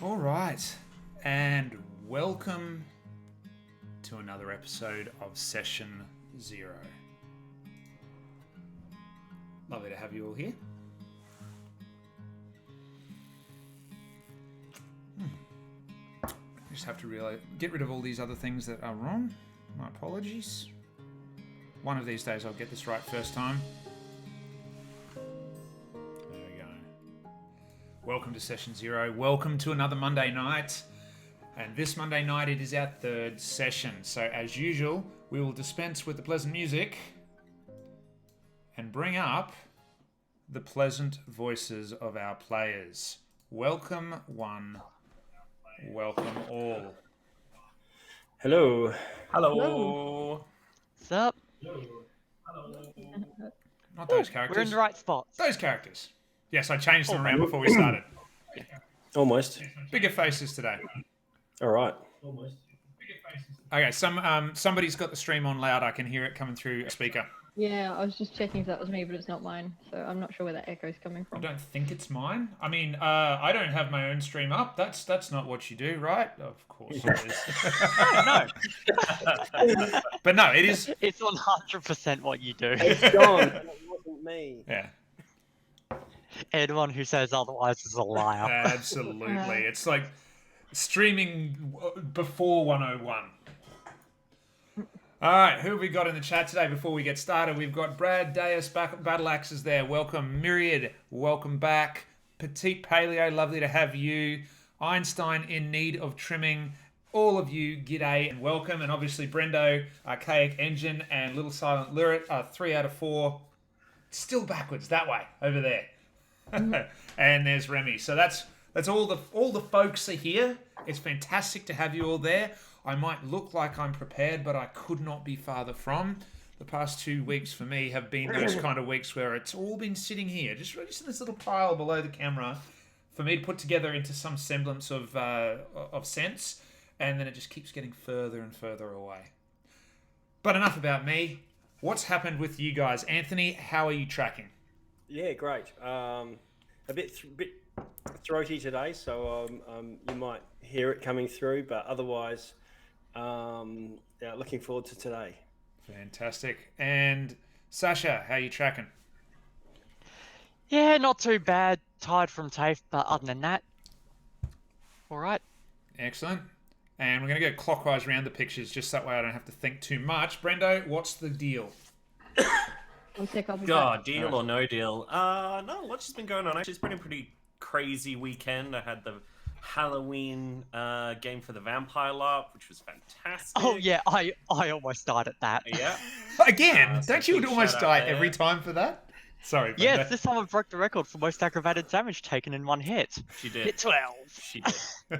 All right, and welcome to another episode of Session Zero. Lovely to have you all here. I just have to get rid of all these other things that are wrong. My apologies. One of these days I'll get this right first time. There we go. Welcome to Session Zero. Welcome to another Monday night. And this Monday night it is our third session. So as usual, we will dispense with the pleasant music and bring up the pleasant voices of our players. Welcome one, welcome all. Hello. Hello. What's up? Not those characters. We're in the right spots. Those characters. Yes, I changed them around before we started. Almost. Bigger faces today. All right. Okay, somebody's got the stream on loud. I can hear it coming through a speaker. Yeah, I was just checking if that was me, but it's not mine, so I'm not sure where that echo's coming I from. don't think it's mine. I mean, I don't have my own stream up. That's not what you do, right? Of course it is. No, But no, it is. it's 100% what you do. It's gone. It wasn't me. Yeah, Anyone who says otherwise is a liar. absolutely. It's like streaming before 101. All right, who have we got in the chat today before we get started? We've got Brad Deus, Battle Axes there. Welcome. Myriad, welcome back. Petite Paleo, lovely to have you. Einstein, in need of trimming. All of you, g'day and welcome. And obviously Brendo, Archaic Engine, and Little Silent Lyric, 3 out of 4. Still backwards, that way, over there. And there's Remy. So that's all the folks are here. It's fantastic to have you all there. I might look like I'm prepared, but I could not be farther from. The past 2 weeks for me have been those kind of weeks where it's all been sitting here, just in this little pile below the camera, for me to put together into some semblance of sense, and then it just keeps getting further and further away. But enough about me. What's happened with you guys? Anthony, how are you tracking? Yeah, great. A bit throaty today, so you might hear it coming through, but otherwise, yeah, looking forward to today. Fantastic. And Sasha, how are you tracking? Yeah, not too bad. Tired from TAFE, but other than that, all right. Excellent. And we're going to go clockwise around the pictures, just that way I don't have to think too much. Brendo, what's the deal? One sec, I'll be God, back. deal or no deal? No, lots has been going on. Actually, it's been a pretty crazy weekend. I had the Halloween game for the Vampire LARP, which was fantastic. Oh yeah, I almost died at that. Yeah. Again, So don't you big almost shout die out there. every time for that? Sorry, Brendo. Yes, this time I broke the record for most aggravated damage taken in one hit. She did. Hit 12. She did.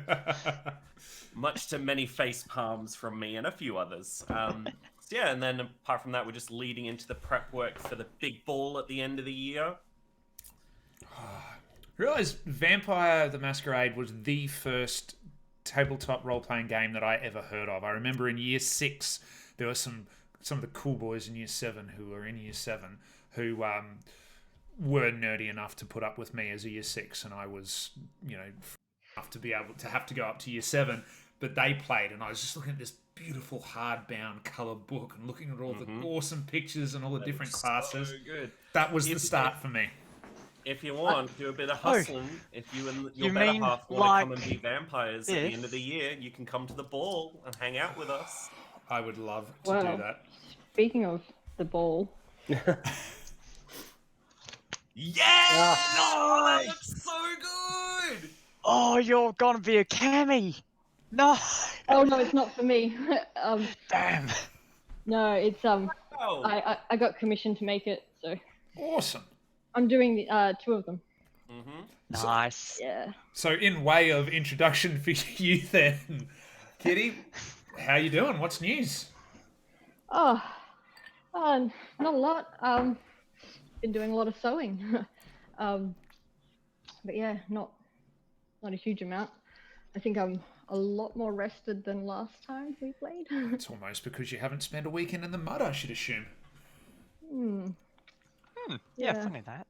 Much to many face palms from me and a few others. So yeah, and then apart from that, we're just leading into the prep work for the big ball at the end of the year. Realised Vampire the Masquerade was the first tabletop role-playing game that I ever heard of. I remember in year 6, there were some of the cool boys in year 7 who were in year 7 who were nerdy enough to put up with me as a year 6, and I was, enough to be able to have to go up to year 7. But they played, and I was just looking at this beautiful hardbound coloured book and looking at all the awesome pictures and all the different classes. So good. That was the start for me. If you want, do a bit of hustling. If you and your You better mean half want to come and like be vampires at the this? end of the year, you can come to the ball and hang out with us. I would love to Wow. do that. Speaking of the ball, Yeah! No, that's so good! Oh, you're gonna be a cami. No. oh no, it's not for me. Damn. No, it's Oh, I got commissioned to make it, so Awesome. I'm doing the 2 of them. Nice. Yeah. So, in way of introduction for you, then, Kitty, how you doing? What's news? Oh, not a lot. Been doing a lot of sewing. But yeah, not a huge amount. I think I'm a lot more rested than last time we played. It's almost because you haven't spent a weekend in the mud, I should assume. Yeah, Yeah. funny that.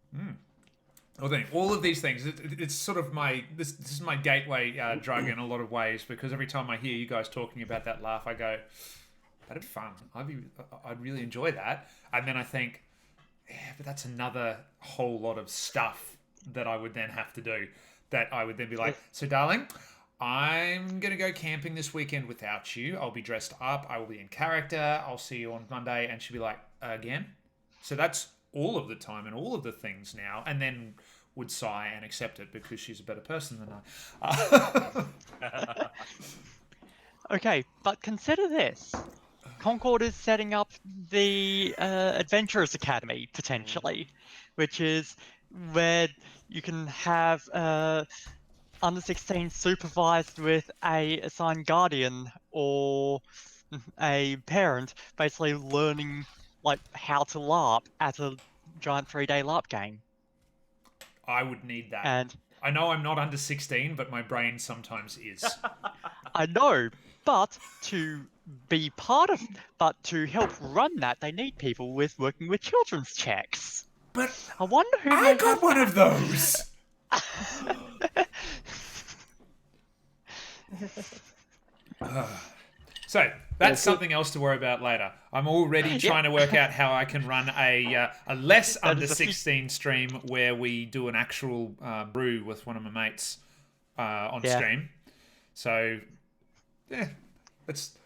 Well, then, all of these things, it's sort of this is my gateway drug in a lot of ways, because every time I hear you guys talking about that laugh, I go, that'd fun. I'd really enjoy that. And then I think, yeah, but that's another whole lot of stuff that I would then have to do. That I would then be like, so darling, I'm going to go camping this weekend without you. I'll be dressed up. I will be in character. I'll see you on Monday. And she'll be like, again? So that's all of the time and all of the things now, and then would sigh and accept it because she's a better person than I. Okay, but consider this. Concord is setting up the Adventurers Academy, potentially, which is where you can have under 16 supervised with a assigned guardian or a parent, basically learning like how to LARP at a giant 3-day LARP game. I would need that. And I know I'm not under 16, but my brain sometimes is. I know, but to help run that, they need people working with children's checks. But I wonder who I got one of those. So that's something else to worry about later. I'm already trying to work out how I can run a less under 16 stream where we do an actual brew with one of my mates on stream. So yeah, it's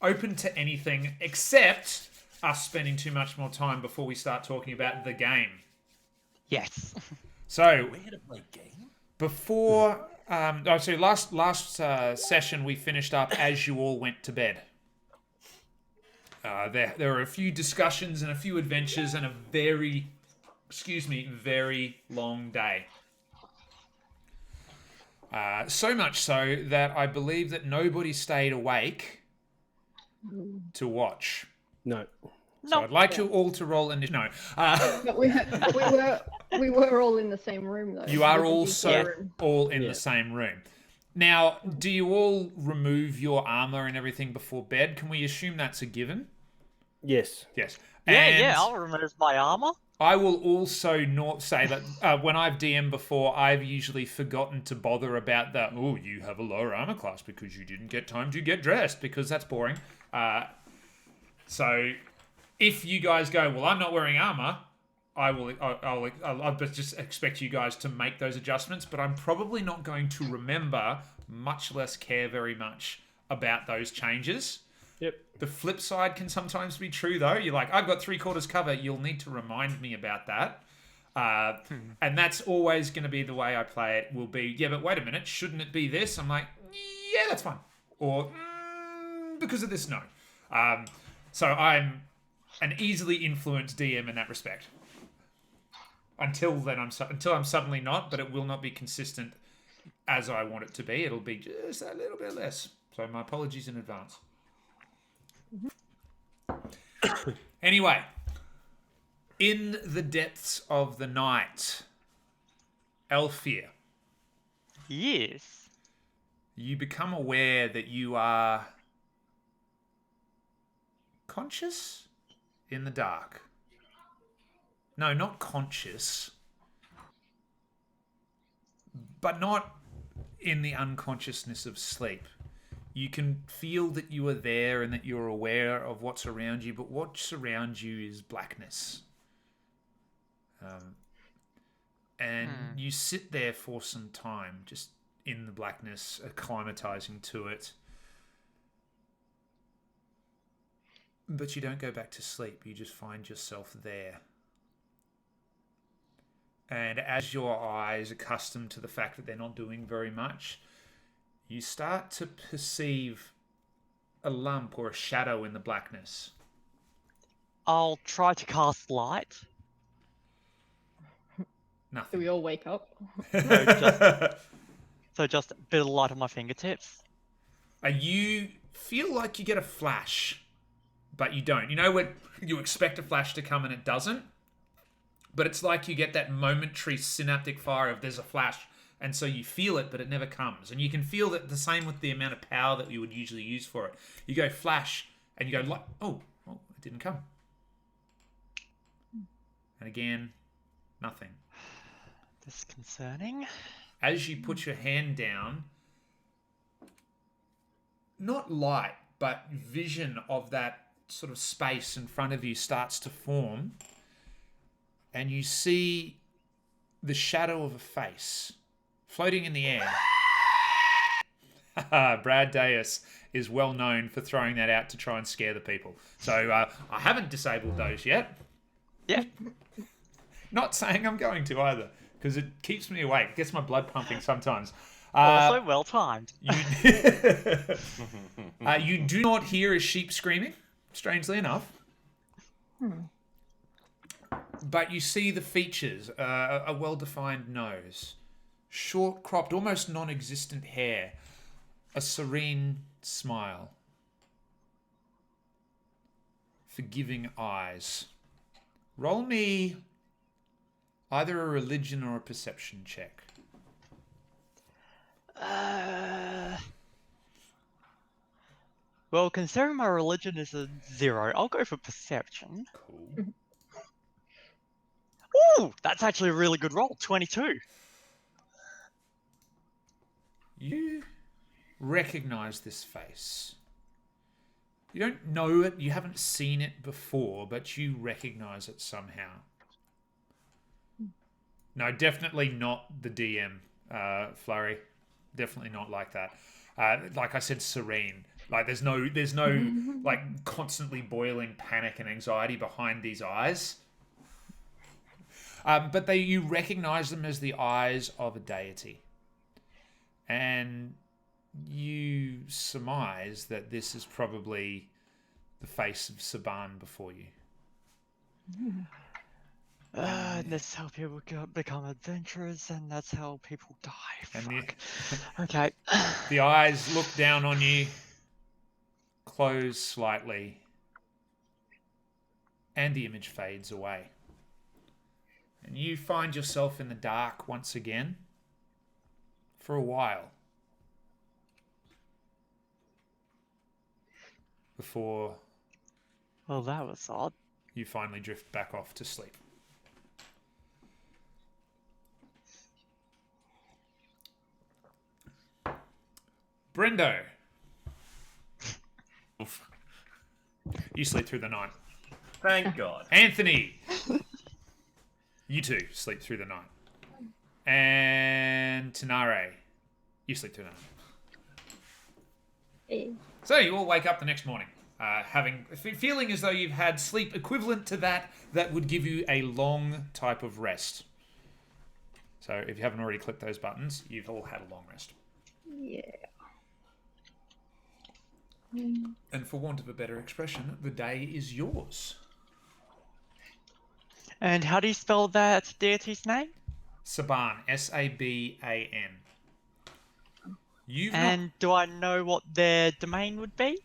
open to anything except us spending too much more time before we start talking about the game. Yes. So We're here to play game. before so last session we finished up as you all went to bed. There were a few discussions and a few adventures and a very long day. So much so that I believe that nobody stayed awake to watch. No. So I'd like you all to roll in. No. But we were all in the same room though. You are It was a also big room. all in the same room. Now, do you all remove your armor and everything before bed? Can we assume that's a given? Yes. Yes. Yeah, I'll remove my armor. I will also not say that when I've DM'd before, I've usually forgotten to bother about that. Oh, you have a lower armor class because you didn't get time to get dressed, because that's boring. So if you guys go, well, I'm not wearing armor, I'll just expect you guys to make those adjustments, but I'm probably not going to remember, much less care very much about those changes. Yep. The flip side can sometimes be true, though. You're like, I've got 3/4 cover. You'll need to remind me about that. And that's always going to be the way I play it, will be, yeah, but wait a minute, shouldn't it be this? I'm like, yeah, that's fine. Or, because of this, no. So I'm an easily influenced DM in that respect. Until then, until I'm suddenly not, but it will not be consistent as I want it to be. It'll be just a little bit less. So my apologies in advance. Anyway, in the depths of the night, Elfir, Yes. you become aware that you are conscious in the dark. No, not conscious, but not in the unconsciousness of sleep. You can feel that you are there and that you're aware of what's around you, but what's around you is blackness. And you sit there for some time, just in the blackness, acclimatizing to it. But you don't go back to sleep. You just find yourself there. And as your eyes accustom to the fact that they're not doing very much, you start to perceive a lump or a shadow in the blackness. I'll try to cast light. Do Nothing. we all wake up? So just a bit of light on my fingertips. You feel like you get a flash, but you don't. You know when you expect a flash to come and it doesn't? But it's like you get that momentary synaptic fire of there's a flash, and so you feel it, but it never comes. And you can feel that the same with the amount of power that you would usually use for it. You go flash, and you go like, oh, it didn't come. And again, nothing. Disconcerting. As you put your hand down, not light, but vision of that sort of space in front of you starts to form, and you see the shadow of a face floating in the air. Brad Deus is well known for throwing that out to try and scare the people. So I haven't disabled those yet. Yeah. Not saying I'm going to either, because it keeps me awake, gets my blood pumping sometimes. Also well timed. You do not hear a sheep screaming, strangely enough. But you see the features, a well-defined nose, short-cropped, almost non-existent hair, a serene smile, forgiving eyes. Roll me either a religion or a perception check. Well, considering my religion is a 0, I'll go for perception. Cool. Ooh, that's actually a really good roll. 22. You recognize this face. You don't know it, you haven't seen it before, but you recognize it somehow. No, definitely not the DM, Flurry. Definitely not like that. Like I said, serene. Like there's no like constantly boiling panic and anxiety behind these eyes. But you recognize them as the eyes of a deity. And you surmise that this is probably the face of Saban before you. That's how people become adventurers, and that's how people die. And Okay. the eyes look down on you, close slightly, and the image fades away. And you find yourself in the dark once again for a while. Before Well, that was odd. you finally drift back off to sleep. Brendo, Oof. you sleep through the night. Thank God. Anthony, you too sleep through the night. And Tanare, you sleep through the night. So you all wake up the next morning, feeling as though you've had sleep equivalent to that would give you a long type of rest. So if you haven't already clicked those buttons, you've all had a long rest. Yeah. And for want of a better expression, the day is yours. And how do you spell that deity's name? Saban, S-A-B-A-N. You've And do I know what their domain would be?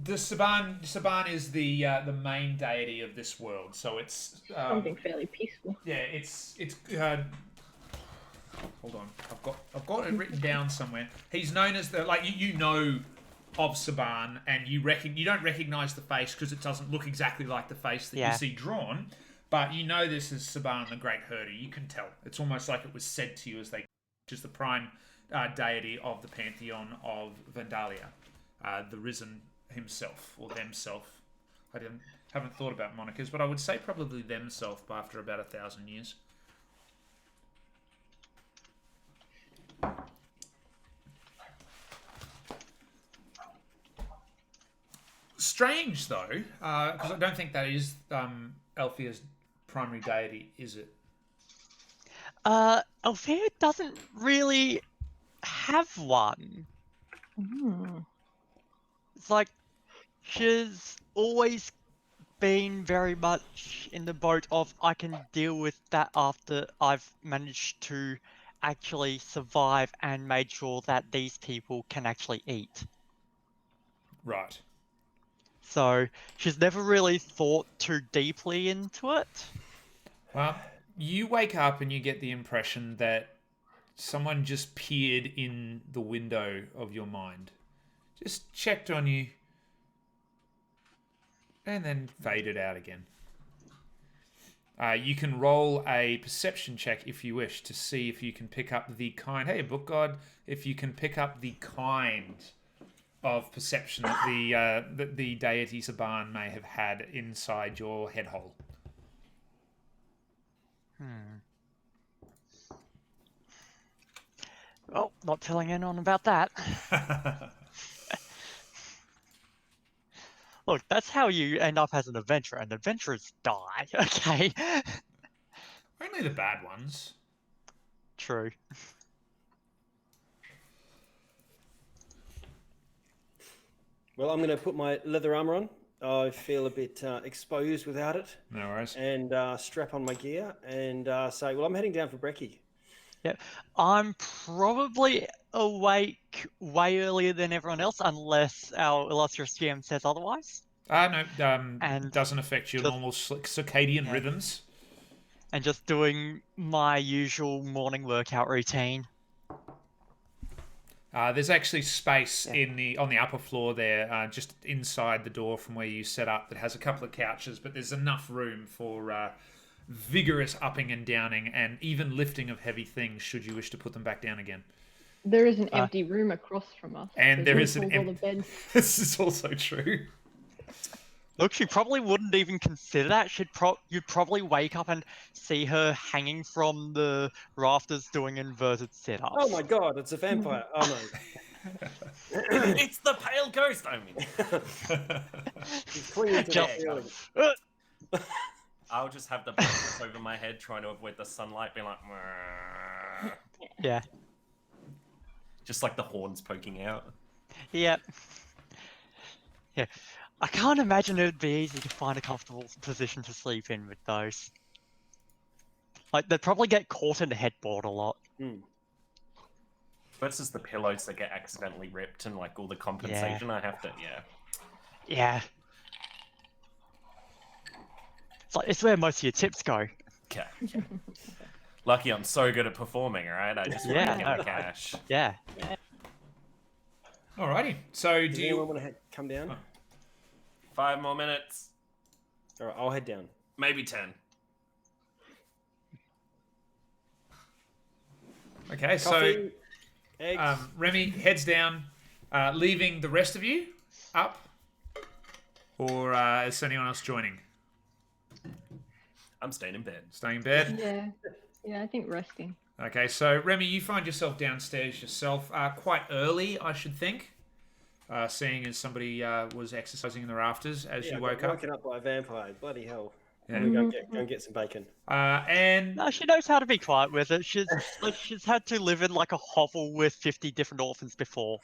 the Saban is the main deity of this world. So it's Something fairly peaceful. yeah, it's hold on, I've got it written down somewhere. He's known as the you know of Saban, and you don't recognize the face because it doesn't look exactly like the face that you see drawn, but you know this is Saban the Great Herder. You can tell. It's almost like it was said to you as which is the prime deity of the pantheon of Vandalia, the Risen himself or themself. I haven't thought about monikers, but I would say probably themself after about 1,000 years. Strange though, because I don't think that is Althea's primary deity, is it? Althea doesn't really have one. It's like she's always been very much in the boat of I can deal with that after I've managed to actually survive and made sure that these people can actually eat. Right. So she's never really thought too deeply into it. Well, you wake up and you get the impression that someone just peered in the window of your mind, just checked on you, and then faded out again. You can roll a perception check if you wish to see if you can pick up the kind. Hey, book god, if you can pick up the kind of perception that the deity Saban may have had inside your head hole. Oh, not telling anyone about that. Look, that's how you end up as an adventurer, and adventurers die, okay? Only the bad ones. True. Well, I'm going to put my leather armor on. I feel a bit exposed without it. No worries. And strap on my gear and say, well, I'm heading down for brekkie. Yeah, I'm probably awake way earlier than everyone else, unless our illustrious GM says otherwise. No, And doesn't affect your just- normal circadian Yeah. rhythms. And just doing my usual morning workout routine. There's actually space on the upper floor there, just inside the door from where you set up, that has a couple of couches, but there's enough room for vigorous upping and downing, and even lifting of heavy things should you wish to put them back down again. There is an empty room across from us. And so there you is an pulled all the beds. This is also true. Look, she probably wouldn't even consider that. You'd probably wake up and see her hanging from the rafters doing inverted sit-ups. Oh my god, it's a vampire. Oh no. It's the pale ghost. I mean, He's clinging to Just- the ceiling. I'll just have the blankets over my head, trying to avoid the sunlight, being like, "Mrrr." Yeah. Just like the horns poking out. Yep. Yeah. I can't imagine it would be easy to find a comfortable position to sleep in with those. Like, they'd probably get caught in the headboard a lot. Versus the pillows that get accidentally ripped and like all the compensation I have to, Yeah. It's where most of your tips go. Okay. Lucky I'm so good at performing, alright? I just want Yeah, to get the cash. Yeah. Alrighty. So Does do anyone you? want to come down? 5 more minutes, All right, I'll head down. maybe 10. Okay. So Coffee, eggs. Remy heads down, leaving the rest of you up, or is anyone else joining? I'm staying in bed. Staying in bed. Yeah. Yeah, I think resting. Okay, so Remy, you find yourself downstairs yourself quite early, I should think, seeing as somebody was exercising in the rafters as Yeah, you I woke got up. woken up by a vampire. Bloody hell. Yeah. I'm going to go and get some bacon. And No, she knows how to be quiet with it. She's had to live in like a hovel with 50 different orphans before.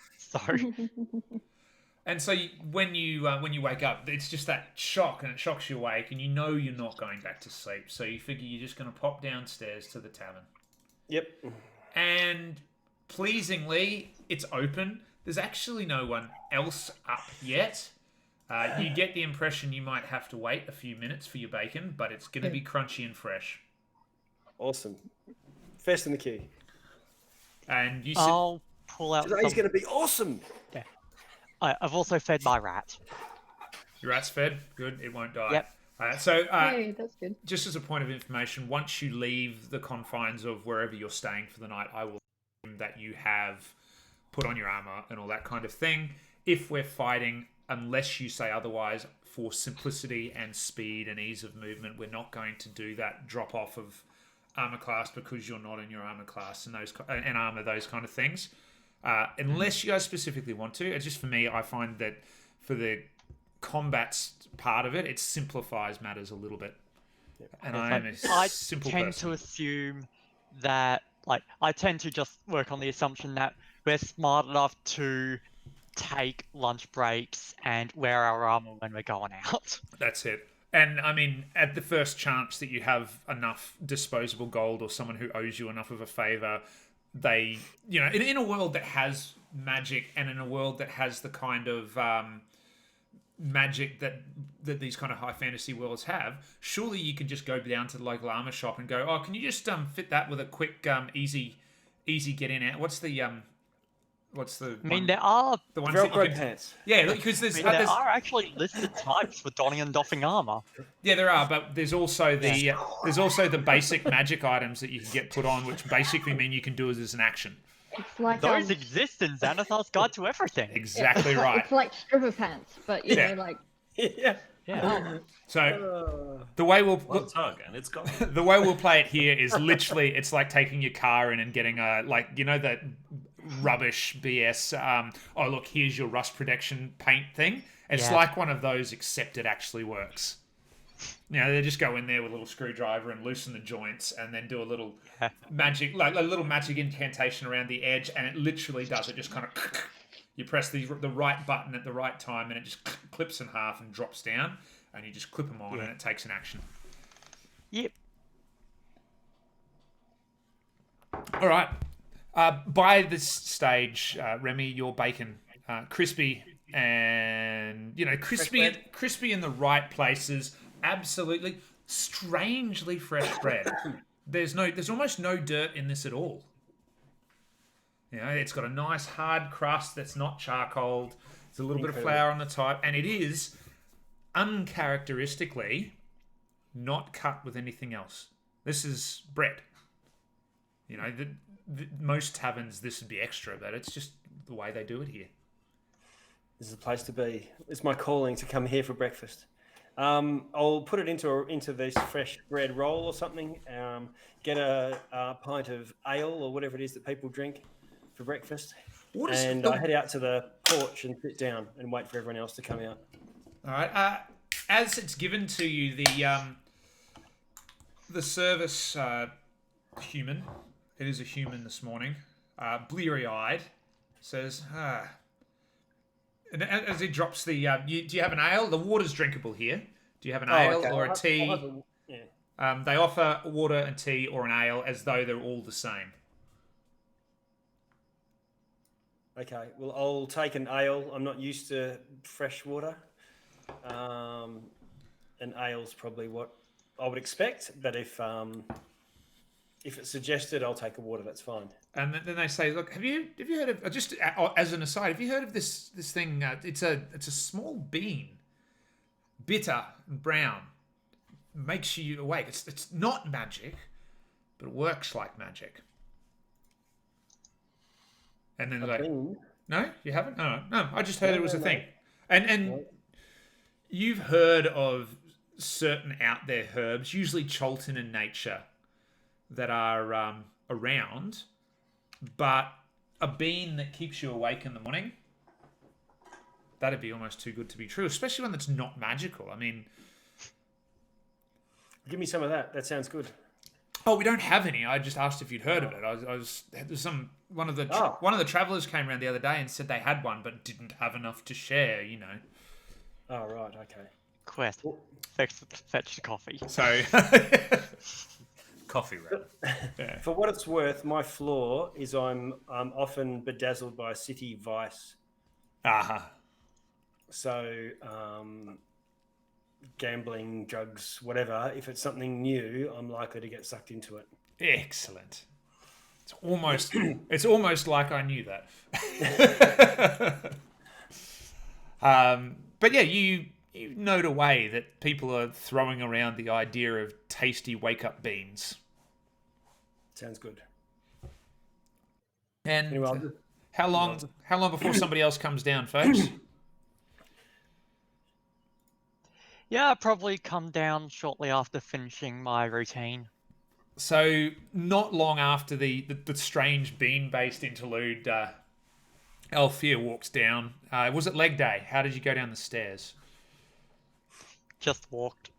So when you wake up, it's just that shock, and it shocks you awake, and you know you're not going back to sleep. So you figure you're just going to pop downstairs to the tavern. Yep. And pleasingly, it's open. There's actually no one else up yet. You get the impression you might have to wait a few minutes for your bacon, but it's going to be crunchy and fresh. Awesome. First in the queue. And you sit. I'll pull out Today's some... going to be awesome. I've also fed my rat. Your rat's fed. Good. It won't die. Yep. Hey, that's good. Just as a point of information, once you leave the confines of wherever you're staying for the night, I will assume that you have put on your armor and all that kind of thing. If we're fighting, unless you say otherwise, for simplicity and speed and ease of movement, we're not going to do that drop off of armor class because you're not in your armor class and armor, those kind of things. Unless you guys specifically want to. It's just for me, I find that for the combats part of it, it simplifies matters a little bit. And I am a I simple tend person. to assume that, I tend to just work on the assumption that we're smart enough to take lunch breaks and wear our armor when we're going out. That's it. And I mean, at the first chance that you have enough disposable gold or someone who owes you enough of a favor, they, in a world that has magic and in a world that has the kind of magic that these kind of high fantasy worlds have, surely you can just go down to the local armor shop and go, oh, can you just fit that with a quick easy get in out? What's what's the? I mean, one- there are the ones that you Velcro can, pants. yeah, because I there's, mean, there there's are actually listed types for donning and doffing armor. yeah there are, but there's also the basic magic items that you can get put on, which basically mean you can do it as an action. It's like Those exist in Xanathar's Guide to Everything. Exactly it's right. Like, it's like stripper pants, but you Yeah. know, like Yeah. Yeah. So the way One tug and it's gone. the way we'll play it here is literally it's like taking your car in and getting a that rubbish BS. Oh look, here's your rust protection paint thing. It's Yeah. like one of those, except it actually works. You know, they just go in there with a little screwdriver and loosen the joints, and then do a little magic, like a little magic incantation around the edge, and it literally does. It just kind of you press the right button at the right time, and it just clips in half and drops down, and you just clip them on, and it takes an action. Yep. All right. By this stage, Remy, your bacon, crispy, and crispy in the right places. Absolutely, strangely fresh bread. There's almost no dirt in this at all. You know, it's got a nice hard crust that's not charcoaled. There's a little bit of flour on the top, and it is uncharacteristically not cut with anything else. This is bread. You know, most taverns this would be extra, but it's just the way they do it here. This is the place to be. It's my calling to come here for breakfast. I'll put it into this fresh bread roll or something. Get a pint of ale or whatever it is that people drink for breakfast. I head out to the porch and sit down and wait for everyone else to come out. All right. As it's given to you, the service human, it is a human this morning, bleary-eyed, says, and as he drops the, do you have an ale? The water's drinkable here. Do you have an ale okay. or a tea? I'll have yeah. They offer water and tea or an ale as though they're all the same. Okay, well, I'll take an ale. I'm not used to fresh water. An ale's probably what I would expect, but if it's suggested, I'll take a water. That's fine. And then they say, "Look, have you heard of just as an aside? Have you heard of this thing? It's a small bean, bitter and brown, makes you awake. It's not magic, but it works like magic." And then they're like, Bean? "No, you haven't? No. I just heard it was a no. thing." And No. you've heard of certain out there herbs, usually Cholton in nature, that are around. But a bean that keeps you awake in the morning, that'd be almost too good to be true, especially one that's not magical. I mean, Give me some of that. That sounds good. oh, we don't have any. I just asked if you'd heard of it. One of the travelers came around the other day and said they had one, but didn't have enough to share. You know, Oh, right. Okay. Quest. Fetch the coffee. so Coffee wrap. For what it's worth, my flaw is I'm often bedazzled by city vice. aha. So gambling, drugs, whatever. If it's something new, I'm likely to get sucked into it. Excellent. It's almost like I knew that. But yeah, you note a way that people are throwing around the idea of tasty wake-up beans. Sounds good. And Anyway, I'll just- how long before somebody else comes down, folks? Yeah, I'll probably come down shortly after finishing my routine. So not long after the strange bean-based interlude, Althea walks down. Was it leg day? How did you go down the stairs? Just walked.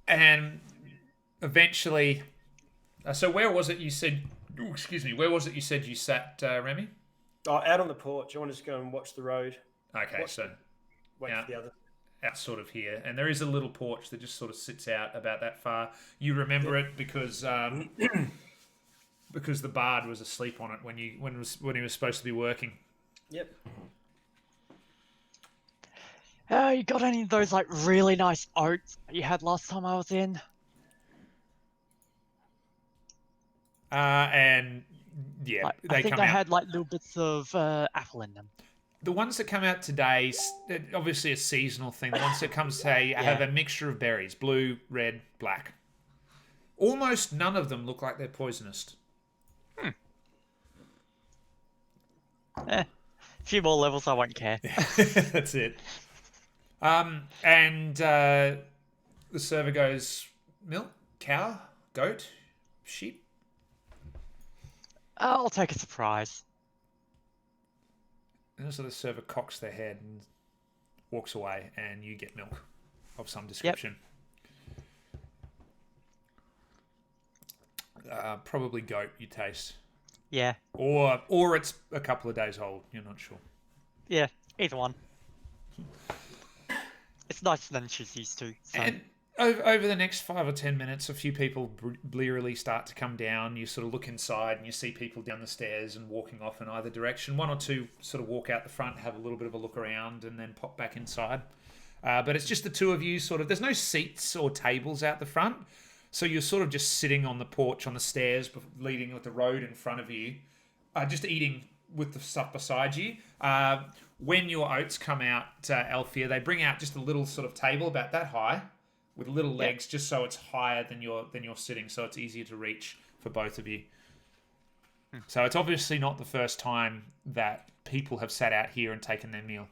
And eventually, so where was it you said? Ooh, excuse me. Where was it you said you sat, Remy? out on the porch. I want to just go and watch the road. Okay, so Wait Yeah. for the others. out sort of here, and there is a little porch that just sort of sits out about that far. You remember it because because the bard was asleep on it when he was supposed to be working. Yep. You got any of those like really nice oats that you had last time I was in? And Yeah, Like, they I think come they out. had like little bits of apple in them. The ones that come out today, obviously a seasonal thing. The ones that come say have Yeah. a mixture of berries: blue, red, black. Almost none of them look like they're poisonous. A few more levels, I won't care. That's it. And the server goes, milk, cow, goat, sheep. I'll take a surprise. And so the server cocks their head and walks away, and you get milk of some description. Probably goat, you taste. Yeah. Or it's a couple of days old. You're not sure. Yeah. Either one. It's nicer than she's used to. So. And over the next 5 or 10 minutes, a few people blearily start to come down. You sort of look inside and you see people down the stairs and walking off in either direction. One or two sort of walk out the front, have a little bit of a look around, and then pop back inside. But it's just the two of you sort of... There's no seats or tables out the front. So you're sort of just sitting on the porch, on the stairs, leading with the road in front of you, just eating with the stuff beside you. When your oats come out, Althea, they bring out just a little sort of table about that high, with little legs, just so it's higher than you're sitting, so it's easier to reach for both of you. So it's obviously not the first time that people have sat out here and taken their meal.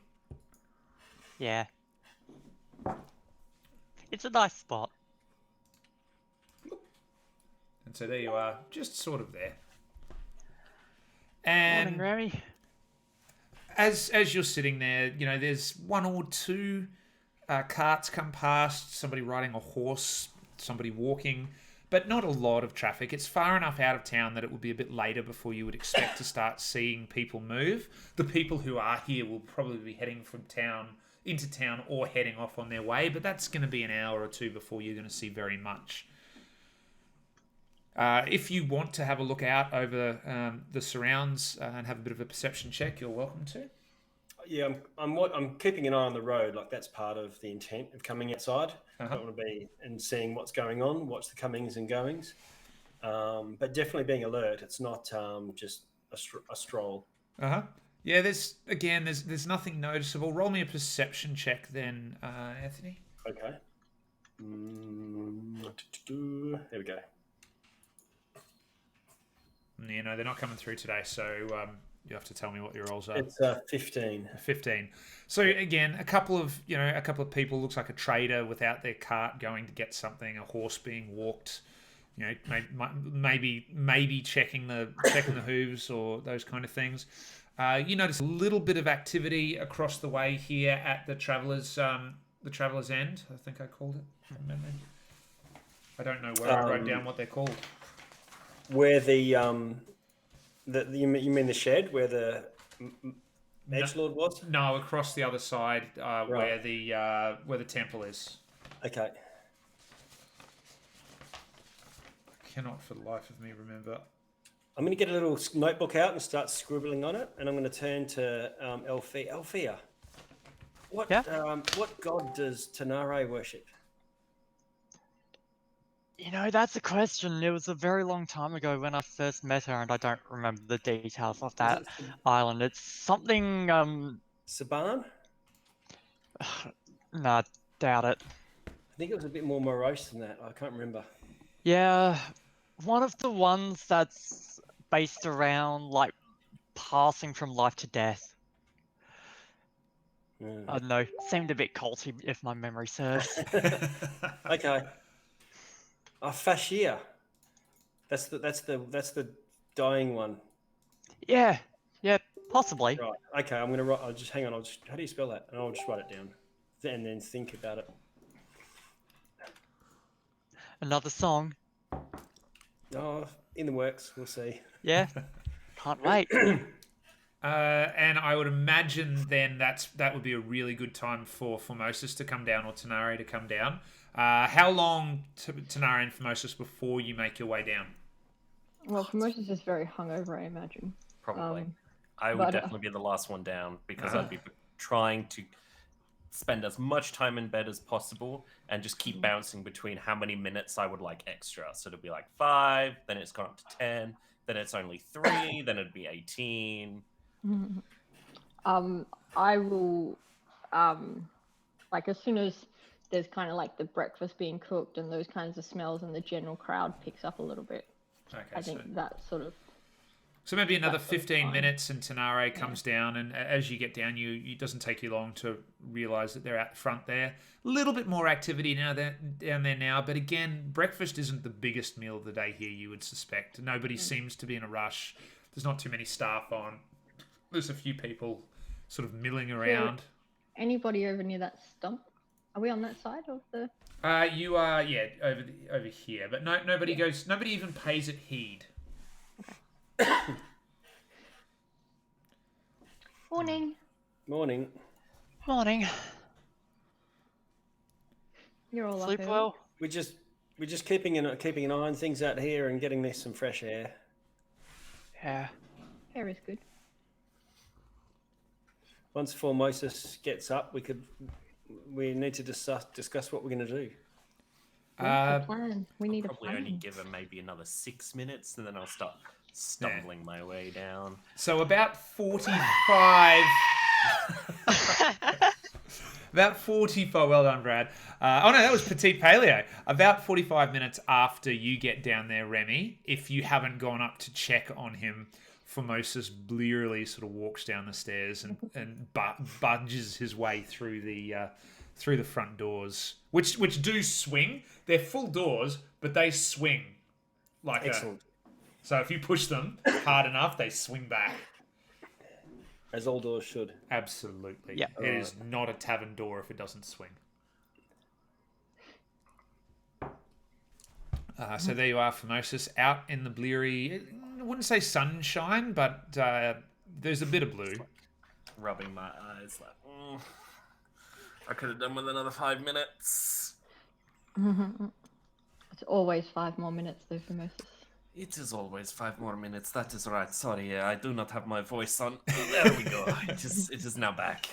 Yeah. It's a nice spot. And so there you are, just sort of there. And Morning, Remy. as you're sitting there, you know, there's one or two carts come past, somebody riding a horse, somebody walking, but not a lot of traffic. It's far enough out of town that it will be a bit later before you would expect to start seeing people move. The people who are here will probably be heading from town into town or heading off on their way, but that's going to be an hour or two before you're going to see very much. If you want to have a look out over the surrounds and have a bit of a perception check, you're welcome to. Yeah, I'm keeping an eye on the road. Like that's part of the intent of coming outside. I want to be and seeing what's going on, watch the comings and goings, but definitely being alert. It's not just a stroll. Yeah, there's nothing noticeable. Roll me a perception check then, Anthony. Okay. There we go. You know, they're not coming through today, so you have to tell me what your rolls are. It's 15. 15. So again, a couple of people, looks like a trader without their cart going to get something, a horse being walked, you know, maybe checking the hooves or those kind of things. You notice a little bit of activity across the way here at the Traveller's End, I think I called it from memory. I don't know where I wrote down what they're called. Where you mean the shed where the Edgelord was? No, across the other side, where the temple is. Okay. I cannot for the life of me remember. I'm going to get a little notebook out and start scribbling on it, and I'm going to turn to Althea. Althea, what god does Tanare worship? You know, that's a question. It was a very long time ago when I first met her, and I don't remember the details of that island. It's something, Saban? Nah, doubt it. I think it was a bit more morose than that. I can't remember. Yeah, one of the ones that's based around, like, passing from life to death. I don't know. Seemed a bit culty, if my memory serves. Okay. Fashir. That's the dying one. Yeah, possibly. Right. Okay, I'm gonna write. I'll just hang on. How do you spell that? And I'll just write it down, and then think about it. Another song. Oh, in the works. We'll see. Yeah, can't wait. And I would imagine then that would be a really good time for Formosus to come down or Tanare to come down. How long, Tanare and Formosus, before you make your way down? Well, Formosus is very hungover, I imagine. Probably. I would definitely be the last one down because I'd be trying to spend as much time in bed as possible and just keep bouncing between how many minutes I would like extra. So it'll be like 5, then it's gone up to 10, then it's only 3, then it'd be 18. I will, like as soon as there's kind of like the breakfast being cooked and those kinds of smells and the general crowd picks up a little bit. Okay, I think that sort of. So maybe another That's sort of 15 fine. minutes and Tanare comes down, and as you get down, it doesn't take you long to realise that they're out front there. A little bit more activity down there now, but again, breakfast isn't the biggest meal of the day here, you would suspect. Nobody seems to be in a rush. There's not too many staff on. There's a few people sort of milling around. Anybody over near that stump? Are we on that side of the? You are, over here, but nobody goes. Nobody even pays it heed. Morning. Morning. Morning. You're all Sleep up early. well? We're just keeping an eye on things out here and getting this some fresh air. Yeah. Hair is good. Once Formosus gets up, we need to discuss what we're going to do. What's the plan? We need a Probably plan. only give him maybe another 6 minutes, and then I'll start stumbling my way down. So about 45. About 45. Well done, Brad. Oh no, that was Petite Paleo. About 45 minutes after you get down there, Remy, if you haven't gone up to check on him, Formosus blearily sort of walks down the stairs and budges his way through the front doors, which do swing. They're full doors, but they swing like Excellent. So if you push them hard enough, they swing back. As all doors should. Absolutely. Yeah. It is not a tavern door if it doesn't swing. So there you are, Formosus, out in the bleary, I wouldn't say sunshine, but there's a bit of blue. Rubbing my eyes like, I could have done with another 5 minutes. It's always 5 more minutes though for Moses. It is always 5 more minutes. That is right. Sorry, I do not have my voice on. There we go. It is now back.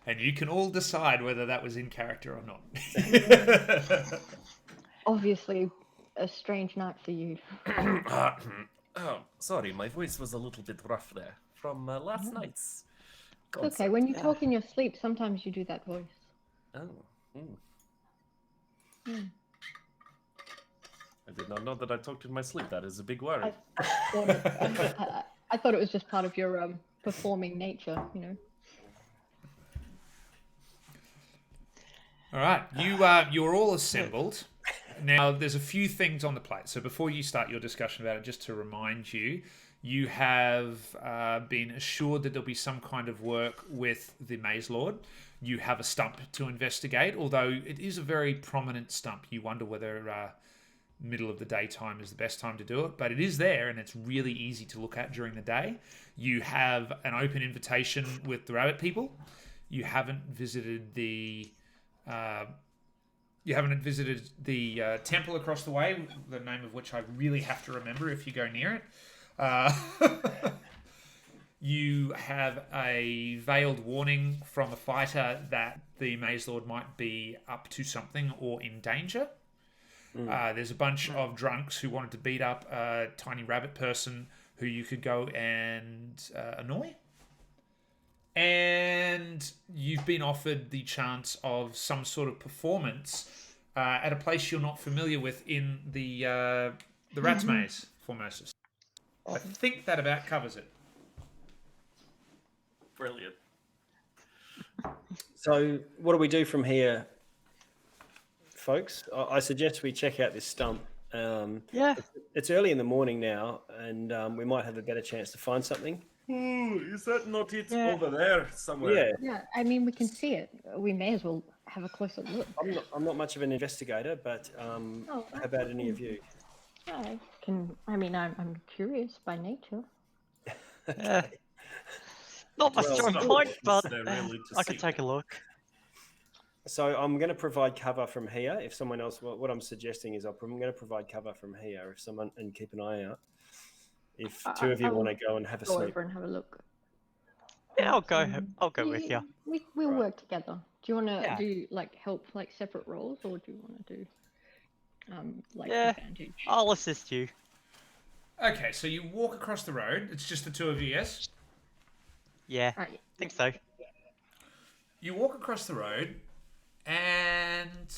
And you can all decide whether that was in character or not. Obviously, a strange night for you. Oh, sorry, my voice was a little bit rough there from last night's. It's okay. When you talk in your sleep, sometimes you do that voice. Oh. I did not know that I talked in my sleep. That is a big worry. I thought it was just part of your performing nature, you know. All right, you're all assembled. Now, there's a few things on the plate. So before you start your discussion about it, just to remind you, you have been assured that there'll be some kind of work with the Maze Lord. You have a stump to investigate, although it is a very prominent stump. You wonder whether middle of the daytime is the best time to do it, but it is there and it's really easy to look at during the day. You have an open invitation with the rabbit people. You haven't visited the temple across the way, the name of which I really have to remember if you go near it. You have a veiled warning from a fighter that the Maze Lord might be up to something or in danger. There's a bunch of drunks who wanted to beat up a tiny rabbit person who you could go and annoy. And you've been offered the chance of some sort of performance at a place you're not familiar with in the Rat's Maze, Formosus. I think that about covers it. Brilliant. So what do we do from here, folks? I suggest we check out this stump. Yeah. It's early in the morning now, and we might have a better chance to find something. Is that not it Yeah. over there somewhere? Yeah, Yeah, I mean, we can see it. We may as well have a closer look. I'm not much of an investigator, but how about any of you? I'm curious by nature. Yeah. Not my Well, strong stop. point, Is but there really to I could see? take a look. So I'm going to provide cover from here. If someone else, what I'm suggesting is I'm going to provide cover from here. If someone, and keep an eye out. If two of you I'll want to go and have a Go sleep. over and have a look. Yeah, I'll go. I'll go with you. We'll Right. work together. Do you want to Yeah. do help separate roles, or do you want to do Yeah. advantage? I'll assist you. Okay, so you walk across the road. It's just the two of you, yes? Yeah, Right. think so. You walk across the road, and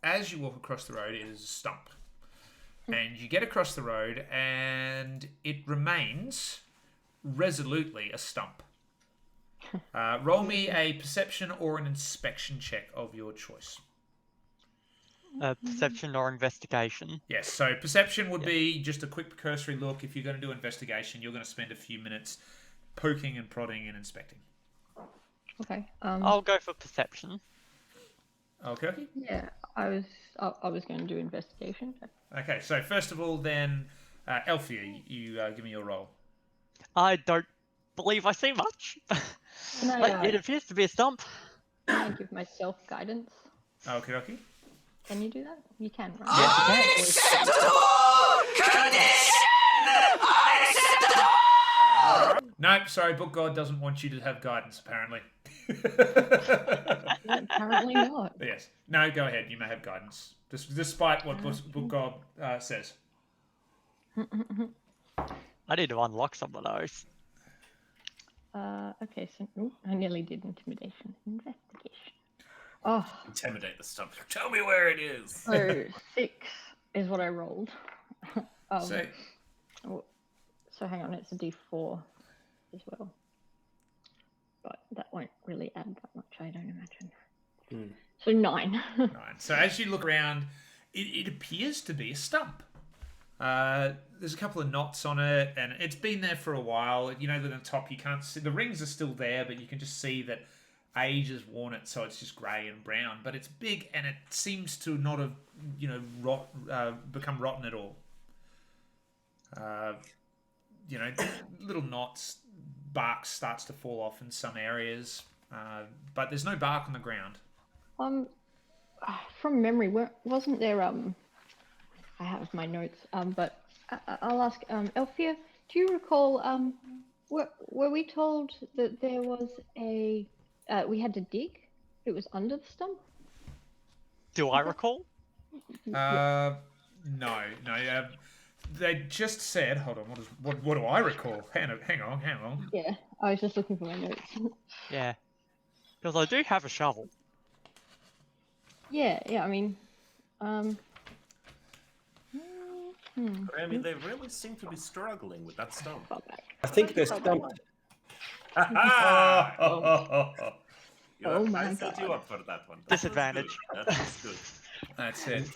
as you walk across the road, it is a stump. And you get across the road, and it remains resolutely a stump. Roll me a perception or an inspection check of your choice. Perception or investigation. Yes, so perception would be just a quick cursory look. If you're going to do investigation, you're going to spend a few minutes poking and prodding and inspecting. Okay. I'll go for perception. Okay. Yeah, I was going to do investigation. Okay, so first of all, then, Elfia, you give me your roll. I don't believe I see much. Can I, But it appears to be a stump. can I give myself guidance? Okay, okay. Can you do that? You can, right? Yes, Nope, sorry, Book God doesn't want you to have guidance, apparently. Apparently not. Yes. No, go ahead. You may have guidance, despite what Book God says. I need to unlock some of those. Okay, so I nearly did intimidation. Investigation. Oh, Intimidate the stump. Tell me where it is. so 6 is what I rolled. So, So hang on, it's a D4 as well. But that won't really add that much, I don't imagine. So 9. right. So as you look around, it appears to be a stump. There's a couple of knots on it, and it's been there for a while. You know that on the top you can't see the rings are still there, but you can just see that age has worn it, so it's just grey and brown. But it's big, and it seems to not have, become rotten at all. Little knots, bark starts to fall off in some areas, but there's no bark on the ground. From memory, wasn't there I have my notes, but I'll ask Elfia, do you recall were we told that there was we had to dig? It was under the stump? Do I recall? No. They just said, hold on, what do I recall? Hang on. Yeah, I was just looking for my notes. Yeah. Because I do have a shovel. Yeah, I mean, Grammy, they really seem to be struggling with that stump. far back. I think they're stumped. Oh my I set you God. up for that one. That was Disadvantage. good. That was good. That's it.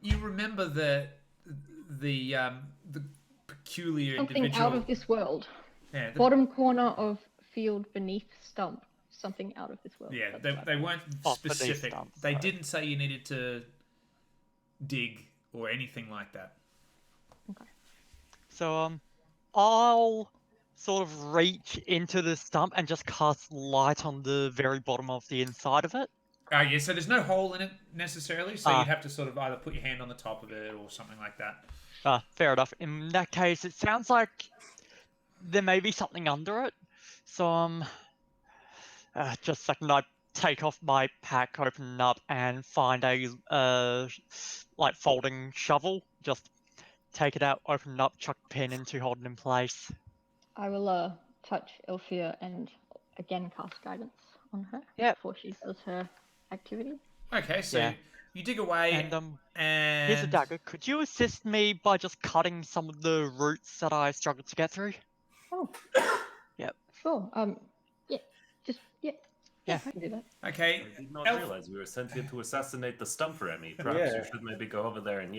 You remember the peculiar Something individual. out of this world. Yeah, Bottom corner of field beneath stump. Something out of this world. yeah. That's They, right. they weren't Off beneath specific. stumps, They sorry. didn't say you needed to dig or anything like that. So, I'll sort of reach into the stump and just cast light on the very bottom of the inside of it. Yeah. So there's no hole in it necessarily. So Ah. you'd have to sort of either put your hand on the top of it or something like that. Fair enough. In that case, it sounds like there may be something under it. So, just a second, I take off my pack, open it up, and find a, like, folding shovel. Just take it out, open it up, chuck the pin in to hold it in place. I will touch Elfia and again cast guidance on her Yep. before she does her activity. Okay. So Yeah. you dig away And, and here's a dagger. Could you assist me by just cutting some of the roots that I struggled to get through? Oh. Yep. Sure. Yeah. Yeah. I can do that. Okay. I did not Elf- realize we were sent here to assassinate the stump, Remy. Perhaps Yeah. you should maybe go over there and,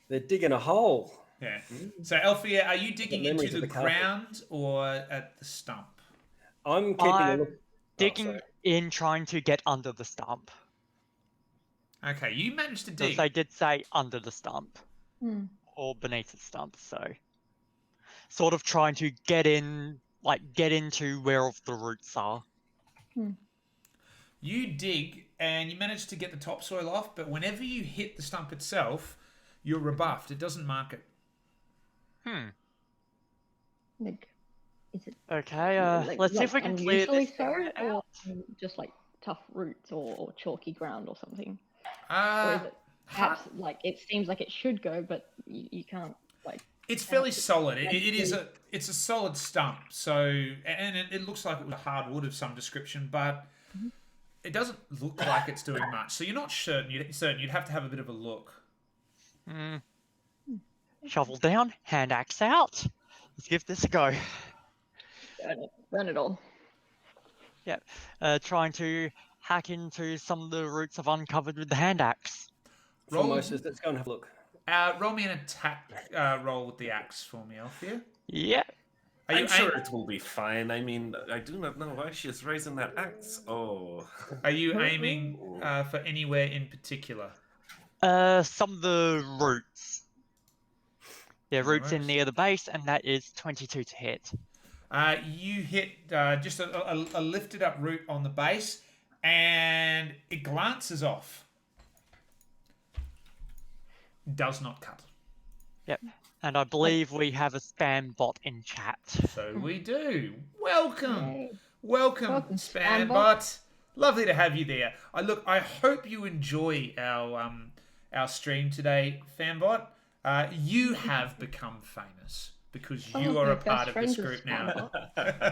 They're digging a hole. Yeah. So Elfia, are you digging memories into of the the carpet. ground or at the stump? I'm keeping a I'm look. digging sorry. in, trying to get under the stump. Okay, you managed to Because dig. they did say under the stump. Hmm. Or beneath the stump, so sort of trying to get in, like get into where of the roots are. You dig and you manage to get the topsoil off, but whenever you hit the stump itself, you're rebuffed. It doesn't mark it. Like, is it Okay, like, let's see if we can clear unusually this so, area or out. just like tough roots or chalky ground or something? Or Uh, is it? perhaps like it seems like it should go, but you can't like. It's fairly solid. It's a solid stump. So, and it looks like it was a hard wood of some description, but it doesn't look like it's doing much. So you're not certain. You'd have to have a bit of a look. Shovel down, hand axe out. Let's give this a go. Burn it all. Yep. Trying to hack into some of the roots I've uncovered with the hand axe. Formosus, let's go and have a look. Roll me an attack roll with the axe for me, Althea. Yeah. I'm sure it will be fine. I mean, I do not know why she is raising that axe. Oh. Are you aiming for anywhere in particular? Some of the roots. Yeah, roots in near the base, and that is 22 to hit. You hit just a lifted up root on the base, and it glances off. Does not cut. Yep. And I believe we have a spam bot in chat. So we do. Welcome. Yay. Welcome, Spambot. Spambot. Lovely to have you there. I hope you enjoy our stream today, Fanbot. You have become famous because you are my a part best of friend this is group now.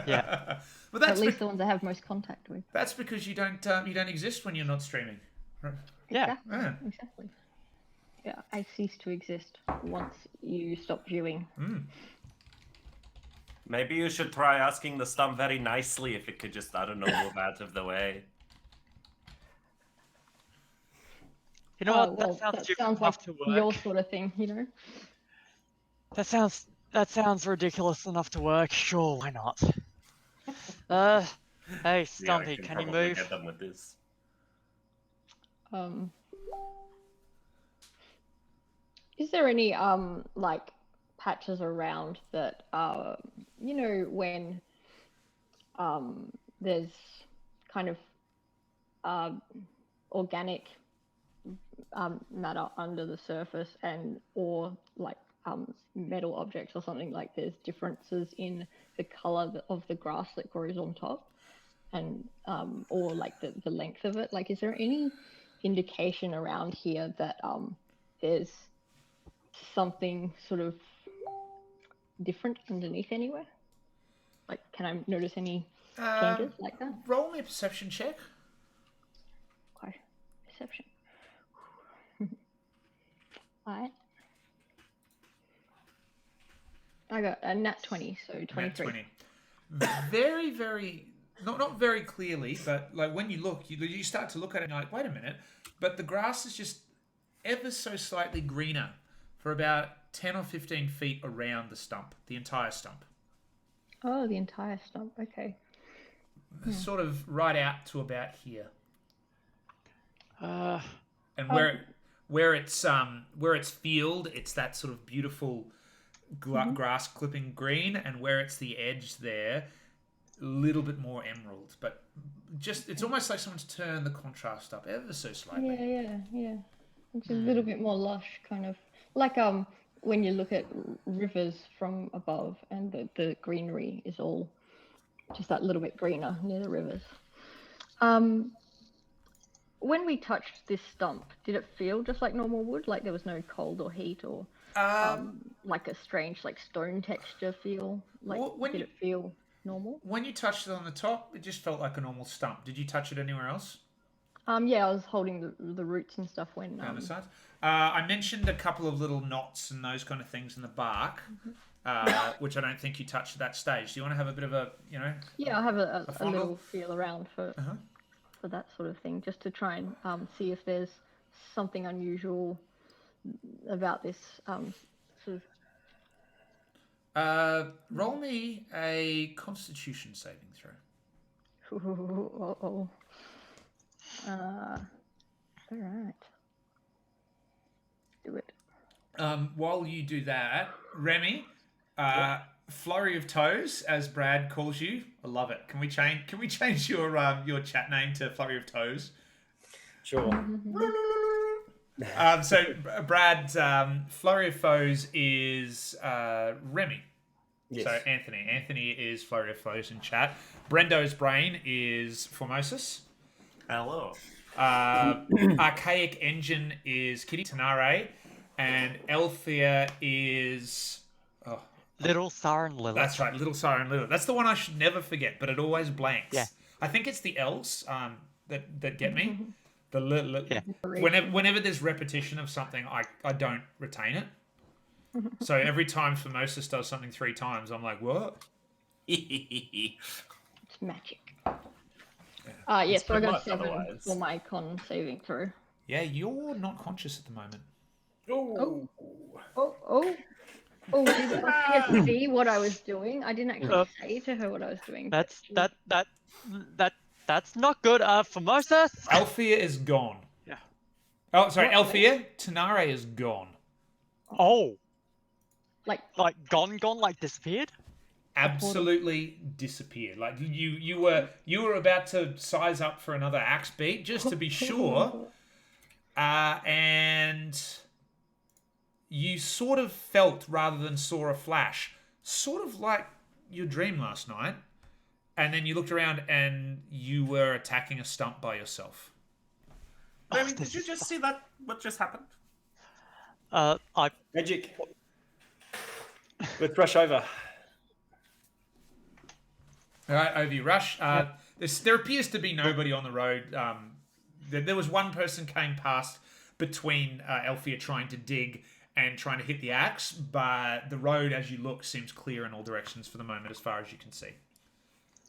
Yeah. Well, that's At least the ones I have most contact with. that's because you don't exist when you're not streaming. Yeah. Yeah. Exactly. Yeah, I cease to exist once you stop viewing. Maybe you should try asking the stump very nicely if it could just, I don't know, move out of the way. You know what? Well, That sounds that stupid sounds like enough to work. your sort of thing, you know? That sounds ridiculous enough to work. Sure, why not? Hey, Stumpy, I can you probably move? get them with this. Is there any like patches around that you know when there's kind of organic matter under the surface and or like metal objects or something, like there's differences in the color of the grass that grows on top and or like the length of it? Like, is there any indication around here that there's something sort of different underneath anywhere? Like, can I notice any changes like that? Roll me a perception check. Okay, perception. Alright. I got a nat 20, so 23. Nat 20. Very, very, not very clearly, but like when you look, you start to look at it and you're like, wait a minute, but the grass is just ever so slightly greener for about 10 or 15 feet around the stump, the entire stump. Oh, the entire stump. Okay. Sort of right out to about here. Uh, And where it's field, it's that sort of beautiful grass clipping green, and where it's the edge there, a little bit more emerald, but just it's almost like someone's turned the contrast up ever so slightly. Yeah. It's a little bit more lush, kind of like when you look at rivers from above, and the greenery is all just that little bit greener near the rivers. When we touched this stump, did it feel just like normal wood? Like there was no cold or heat or like a strange like stone texture feel? Like did it feel normal? When you touched it on the top, it just felt like a normal stump. Did you touch it anywhere else? Yeah, I was holding the roots and stuff when Down the side? I mentioned a couple of little knots and those kind of things in the bark, which I don't think you touched at that stage. Do you want to have a bit of a, Yeah, I'll have a fondle? little feel around for that sort of thing, just to try and see if there's something unusual about this sort of. Roll me a Constitution saving throw. All right. Do it. While you do that, Remy, Flurry of Toes, as Brad calls you. I love it. Can we change your chat name to Flurry of Toes? Sure. So Brad's Flurry of Foes is Remy. Yes. So Anthony is Flurry of Foes in chat. Brendo's Brain is Formosus. Hello. Archaic Engine is Kitty Tanare, and Elthea is... Oh, Little Siren Lilith. that's right, Little Siren Lilith. That's the one I should never forget, but it always blanks. Yeah. I think it's the elves that get me. Yeah. Whenever there's repetition of something, I don't retain it. So every time Formosus does something 3 times, I'm like, what? It's magic. Yes, so I got a much 7 otherwise. for my con saving throw. Yeah, you're not conscious at the moment. Oh. Oh, did Althea see what I was doing? I didn't actually say to her what I was doing. That's not good. Formosus. Althea is gone. Yeah. Oh, sorry, Althea. Tanare is gone. Oh, Like, gone, like disappeared. Absolutely disappeared. Like you were about to size up for another axe beat just to be sure, and you sort of felt rather than saw a flash, sort of like your dream last night, and then you looked around and you were attacking a stump by yourself. I mean, did you just see that? What just happened? I Magic. Let's rush over. All right, over you rush. There appears to be nobody on the road. There was one person came past between Althea trying to dig and trying to hit the axe, but the road, as you look, seems clear in all directions for the moment, as far as you can see.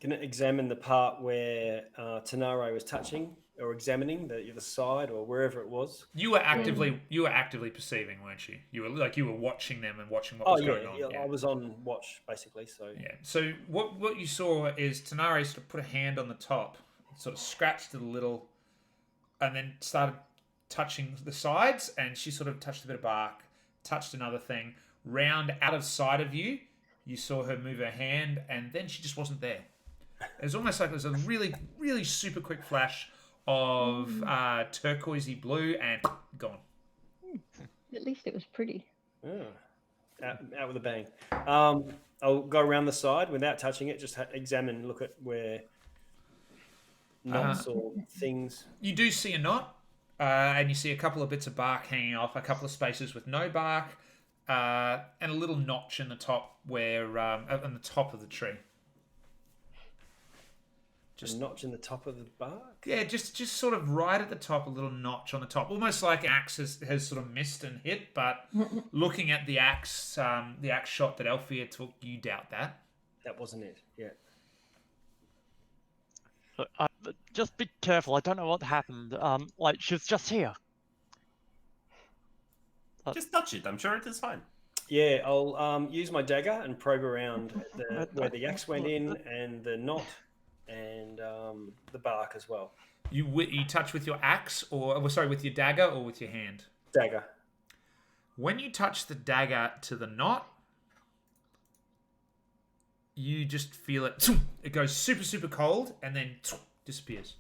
Can it examine the part where Tanare was touching or examining the other side or wherever it was? You were actively perceiving, weren't you? You were watching them and watching what was going on. Yeah, I was on watch basically. So yeah. So what you saw is Tanare sort of put a hand on the top, sort of scratched it a little, and then started touching the sides, and she sort of touched a bit of bark, touched another thing. Round out of sight of you, you saw her move her hand, and then she just wasn't there. It was almost like it was a really, really super quick flash of turquoisey blue and gone. at least it was pretty. out with a bang. I'll go around the side without touching it. Just examine, look at where knots or things. You do see a knot, and you see a couple of bits of bark hanging off, a couple of spaces with no bark, and a little notch in the top where on the top of the tree. Just a notch in the top of the bark. Yeah, just sort of right at the top, a little notch on the top, almost like an axe has sort of missed and hit. But looking at the axe shot that Althea took, you doubt that. That wasn't it. Yeah. Look, just be careful. I don't know what happened. Like she was just here. Just touch it. I'm sure it is fine. Yeah, I'll use my dagger and probe around where the axe went in and the knot and the bark as well. You touch with your axe, with your dagger, or with your hand? Dagger. When you touch the dagger to the knot, you just feel it. It goes super, super cold, and then disappears.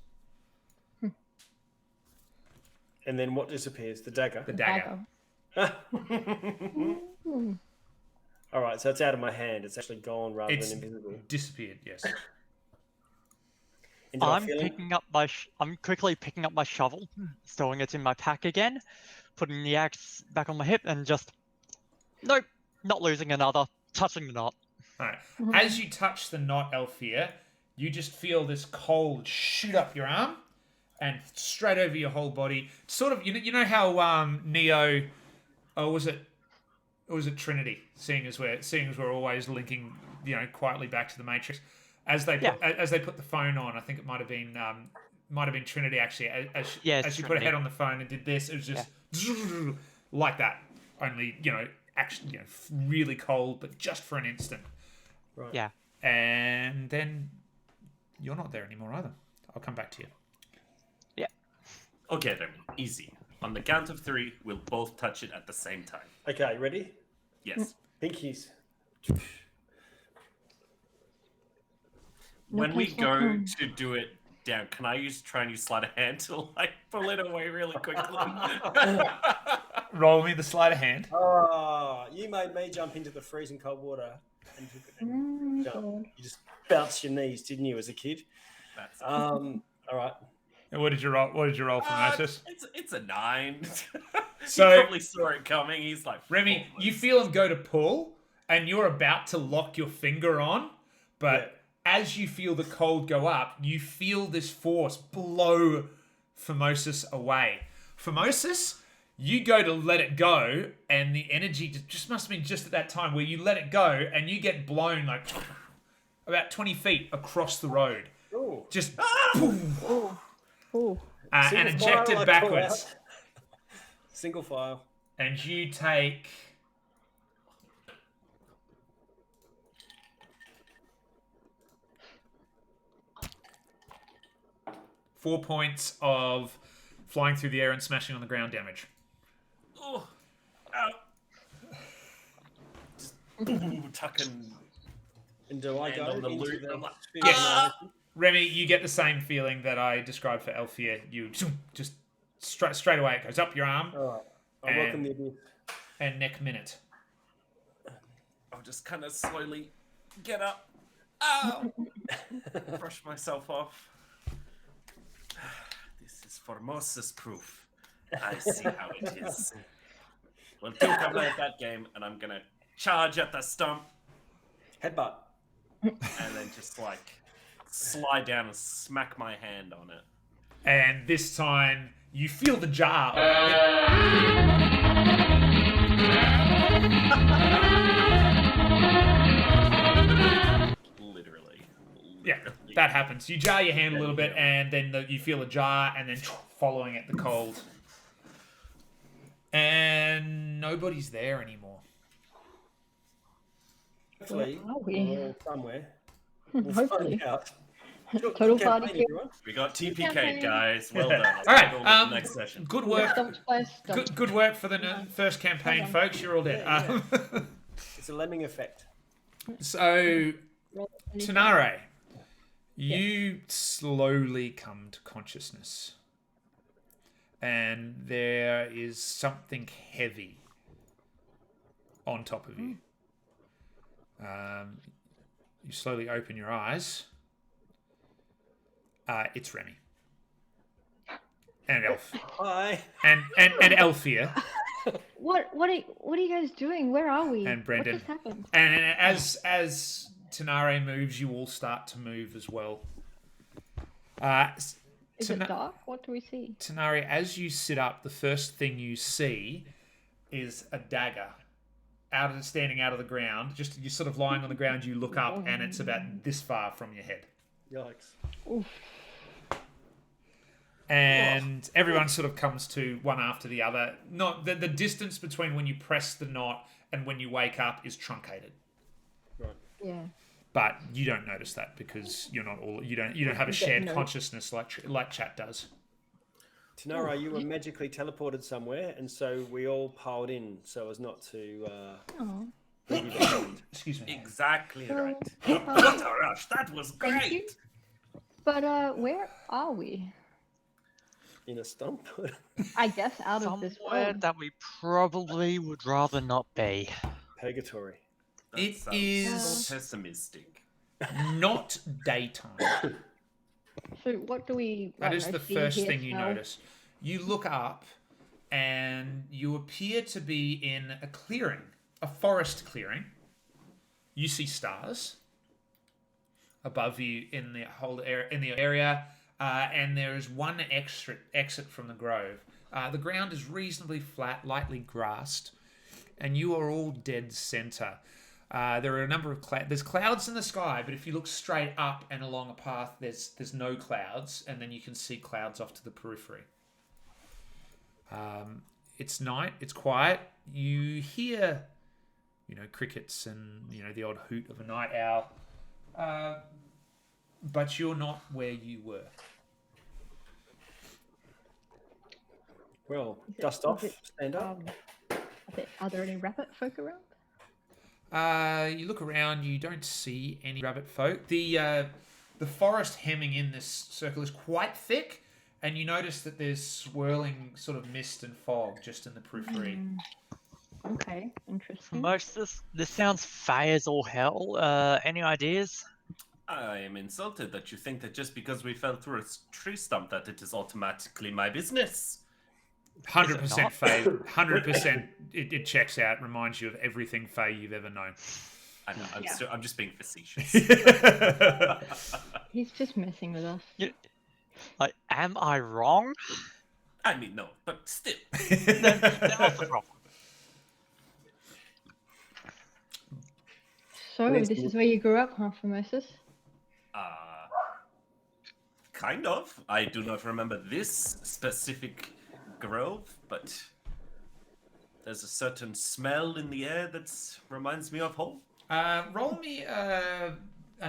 And then what disappears? The dagger. The dagger. All right, so it's out of my hand. It's actually gone rather than invisible. Disappeared. Yes. And do I I'm feel it? picking up I'm quickly picking up my shovel, throwing it in my pack again, putting the axe back on my hip, and just nope, not losing another, touching the knot. All right. As you touch the knot, Althea, you just feel this cold shoot up your arm and straight over your whole body. Sort of, you know how Neo, or was it Trinity? Seeing as we're always linking, quietly back to the Matrix. As they put the phone on, I think it might have been Trinity actually. As she put her head on the phone and did this, it was just like that. Only actually really cold, but just for an instant. Right. Yeah. And then you're not there anymore either. I'll come back to you. Yeah. Okay, then. Easy. On the count of 3, we'll both touch it at the same time. Okay, ready? Yes. Pinkies. When we go to do it down, can I try and use sleight of hand to pull it away really quickly? Roll me the sleight of hand. Oh, you made me jump into the freezing cold water and jump. You just bounced your knees, didn't you, as a kid? That's All right. And what did you roll? What did you roll for Moses? It's a 9. So- he probably saw it coming. He's like, Remy, "Oh, you this-" feel him go to pull, and you're about to lock your finger on, but as you feel the cold go up, you feel this force blow Formosus away. Formosus, you go to let it go, and the energy just must have been just at that time where you let it go, and you get blown like about 20 feet across the road. Ooh. Just boom, Oh, and Single ejected file, I call backwards. out. Single file. And you take 4 points of flying through the air and smashing on the ground damage. Oh, ow. Just boom, tucking. And do I And go on the into loop, the I'm like, sphere Yes. of annihilation? Remy, you get the same feeling that I described for Elfia. You just straight away it goes up your arm All right. I welcome the abyss. and neck minute. I'll just kind of slowly get up. Ow! Brush myself off. This is Formosus proof. I see how it is. Well, Duke, I've played that game, and I'm gonna charge at the stump, Headbutt. and then just like slide down and smack my hand on it. And this time you feel the jar. Literally. Yeah, that happens. You jar your hand a little bit, and then you feel a jar, and then following it, the cold. And nobody's there anymore. Hopefully, Where are we? we're all somewhere. We'll Hopefully. find out. Total party Campaign, kill. everyone. We got TPK, Campaign. guys. Well done. All right, Let's go with the next session. good work. Stumped by a stump. Good work for the first campaign, Hold on. folks. You're all dead. Yeah, It's a lemming effect. So, Roll a Tanare, you slowly come to consciousness. And there is something heavy on top of you. You slowly open your eyes. It's Remy. And Elf. Hi. And Elfia. What are you guys doing? Where are we? And Brendan. What just happened? And as Tanare moves, you all start to move as well. Is it dark? What do we see? Tanari, as you sit up, the first thing you see is a dagger standing out of the ground. Just you're sort of lying on the ground. You look up, and it's about this far from your head. Yikes. Oof. And everyone sort of comes to one after the other. Not the distance between when you press the knot and when you wake up is truncated. Right. Yeah. But you don't notice that because you're not all you don't have a shared consciousness like chat does. Tanara, you were magically teleported somewhere, and so we all piled in so as not to Oh. leave you behind. Excuse me. Exactly right. So, What a rush! That was thank you. great. But where are we? In a stump. I guess out of this Somewhere world. that we probably would rather not be. Purgatory. That It sounds is- pessimistic. Not daytime. So what do we? That I is don't the know, see, first hear, thing you smell? notice. You look up and you appear to be in a clearing, a forest clearing. You see stars above you in the whole area, and there is one exit from the grove. The ground is reasonably flat, lightly grassed, and you are all dead center. There are a number of there's clouds in the sky, but if you look straight up and along a path, there's no clouds, and then you can see clouds off to the periphery. It's night. It's quiet. You hear, crickets and the odd hoot of a night owl, but you're not where you were. Well, dust off, stand up. Are there any rabbit folk around? You look around. You don't see any rabbit folk. The forest hemming in this circle is quite thick, and you notice that there's swirling sort of mist and fog just in the periphery. Okay, interesting. Most this sounds fey as all hell. Any ideas? I am insulted that you think that just because we fell through a tree stump that it is automatically my business. 100% not? Faye. 100%. It checks out. Reminds you of everything Faye you've ever known. I know, I'm just being facetious. He's just messing with us. Like, am I wrong? I mean, no, but still. Then what's the problem? So, Please this do. is where you grew up, huh, Formosus? Kind of. I do not remember this specific grove, but there's a certain smell in the air that reminds me of home. Roll me a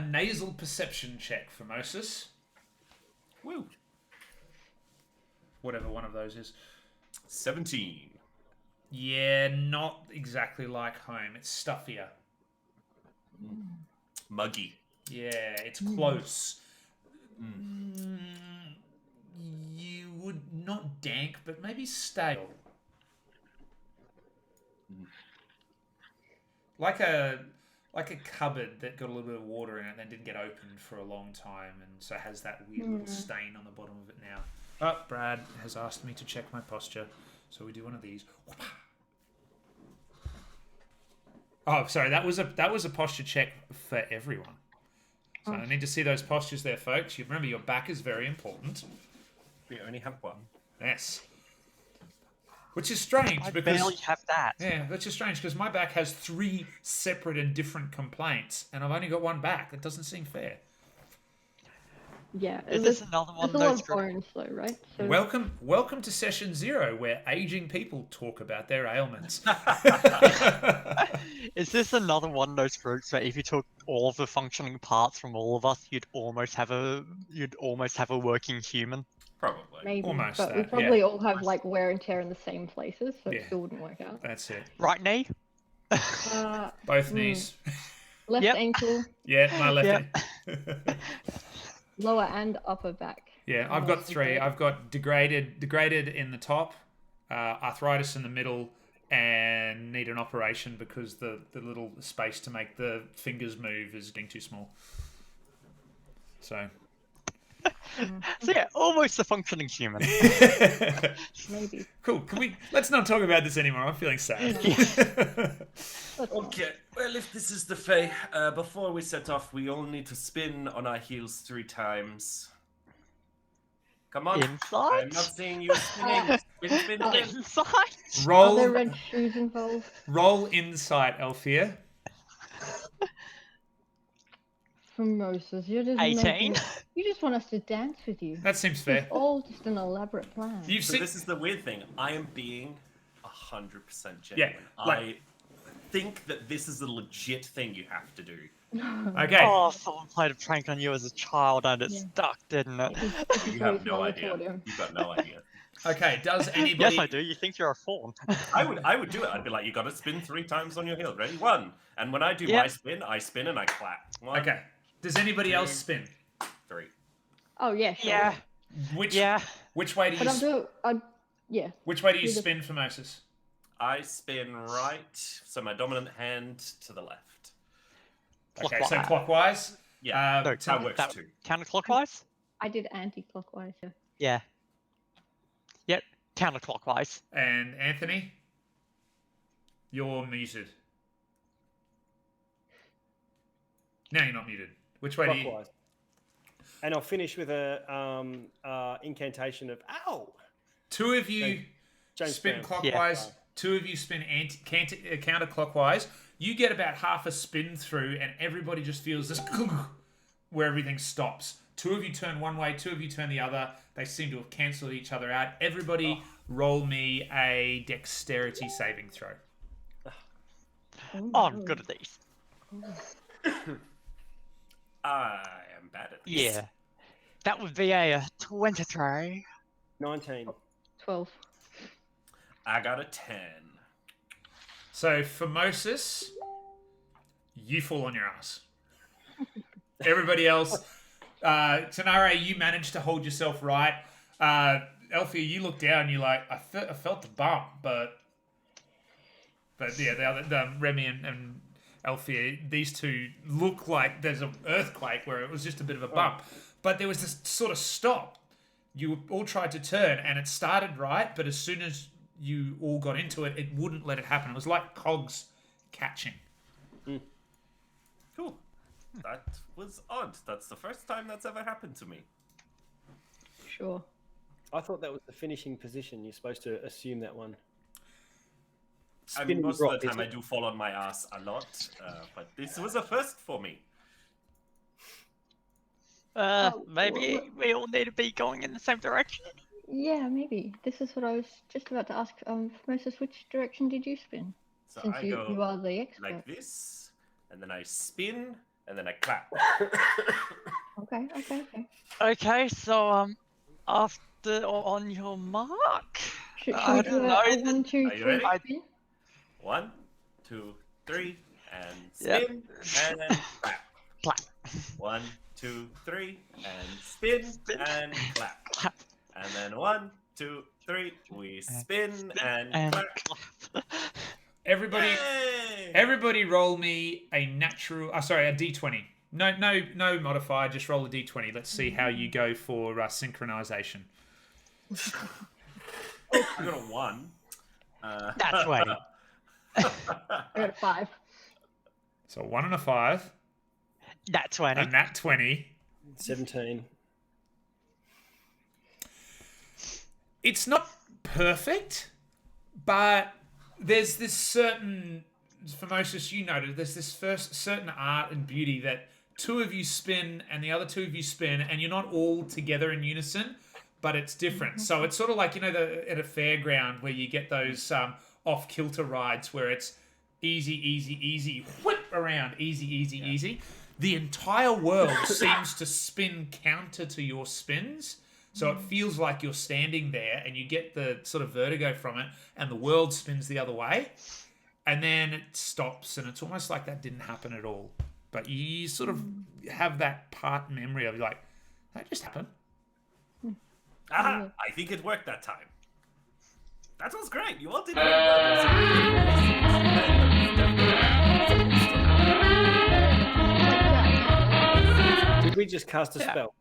nasal perception check for Moses. Woo. Whatever one of those is. 17. Yeah, not exactly like home. It's stuffier. Muggy. Yeah, it's close. You would not dank, but maybe stale. Like a cupboard that got a little bit of water in it and then didn't get opened for a long time, and so has that weird little stain on the bottom of it now. Oh, Brad has asked me to check my posture, so we do one of these. Oh, sorry, that was a posture check for everyone. So I need to see those postures there, folks. You remember your back is very important. We only have one. Yes. Which is strange I because barely have that. yeah, that's just strange because my back has 3 separate and different complaints, and I've only got one back. That doesn't seem fair. Yeah. Is this another one There's of a lot those of bones, though, right? So, Welcome to session 0, where aging people talk about their ailments. Is this another one of those groups where if you took all of the functioning parts from all of us, you'd almost have a working human? Probably. maybe. almost but we that, probably yeah. all have, like, wear and tear in the same places, so Yeah. it still wouldn't work out. That's it. Right knee? Both knees. Left Yep. ankle, Yeah, my left. lower and upper back. Yeah, I've got 3. I've got degraded in the top, arthritis in the middle, and need an operation because the little space to make the fingers move is getting too small. So. So yeah, almost a functioning human. Maybe. Cool. Let's not talk about this anymore. I'm feeling sad. Okay, well, if this is the Fae, before we set off, we all need to spin on our heels 3 times. Come on. Inside? I'm not seeing you spinning. Spin. Inside? Are there Roll red shoes involved? roll insight, Althea. Formosus, you're just 18? You just want us to dance with you. That seems fair. It's all just an elaborate plan. You've So seen this is the weird thing. I am being 100% genuine. Yeah, like- I think that this is a legit thing you have to do. okay. Oh, someone played a prank on you as a child and it Yeah. stuck, didn't it? You have no idea. You've got no idea. Okay. Does anybody? Yes, I do. You think you're a fawn. I would do it. I'd be like, you got to spin 3 times on your heel. Ready? 1. And when I do Yeah. my spin, I spin and I clap. 1, Okay. Does anybody else spin? 3. Oh, yeah, sure. Yeah, Which yeah. which way do But you yeah. which way do you do the- spin for Moses? I spin right, so my dominant hand to the left. Okay, so Clockwise. clockwise. Yeah, No, that works too. Counterclockwise? I did anti-clockwise, yeah. Yeah. Yep, counterclockwise. And Anthony, you're muted. No, you're not muted. Which way do you? Clockwise. And I'll finish with a incantation of ow. 2 of you James spin Brown. clockwise. Yeah. 2 of you spin counterclockwise. You get about half a spin through, and everybody just feels this where everything stops. 2 of you turn one way, 2 of you turn the other. They seem to have cancelled each other out. Everybody, roll me a dexterity saving throw. Oh, I'm good at these. I am bad at this. Yeah. That would be a 23. 19. 12. I got a 10. So, for Moses, you fall on your ass. Everybody else, Tanare, you managed to hold yourself right. Elfie, you look down and you're like, I felt the bump, but yeah, the Remy and Alfia, these two look like there's an earthquake where it was just a bit of a bump. But there was this sort of stop. You all tried to turn, and it started right, but as soon as you all got into it, it wouldn't let it happen. It was like cogs catching. Cool. That was odd. That's the first time that's ever happened to me. Sure. I thought that was the finishing position. You're supposed to assume that one. I mean, Spinning most rock, of the time I isn't it? do fall on my ass a lot, but this was a first for me. Maybe we all need to be going in the same direction. Yeah, maybe. This is what I was just about to ask. Moses, which direction did you spin? So Since I you go are the expert. like this, and then I spin, and then I clap. Okay. Okay, so after or on your mark. Should I we don't do know. a 1, 2, Are you 3 ready? spin? 1, 2, 3, and Yep. spin, and then clap. Clap. 1, 2, 3, and spin, and clap. Clap. And then 1, 2, 3, we spin and And clap. clap. Everybody, Yay! everybody, roll me a natural. A d20. No modifier. Just roll a d20. Let's see how you go for synchronization. I got a 1. That's 20. I got a 5. So 1 and a 5, That's 20. and that 20. 17. It's not perfect, but there's this certain, for Moses, you noted, there's this first certain art and beauty that two of you spin and the other two of you spin, and you're not all together in unison, but it's different. So it's sort of like, at a fairground where you get those off-kilter rides where it's easy, whip around, easy. The entire world seems to spin counter to your spins. So it feels like you're standing there and you get the sort of vertigo from it, and the world spins the other way. And then it stops, and it's almost like that didn't happen at all. But you sort of have that part memory of like, that just happened. Aha! I think it worked that time. That was great. You all did very well. Did we just cast a spell?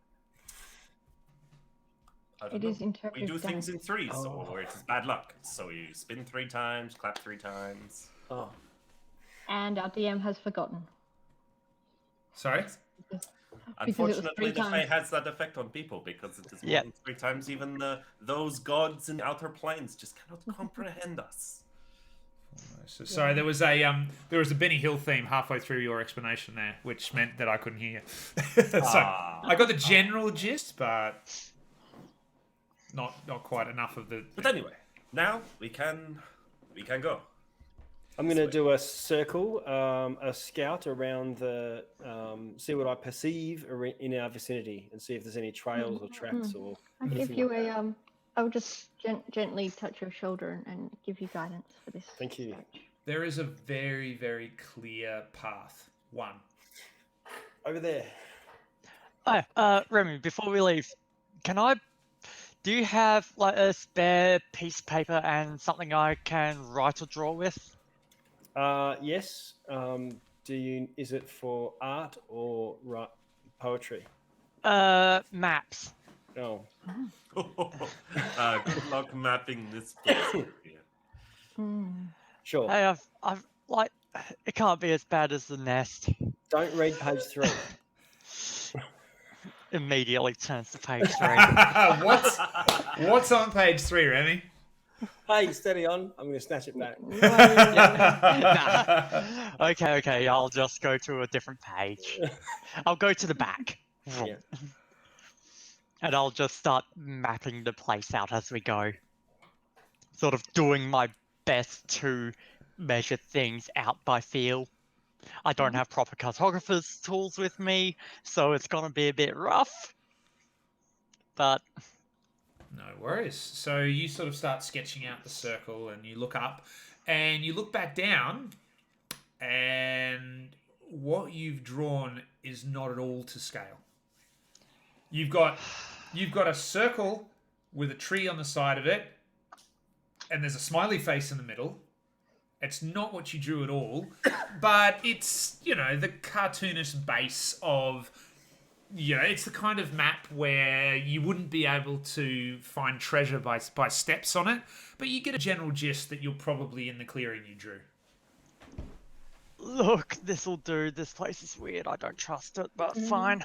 I don't It know. is interpretive. We do things dance. in threes, Oh. or it's bad luck. So you spin 3 times, clap 3 times. Oh, And our DM has forgotten. Sorry? Unfortunately, 3 the Fae times. has that effect on people because it is more Yeah. than 3 times. Even those gods in outer planes just cannot comprehend us. So, sorry, there was a Benny Hill theme halfway through your explanation there, which meant that I couldn't hear. So I got the general gist, but not quite enough of the. But anyway, now we can go. I'm going to do a circle, a scout around the, see what I perceive in our vicinity, and see if there's any trails or tracks or. I'll give anything you like that. a I'll just gently touch your shoulder and give you guidance for this. Thank you. stretch. There is a very, very clear path. One. Over there. Oh, Remy, before we leave, do you have like a spare piece of paper and something I can write or draw with? Yes. Is it for art or poetry? Maps. Oh, Good luck mapping this place. sure. Hey, I've like, it can't be as bad as the nest. Don't read page 3. Immediately turns to page 3. What's on page 3, Remy? Hey, steady on. I'm going to snatch it back. Nah. Okay, I'll just go to a different page. I'll go to the back. Yeah. And I'll just start mapping the place out as we go. Sort of doing my best to measure things out by feel. I don't have proper cartographer's tools with me, so it's gonna be a bit rough. But No worries. So you sort of start sketching out the circle, and you look up, and you look back down, and what you've drawn is not at all to scale. You've got a circle with a tree on the side of it, and there's a smiley face in the middle, It's not what you drew at all, but it's, you know, the cartoonist base of, you know, it's the kind of map where you wouldn't be able to find treasure by steps on it, but you get a general gist that you're probably in the clearing you drew. Look, this'll do. This place is weird. I don't trust it, but fine.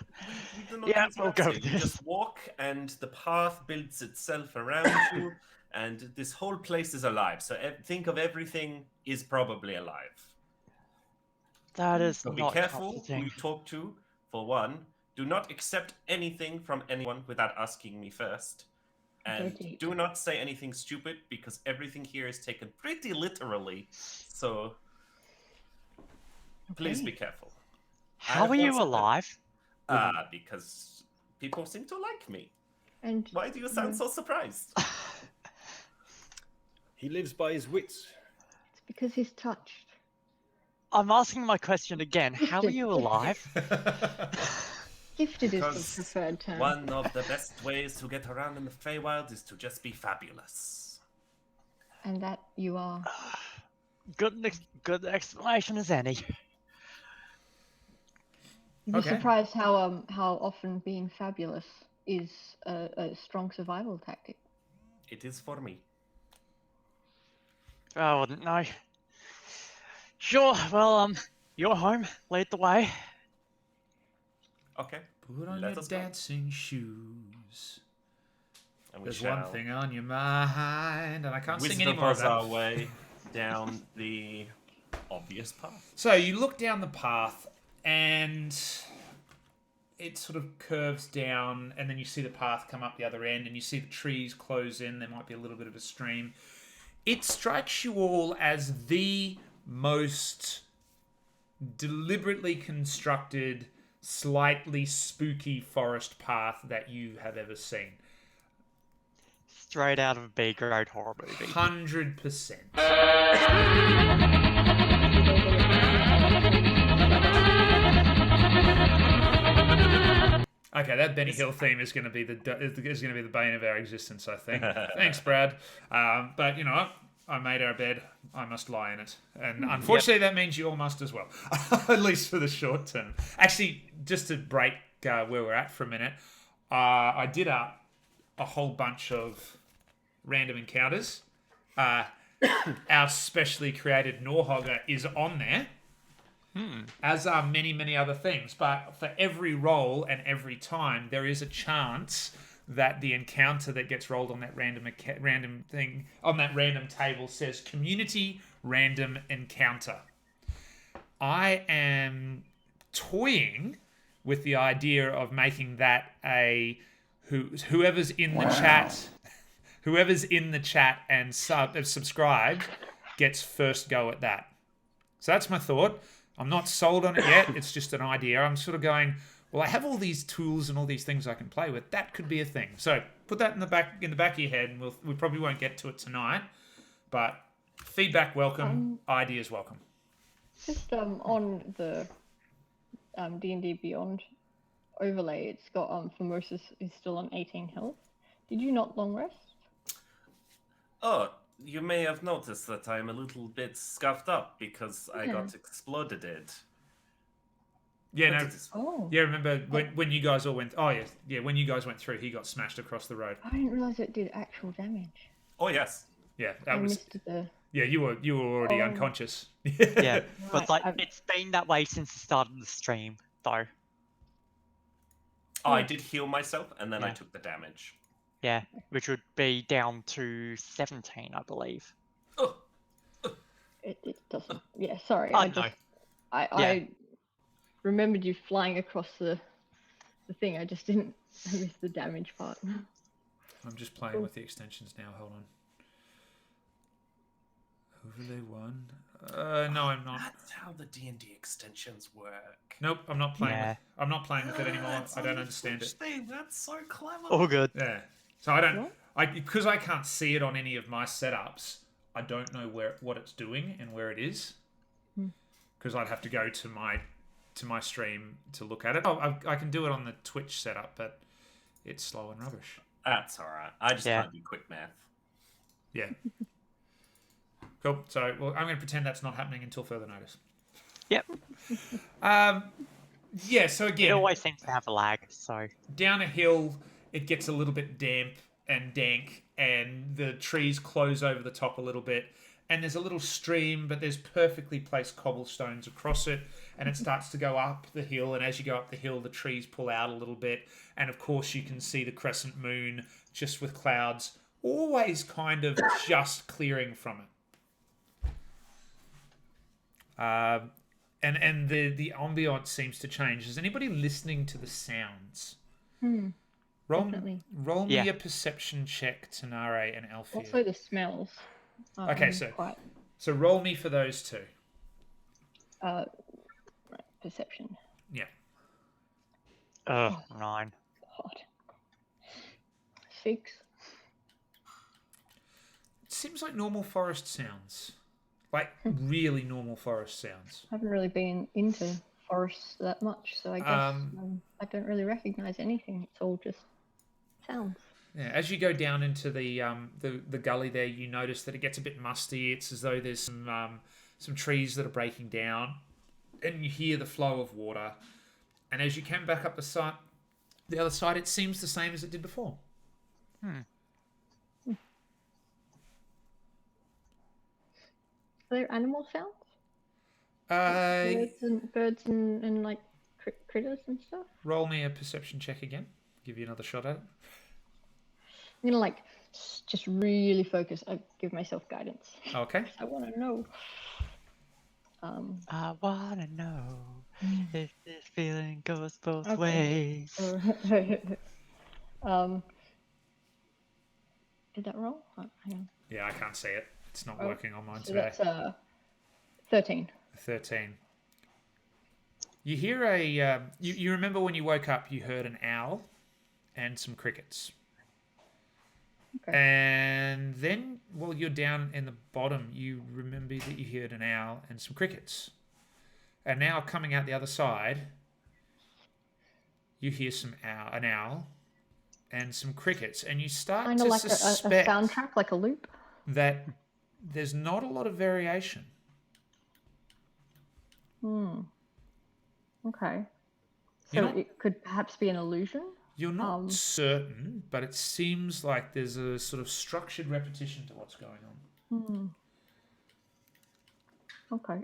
You do not Yeah, need to we'll go ask with it. You this. just walk, and the path builds itself around you, and this whole place is alive. So think of everything is probably alive. That is So be not careful who comforting. you talk to. For one, do not accept anything from anyone without asking me first. And deep. do not say anything stupid, because everything here is taken pretty literally. So please be careful. How are you also- alive? Because people seem to like me. And Why do you sound so surprised? He lives by his wits. it's because he's touched. I'm asking my question again. How are you alive? Gifted is Because the preferred term. one of the best ways to get around in the Feywild is to just be fabulous. And that you are. Good explanation as any. You'd be Okay. surprised how often being fabulous is a strong survival tactic. It is for me. I wouldn't know. Sure, well, you're home. Lead the way. Okay. Put on Let your us go. dancing shoes. And we There's shall one thing on your mind, and I can't sing wisdom any more of us that. our way down the obvious path. So you look down the path, and it sort of curves down, and then you see the path come up the other end, and you see the trees close in. There might be a little bit of a stream. It strikes you all as the most deliberately constructed, slightly spooky forest path that you have ever seen. Straight out of a B-grade horror movie. 100%. Okay, that Benny Hill theme is going to be the bane of our existence, I think. Thanks, Brad. But you know what? I made our bed. I must lie in it, and unfortunately, that means you all must as well, at least for the short term. Actually, just to break where we're at for a minute, I did a whole bunch of random encounters. Our specially created Norhogger is on there. As are many, many other things. But for every roll and every time, there is a chance that the encounter that gets rolled on that random thing, on that random table, says Community Random Encounter. I am toying with the idea of making that whoever's in the chat, whoever's in the chat and subscribed gets first go at that. So that's my thought. I'm not sold on it yet. It's just an idea. I'm sort of going, well, I have all these tools and all these things I can play with. That could be a thing. So put that in the back of your head, and we probably won't get to it tonight. But feedback welcome, ideas welcome. Just on the D&D Beyond overlay, it's got Formosus is still on 18 health. Did you not long rest? Oh, you may have noticed that I'm a little bit scuffed up because I got exploded. Yeah, But no. it is- Oh, Yeah, remember when you guys all went? Oh yeah, when you guys went through, he got smashed across the road. I didn't realize it did actual damage. Oh yes. Yeah, I that was. missed the. Yeah, you were already Oh. unconscious. Yeah, but Right, like, I've- it's been that way since the start of the stream, though. Oh, I did heal myself, and then I Yeah. took the damage. Yeah, which would be down to 17, I believe. Oh, It doesn't. Yeah, sorry. Oh, I no. just. I remembered you flying across the thing. I just didn't. I missed the damage part. I'm just playing with the extensions now. Hold on. Overlay 1. No, I'm not. that's how the D&D extensions work. Nope, I'm not playing. Yeah. I'm not playing with it anymore. That's I don't a understand huge it. thing. That's so clever. All good. Yeah. So I don't. What? Because I can't see it on any of my setups. I don't know what it's doing and where it is. Because I'd have to go to my stream to look at it. Oh, I can do it on the Twitch setup, but it's slow and rubbish. That's all right. I just Yeah. can't do quick math. Yeah. Cool. So, well, I'm going to pretend that's not happening until further notice. Yep. Yeah, so It again, always seems to have a lag, so down a hill, it gets a little bit damp and dank, and the trees close over the top a little bit. And there's a little stream, but there's perfectly placed cobblestones across it, and it starts to go up the hill. And as you go up the hill, the trees pull out a little bit, and of course, you can see the crescent moon just with clouds, always kind of just clearing from it. And the ambiance seems to change. Is anybody listening to the sounds? Definitely. Roll me Yeah. a perception check, Tanare and Alfia. Also the smells. Okay, so roll me for those two. Right, perception. Yeah. 9. God. 6. It seems like normal forest sounds. Like really normal forest sounds. I haven't really been into forests that much, so I guess I don't really recognize anything. It's all just sounds. Yeah, as you go down into the gully there, you notice that it gets a bit musty. It's as though there's some trees that are breaking down, and you hear the flow of water. And as you come back up the other side, it seems the same as it did before. Are there animal sounds? Uh, Birds and like critters and stuff? roll me a perception check again. Give you another shot at it. I'm gonna like just really focus. I give myself guidance. Okay. I want to know. I wanna know if this feeling goes both Okay. ways. Did that roll? Oh, hang on. Yeah, I can't see it. It's not Oh, working on mine So today. that's 13. 13. You hear a... you remember when you woke up, you heard an owl and some crickets. Okay. And then, while you're down in the bottom, you remember that you heard an owl and some crickets. And now, coming out the other side, you hear an owl and some crickets. And you start Kind to of like a suspect soundtrack, like a loop. that there's not a lot of variation. Okay. You're So not- it could perhaps be an illusion. You're not certain, but it seems like there's a sort of structured repetition to what's going on. Okay.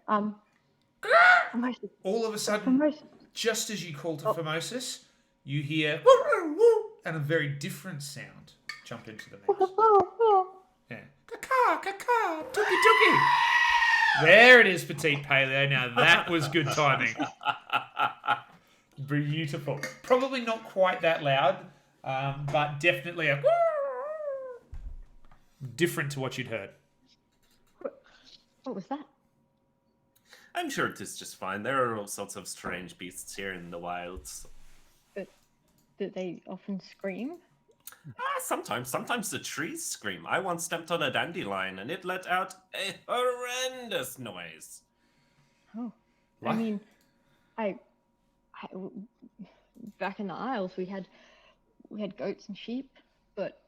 Formosus. All of a sudden, Formosus. just as you call to Formosus, you hear and a very different sound jump into the mix. Yeah. Kaka, kaka, tuki tuki. There it is, Petite Paleo. Now that was good timing. Beautiful. Probably not quite that loud, but definitely a different to what you'd heard. What was that? I'm sure it is just fine. There are all sorts of strange beasts here in the wilds. Did they often scream? Sometimes the trees scream. I once stepped on a dandelion and it let out a horrendous noise. Oh, What? I mean, back in the Isles we had goats and sheep, but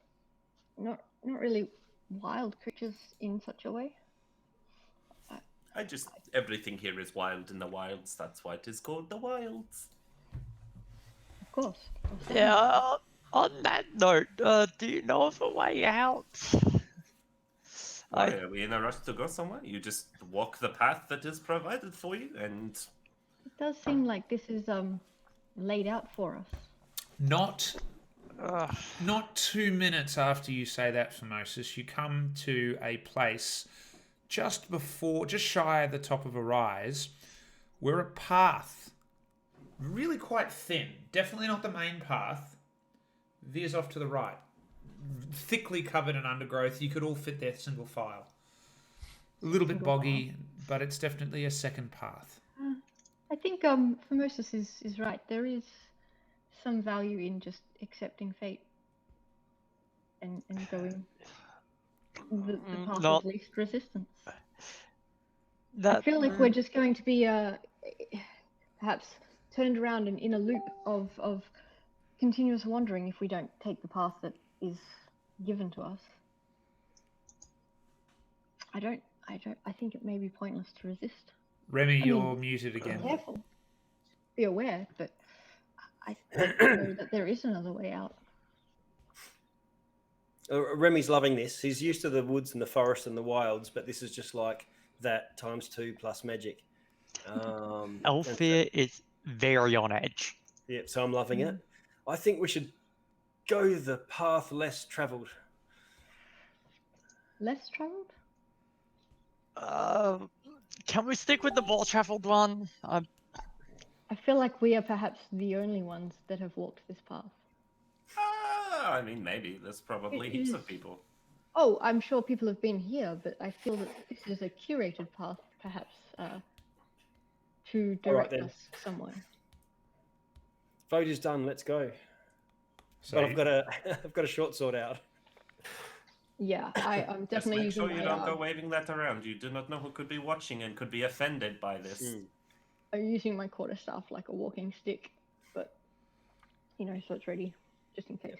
not really wild creatures in such a way. Everything here is wild in the wilds. That's why it is called the wilds. Of course. Yeah, on that note, do you know of a way out? Why, are we in a rush to go somewhere? You just walk the path that is provided for you, and It does seem like this is laid out for us. Not 2 minutes after you say that, Formosus, you come to a place just shy of the top of a rise, where a path, really quite thin, definitely not the main path, veers off to the right. Thickly covered in undergrowth, you could all fit there single file. A little bit boggy, but it's definitely a second path. I think Formosus is right. There is some value in just accepting fate and going the path Not- of least resistance. That, I feel like we're just going to be perhaps turned around and in a loop of continuous wandering if we don't take the path that is given to us. I I think it may be pointless to resist. Remy, mean, you're muted again. Careful. Be aware, but I know that there is another way out. Remy's loving this. He's used to the woods and the forest and the wilds, but this is just like that times 2 plus magic. Elfir is very on edge. Yeah, so I'm loving it. I think we should go the path less travelled. Less traveled? Can we stick with the more traveled one? I feel like we are perhaps the only ones that have walked this path. I mean, maybe. There's probably It heaps is- of people. Oh, I'm sure people have been here, but I feel that this is a curated path, perhaps, to direct then. us somewhere. Vote is done. Let's go. So But I've got a I've got a short sword out. Yeah, I'm Just definitely make using sure you my, don't go waving that around. You do not know who could be watching and could be offended by this. I'm using my quarterstaff like a walking stick, but so it's ready, just in case.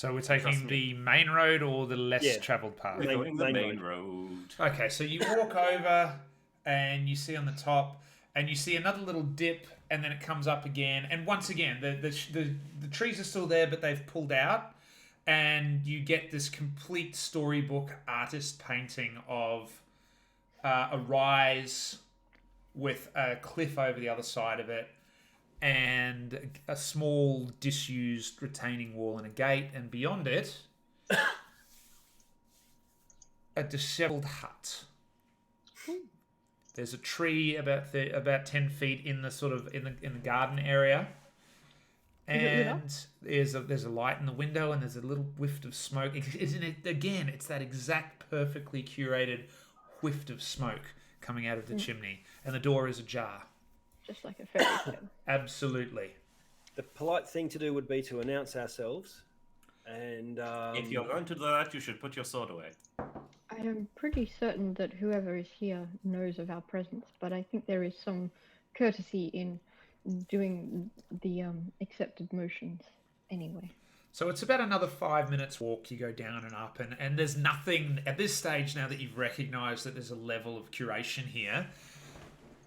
we're Trust taking me. the main road or the less Yeah. travelled path? We're going the main main road. Okay, so you walk over and you see on the top, and you see another little dip, and then it comes up again. And once again, the trees are still there, but they've pulled out, and you get this complete storybook artist painting of a rise with a cliff over the other side of it, and a small disused retaining wall and a gate, and beyond it, a disheveled hut. There's a tree about 10 feet in the sort of in the garden area, Is it lit up? and there's a light in the window, and there's a little whiff of smoke. It's that exact perfectly curated whiff of smoke coming out of the chimney, and the door is ajar. Just like a fairy tale. Absolutely. The polite thing to do would be to announce ourselves, and If you're going to do that, you should put your sword away. I am pretty certain that whoever is here knows of our presence, but I think there is some courtesy in doing the accepted motions anyway. So it's about another 5 minutes walk. You go down and up, and there's nothing at this stage now that you've recognised that there's a level of curation here.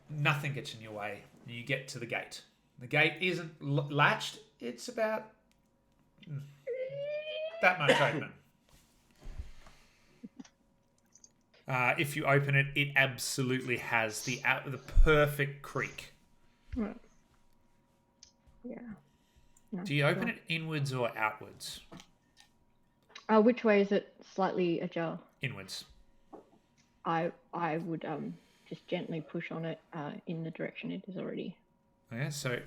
Nothing gets in your way. You get to the gate. The gate isn't latched. It's about that much open. If you open it, it absolutely has the perfect creak. Right. Yeah. No, Do you open sure. it inwards or outwards? Which way is it slightly ajar? Inwards. I would just gently push on it in the direction it is already. Okay, so.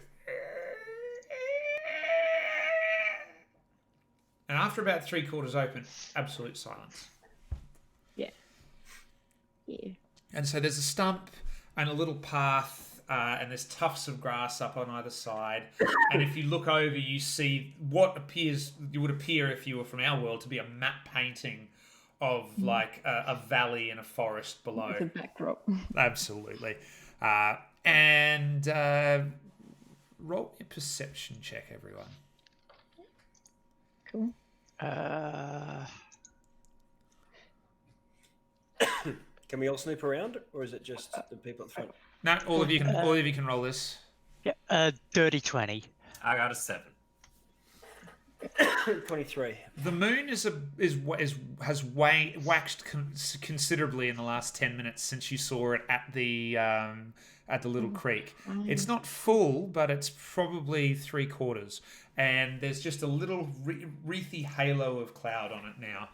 And after about 3/4 open, absolute silence. Yeah. And so there's a stump and a little path, and there's tufts of grass up on either side. And if you look over, you see what would appear if you were from our world to be a map painting of like a valley and a forest below. It's a backdrop. Absolutely. And roll a perception check, everyone. Cool. can we all snoop around, or is it just the people at the front? No, all of you can roll this. Yeah, dirty 20. I got a 7. 23. The moon has waxed considerably in the last 10 minutes since you saw it at the little creek. It's not full, but it's probably 3/4, and there's just a little wreathy halo of cloud on it now.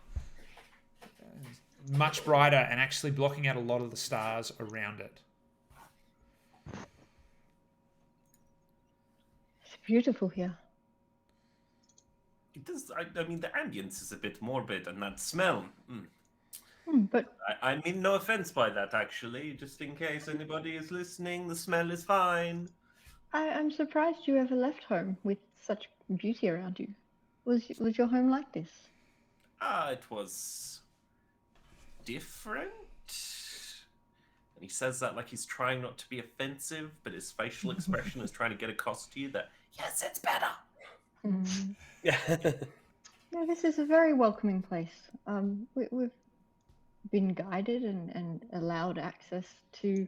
Much brighter and actually blocking out a lot of the stars around it. It's beautiful here. It does. I mean, the ambience is a bit morbid, and that smell. But I mean, no offense by that, actually. Just in case anybody is listening, the smell is fine. I'm surprised you ever left home with such beauty around you. Was your home like this? It was different. And he says that like he's trying not to be offensive, but his facial expression is trying to get across to you that, yes, it's better. Mm. Yeah. Yeah, this is a very welcoming place. We've been guided and allowed access to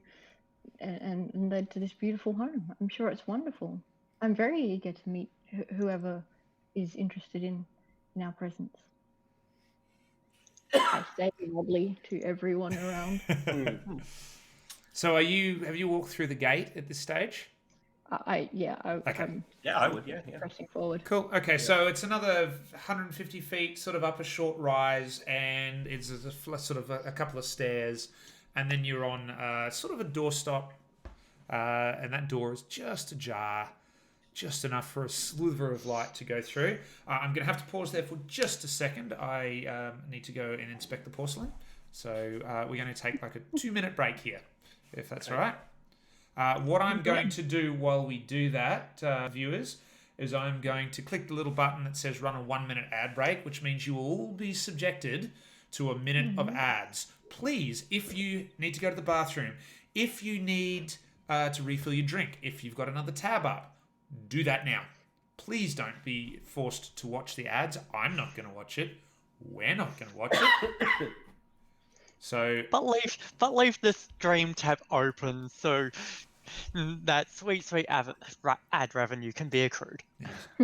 and led to this beautiful home. I'm sure it's wonderful. I'm very eager to meet whoever is interested in our presence. I say wobbly to everyone around. So have you walked through the gate at this stage? Okay. Okay. Yeah, I would. Yeah. Pressing forward. Cool. Okay, so it's another 150 feet, sort of up a short rise, and it's sort of a couple of stairs, and then you're on sort of a doorstop, and that door is just ajar, just enough for a sliver of light to go through. I'm going to have to pause there for just a second. I need to go and inspect the porcelain, so we're going to take like a 2-minute break here, if that's all right. What I'm going to do while we do that, viewers, is I'm going to click the little button that says run a 1-minute ad break, which means you will all be subjected to a minute of ads. Please, if you need to go to the bathroom, if you need to refill your drink, if you've got another tab up, do that now. Please don't be forced to watch the ads. I'm not going to watch it. We're not going to watch it. So, But leave the stream tab open so that sweet ad revenue can be accrued.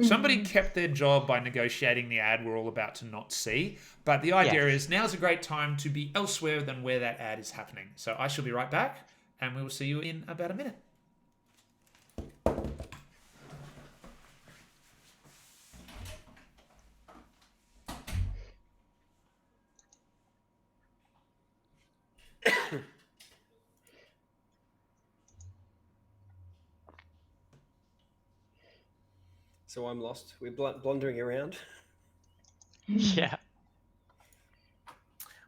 somebody kept their job by negotiating the ad we're all about to not see. But the idea is now's a great time to be elsewhere than where that ad is happening. So I shall be right back, and we will see you in about a minute. So I'm lost. We're blundering around. Yeah.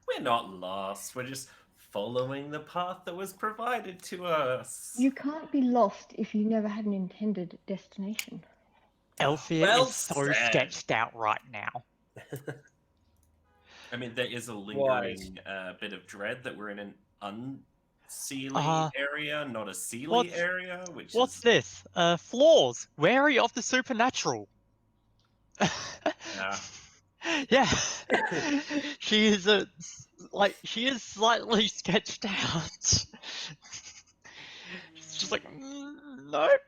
We're not lost. We're just following the path that was provided to us. You can't be lost if you never had an intended destination. Elfia Well is so said. sketched out right now. I mean, there is a lingering bit of dread that we're in an unseelie area, not a sealy area. What's this? Floors. Wary of the supernatural. Yeah. Yeah. She is slightly sketched out. She's just like, nope,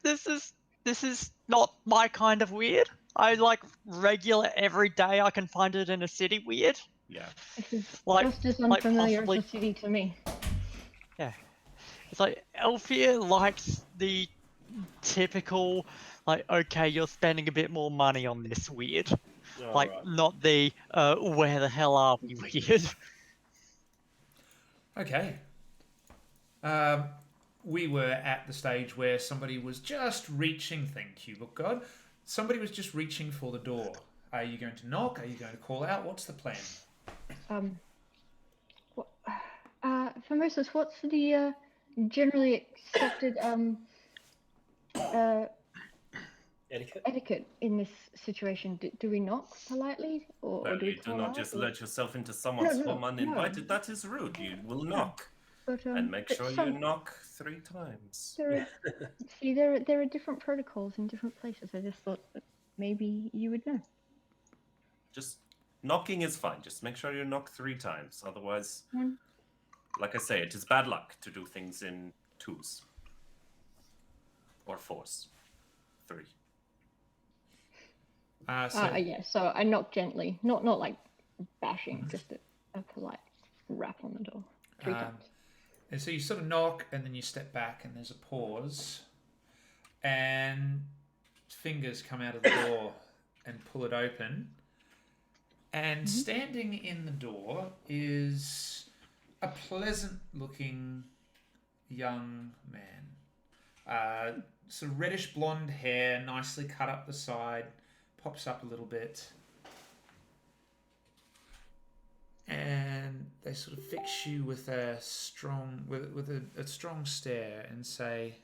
this is not my kind of weird. I like regular everyday I can find it in a city weird. Yeah. This is Like- just as like unfamiliar possibly- as the city to me. Yeah. It's like Elfia likes the typical, like, okay, you're spending a bit more money on this weird. Like, not the where the hell are we weird. Okay. We were at the stage where somebody was just reaching, thank you, Book God. Somebody was just reaching for the door. Are you going to knock? Are you going to call out? What's the plan? Famosus, what's the generally accepted etiquette in this situation? Do we knock politely, or Well, do we you do call not out, just or- let yourself into someone's No, home uninvited. That is rude. You will knock. But, And make but sure you knock 3 times. There are different protocols in different places. I just thought that maybe you would know. Just knocking is fine. Just make sure you knock 3 times. Otherwise, like I say, it is bad luck to do things in 2s. Or 4s. 3. Yeah, so I knock gently, not like bashing, just a polite rap on the door 3 times. And so you sort of knock, and then you step back, and there's a pause, and fingers come out of the door and pull it open. And standing in the door is a pleasant-looking young man. Sort of reddish blonde hair, nicely cut up the side, pops up a little bit. And they sort of fix you with a strong a strong stare and say,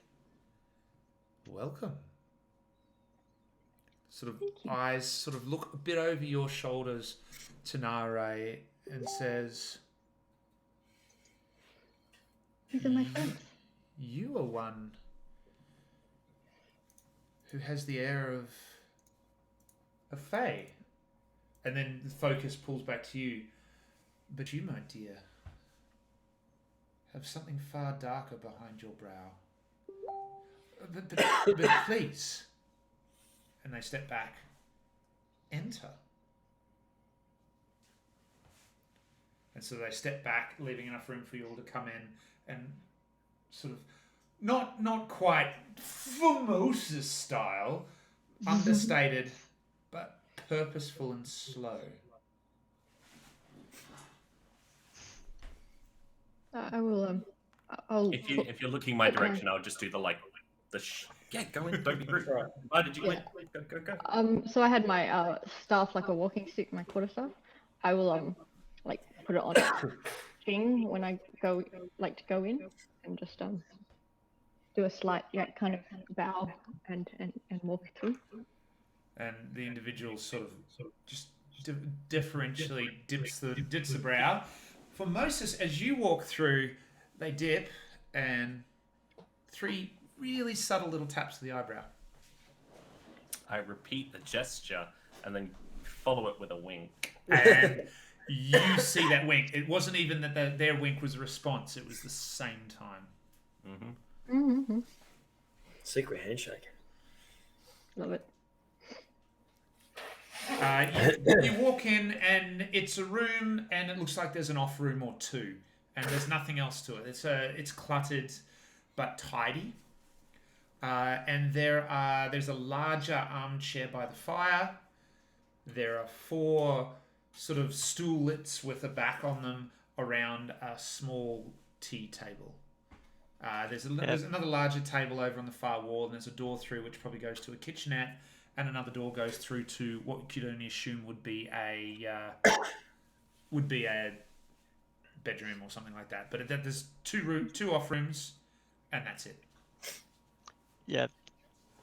"Welcome." Sort of eyes sort of look a bit over your shoulders to Nare and says, These are my friends. "You are one who has the air of a fae." And then the focus pulls back to you. But you, my dear, have something far darker behind your brow. But please. And they step back. Enter. And so they step back, leaving enough room for you all to come in and sort of not quite Formosa style, understated, but purposeful and slow. I will. I'll. If you're looking my direction, I'll just do yeah, go in. Don't be rude. Right. Why did you Yeah. go? So I had my staff, like a walking stick, my quarterstaff. I will like put it on a thing when I go to go in, and just do a slight kind of bow and walk through. And the individual sort of just differentially dips the brow. For Moses, as you walk through, they dip and 3 really subtle little taps to the eyebrow. I repeat the gesture and then follow it with a wink. And you see that wink. It wasn't even that their wink was a response. It was the same time. Mm-hmm. Secret handshake. Love it. You walk in and it's a room, and it looks like there's an off room or 2, and there's nothing else to it. It's cluttered but tidy. And there's a larger armchair by the fire. There are 4 sort of stoolets with a back on them around a small tea table. There's another larger table over on the far wall, and there's a door through which probably goes to a kitchenette, and another door goes through to what you could only assume would be a bedroom or something like that. But there's 2 off rooms, and that's it. Yeah.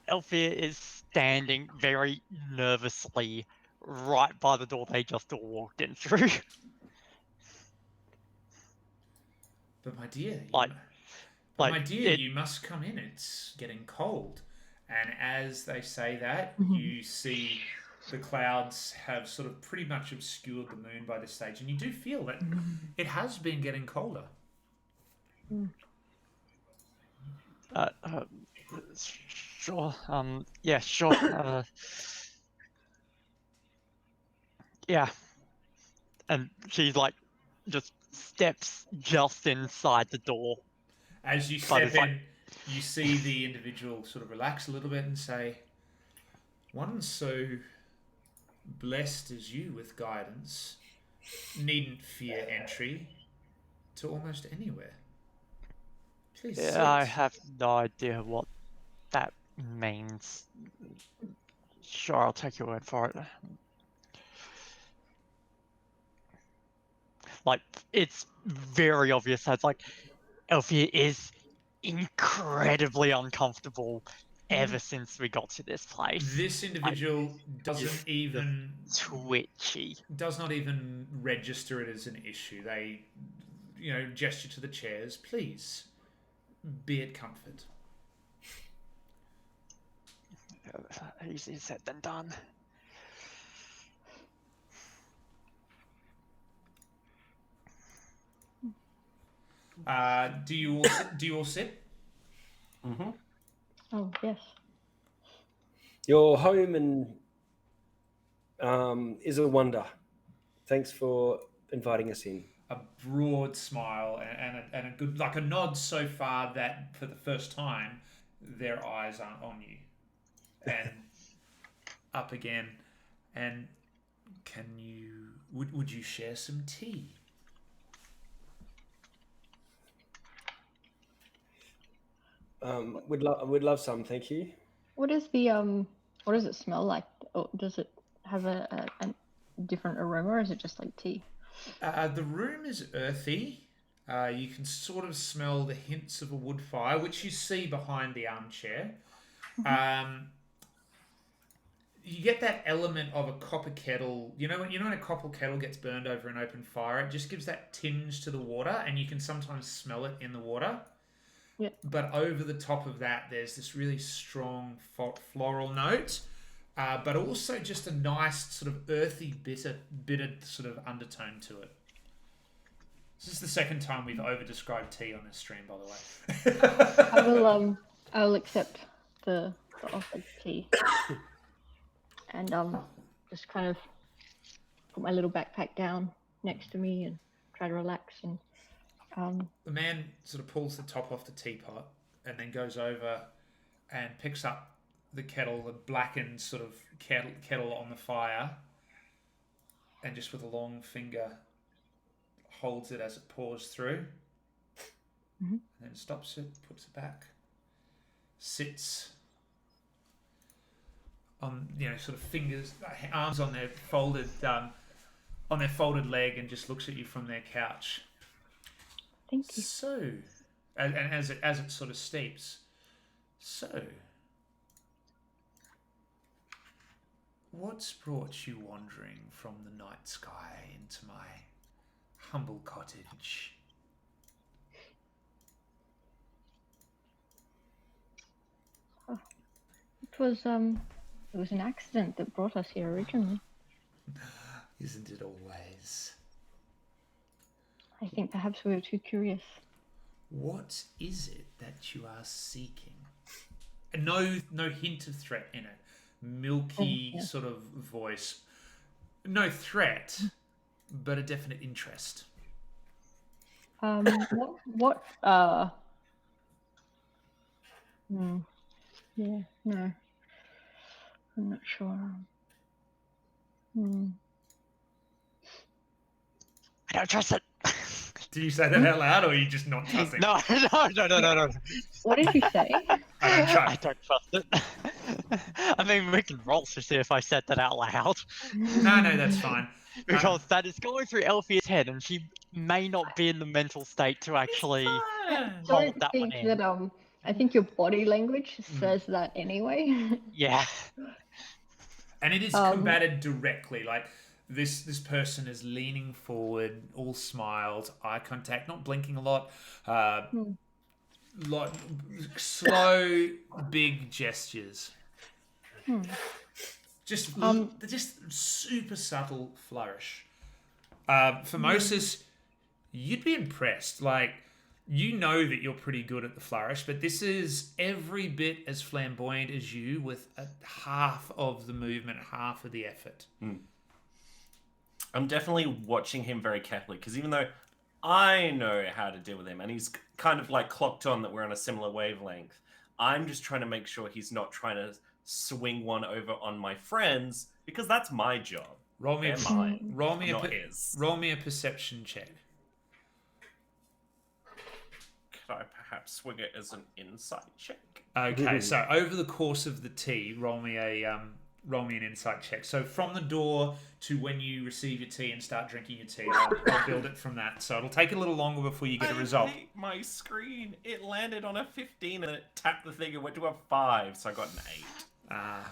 Elfia is standing very nervously right by the door they just all walked in through. But my dear, Like, you must come in. It's getting cold. And as they say that, you see the clouds have sort of pretty much obscured the moon by this stage, and you do feel that it has been getting colder. Sure. Yeah, sure. Yeah. And she just steps just inside the door. As you step in, you see the individual sort of relax a little bit and say, "One so blessed as you with guidance needn't fear entry to almost anywhere. Please sit." I have no idea what that means. Sure, I'll take your word for it. It's very obvious that Elfia is incredibly uncomfortable ever since we got to this place. This individual doesn't even twitchy. Does not even register it as an issue. They, gesture to the chairs. Please, be at comfort. Easier said than done. Do you all sit? Mm-hmm. Oh yes. Your home is a wonder. Thanks for inviting us in. A broad smile and a good, like a nod so far that for the first time their eyes aren't on you, and up again. And would you share some tea? We'd love some, thank you. What is what does it smell like? Or does it have a different aroma, or is it just like tea? The room is earthy. You can sort of smell the hints of a wood fire, which you see behind the armchair. You get that element of a copper kettle. You know when a copper kettle gets burned over an open fire, it just gives that tinge to the water, and you can sometimes smell it in the water. Yeah. But over the top of that, there's this really strong floral note, but also just a nice sort of earthy, bitter sort of undertone to it. This is the second time we've over-described tea on this stream, by the way. I will accept the offered tea, and just kind of put my little backpack down next to me and try to relax. And The man sort of pulls the top off the teapot and then goes over and picks up the kettle, the blackened sort of kettle on the fire, and just with a long finger holds it as it pours through, and then stops it, puts it back, sits on, sort of fingers, arms on their folded leg, and just looks at you from their couch. thank you. So, and as it sort of steeps, so, what's brought you wandering from the night sky into my humble cottage? It was an accident that brought us here originally. Isn't it always? I think perhaps we were too curious. What is it that you are seeking? And no hint of threat in it. Milky sort of voice. No threat, but a definite interest. What yeah, no. I'm not sure. I don't trust it. Did you say that out loud, or are you just not trusting? No. What did you say? I don't I trust. don't trust it. I mean, we can roll to see if I said that out loud. No, that's fine. Because that is going through Elfia's head, and she may not be in the mental state to actually hold Don't that one think in. that I think your body language says that anyway. Yeah. And it is combated directly. Like this person is leaning forward, all smiles, eye contact, not blinking a lot. Slow, big gestures. Just super subtle flourish. For Moses, you'd be impressed. Like, you know that you're pretty good at the flourish, but this is every bit as flamboyant as you, with half of the movement, half of the effort. I'm definitely watching him very carefully, because even though I know how to deal with him, and he's kind of like clocked on that we're on a similar wavelength, I'm just trying to make sure he's not trying to swing one over on my friends, because that's my job. Roll me not his. Roll me a perception check. Could I perhaps swing it as an insight check? Okay, so over the course of the tea, roll me an insight check. So from the door to when you receive your tea and start drinking your tea, I'll build it from that. So it'll take a little longer before you get a result. I hate my screen. It landed on a 15 and it tapped the thing and went to a 5, so I got an 8.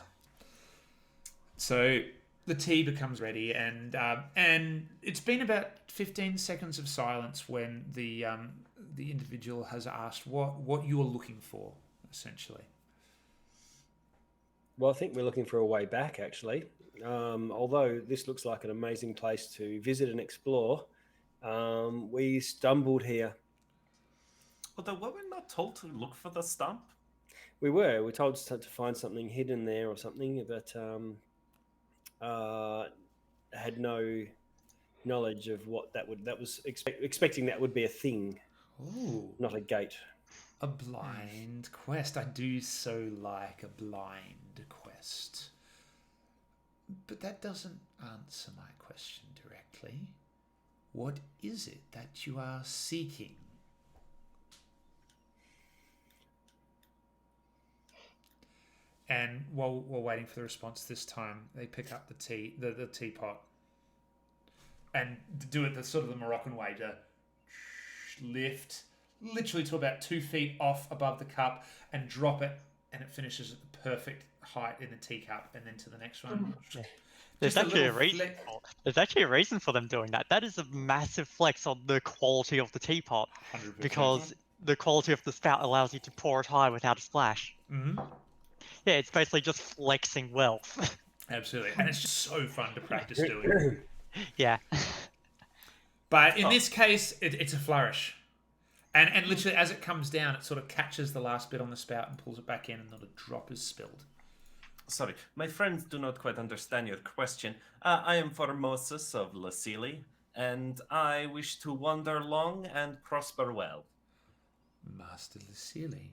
So the tea becomes ready, and it's been about 15 seconds of silence when the individual has asked what you are looking for, essentially. Well, I think we're looking for a way back, actually. Although this looks like an amazing place to visit and explore, we stumbled here. Although, were we not told to look for the stump? We were told to find something hidden there or something, but had no knowledge of what that was expecting that would be a thing. Ooh, not a gate. a blind quest. I do so like a blind quest. But that doesn't answer my question directly. What is it that you are seeking? And while we're waiting for the response this time, they pick up the teapot and do it the sort of the Moroccan way, to lift literally to about 2 feet off above the cup and drop it, and it finishes at the perfect height in the teacup, and then to the next one. There's Just actually a little reason. flick. There's actually a reason for them doing that. That is a massive flex on the quality of the teapot, 100%. because the quality of the spout allows you to pour it high without a splash. Mhm. Yeah, it's basically just flexing wealth. Absolutely, and it's just so fun to practice doing. Yeah. But in this case, it's a flourish. And literally, as it comes down, it sort of catches the last bit on the spout and pulls it back in, and not a drop is spilled. Sorry, my friends do not quite understand your question. I am Formosus of Lacili, and I wish to wander long and prosper well. Master Lucili,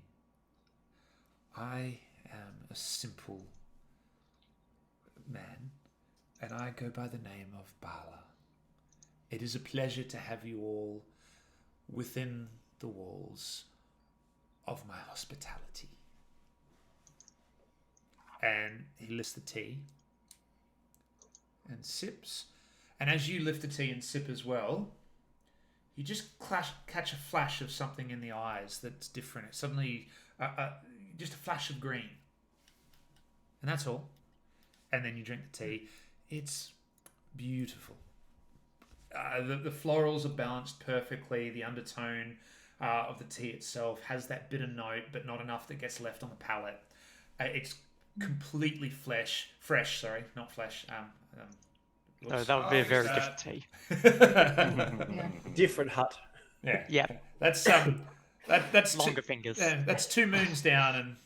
I am a simple man, and I go by the name of Bala. It is a pleasure to have you all within the walls of my hospitality. And he lifts the tea and sips. And as you lift the tea and sip as well, you just catch a flash of something in the eyes that's different. It's suddenly just a flash of green. And that's all. And then you drink the tea. It's beautiful. The florals are balanced perfectly. The undertone of the tea itself has that bitter note, but not enough that gets left on the palate. It's completely fresh. Sorry, not flesh. No, that would be a very different tea. Yeah. Different hut. Yeah. Yeah, That's that's longer fingers. that's 2 moons down and.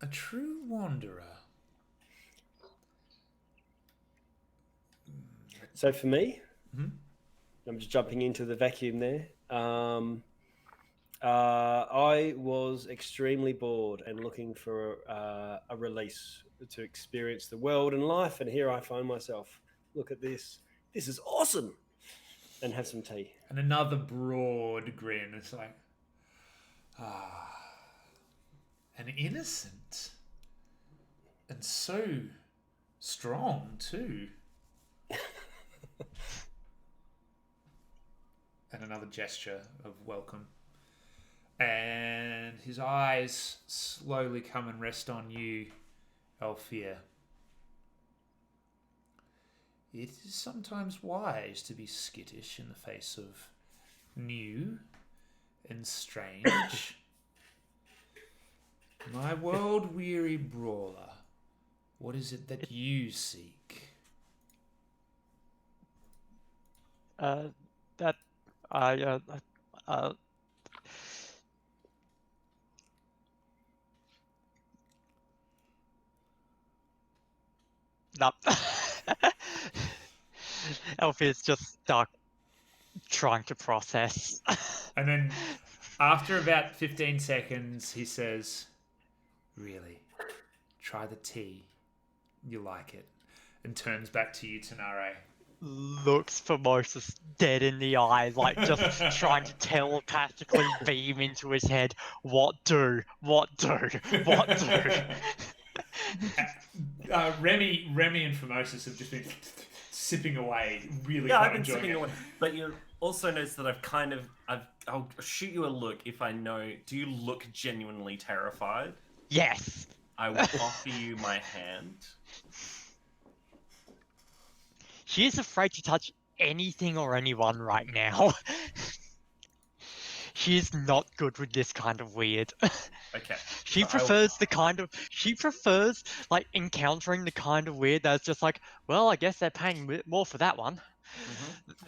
A true wanderer. So for me, Mhm. I'm just jumping into the vacuum there. I was extremely bored and looking for a release to experience the world and life, and here I find myself. Look at this. This is awesome. And have some tea. And another broad grin. It's like, an innocent. And so strong, too. And another gesture of welcome. And his eyes slowly come and rest on you, Alfea. It is sometimes wise to be skittish in the face of new and strange. My world-weary brawler, what is it that you seek? That I no. Alfie's just stuck trying to process. And then, after about 15 seconds, he says, "Really, try the tea. You like it." And turns back to you, Tanare. Looks Formosus dead in the eye, like just trying to telepathically beam into his head, what do? Remy and Formosus have just been sipping away, really Yeah, quite I've been enjoying sipping it. away. But you also notice that I'll shoot you a look if I know. Do you look genuinely terrified? Yes. I will offer you my hand. She is afraid to touch anything or anyone right now. She is not good with this kind of weird. Okay. She So prefers like encountering the kind of weird that's just like, well, I guess they're paying more for that one.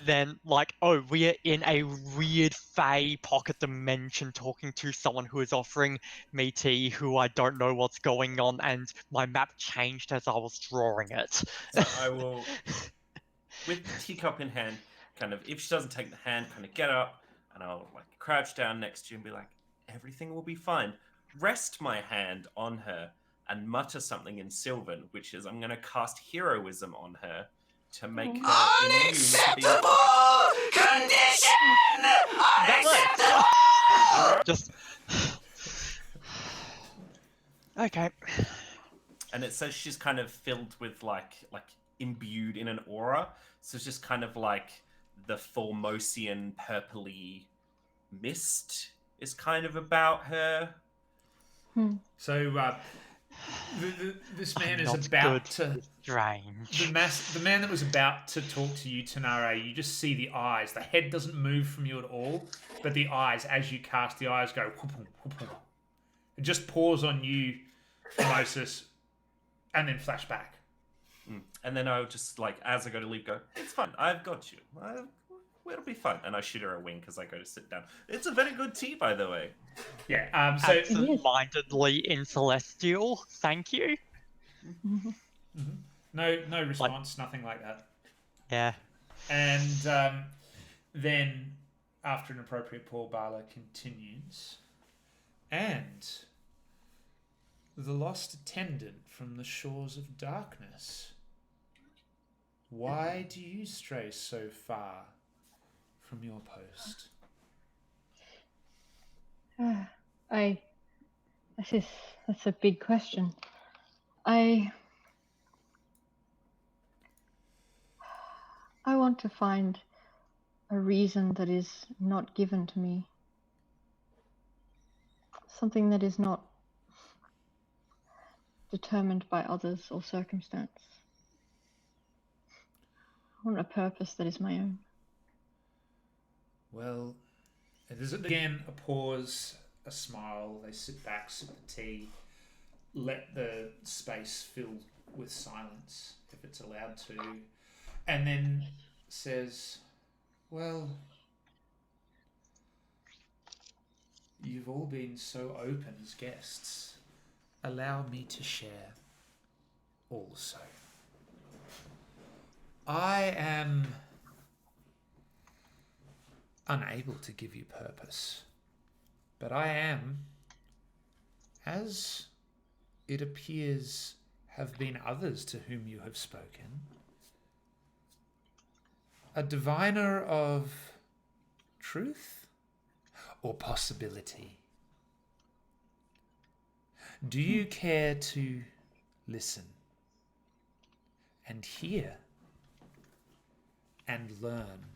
Than like, oh, we are in a weird Fey pocket dimension talking to someone who is offering me tea who I don't know what's going on, and my map changed as I was drawing it. So I will, with the teacup in hand, kind of, if she doesn't take the hand, kind of get up, and I'll like crouch down next to you and be like, everything will be fine. Rest my hand on her and mutter something in Sylvan, which is I'm going to cast heroism on her to make her immune to being Condition! Just okay. And it says she's kind of filled with like imbued in an aura. So it's just kind of like the Formosian purpley mist is kind of about her. So, this man I'm is not about good to... with strange. The man that was about to talk to you, Tanare, you just see the eyes. The head doesn't move from you at all, but the eyes, as you cast, the eyes go... whoop, whoop, whoop. It just pours on you, Formosus, and then flash back. And then I'll just, like, as I go to leave, go, it's fine. I've got you. It'll be fun. And I shoot her a wink as I go to sit down. It's a very good tea, by the way. Yeah. So Absent-mindedly in Celestial. Thank you. no response, nothing like that. Yeah. And then, after an appropriate Paul Barlow continues, and the lost attendant from the shores of darkness. Why do you stray so far from your post? That's a big question. I want to find a reason that is not given to me. Something that is not determined by others or circumstance. I want a purpose that is my own. Well, there's again a pause, a smile. They sit back, sip the tea, let the space fill with silence, if it's allowed to, and then says, well, you've all been so open as guests. Allow me to share also. I am unable to give you purpose, but I am, as it appears have been others to whom you have spoken, a diviner of truth or possibility. Do you care to listen and hear and learn?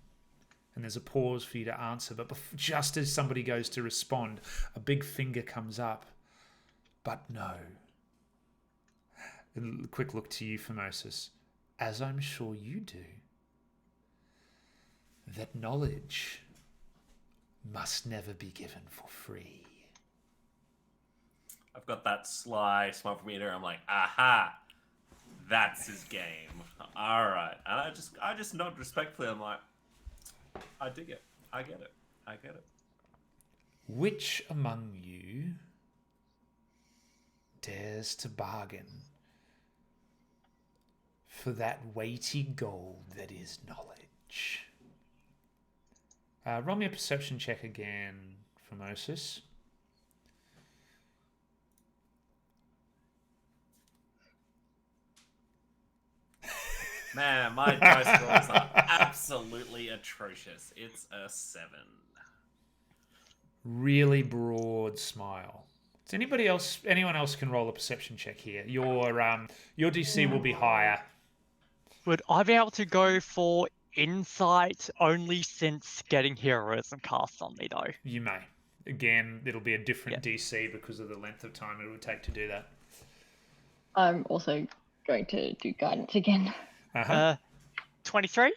And there's a pause for you to answer, but just as somebody goes to respond, a big finger comes up. But no. A quick look to you, Formosus, as I'm sure you do, that knowledge must never be given for free. I've got that sly smile from Eater. I'm like, aha, that's his game. All right. And I just nod respectfully. I'm like, I dig it. I get it. I get it. Which among you dares to bargain for that weighty gold that is knowledge? Roll me a perception check again, Formosus. Man, my dice rolls are absolutely atrocious. It's a 7. Really broad smile. Does anyone else can roll a perception check here? Your DC will be higher. Would I be able to go for insight only since getting heroism cast on me though? You may. Again, it'll be a different DC because of the length of time it would take to do that. I'm also going to do guidance again. 23?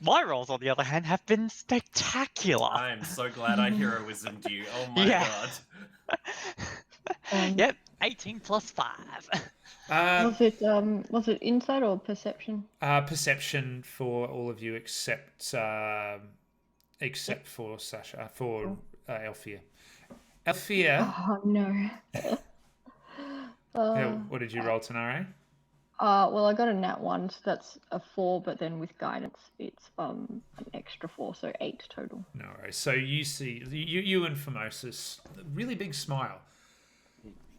My rolls, on the other hand, have been spectacular. I am so glad I heroismed you. Oh my god. Yep, 18 plus 5. Was it insight or perception? Perception for all of you except for Sasha, for Elfia. Elfia. Oh no. What did you roll, Tanare? Well, I got a nat 1, so that's a 4, but then with guidance, it's an extra 4, so 8 total. No worries. So you see, you and Formosus, really big smile.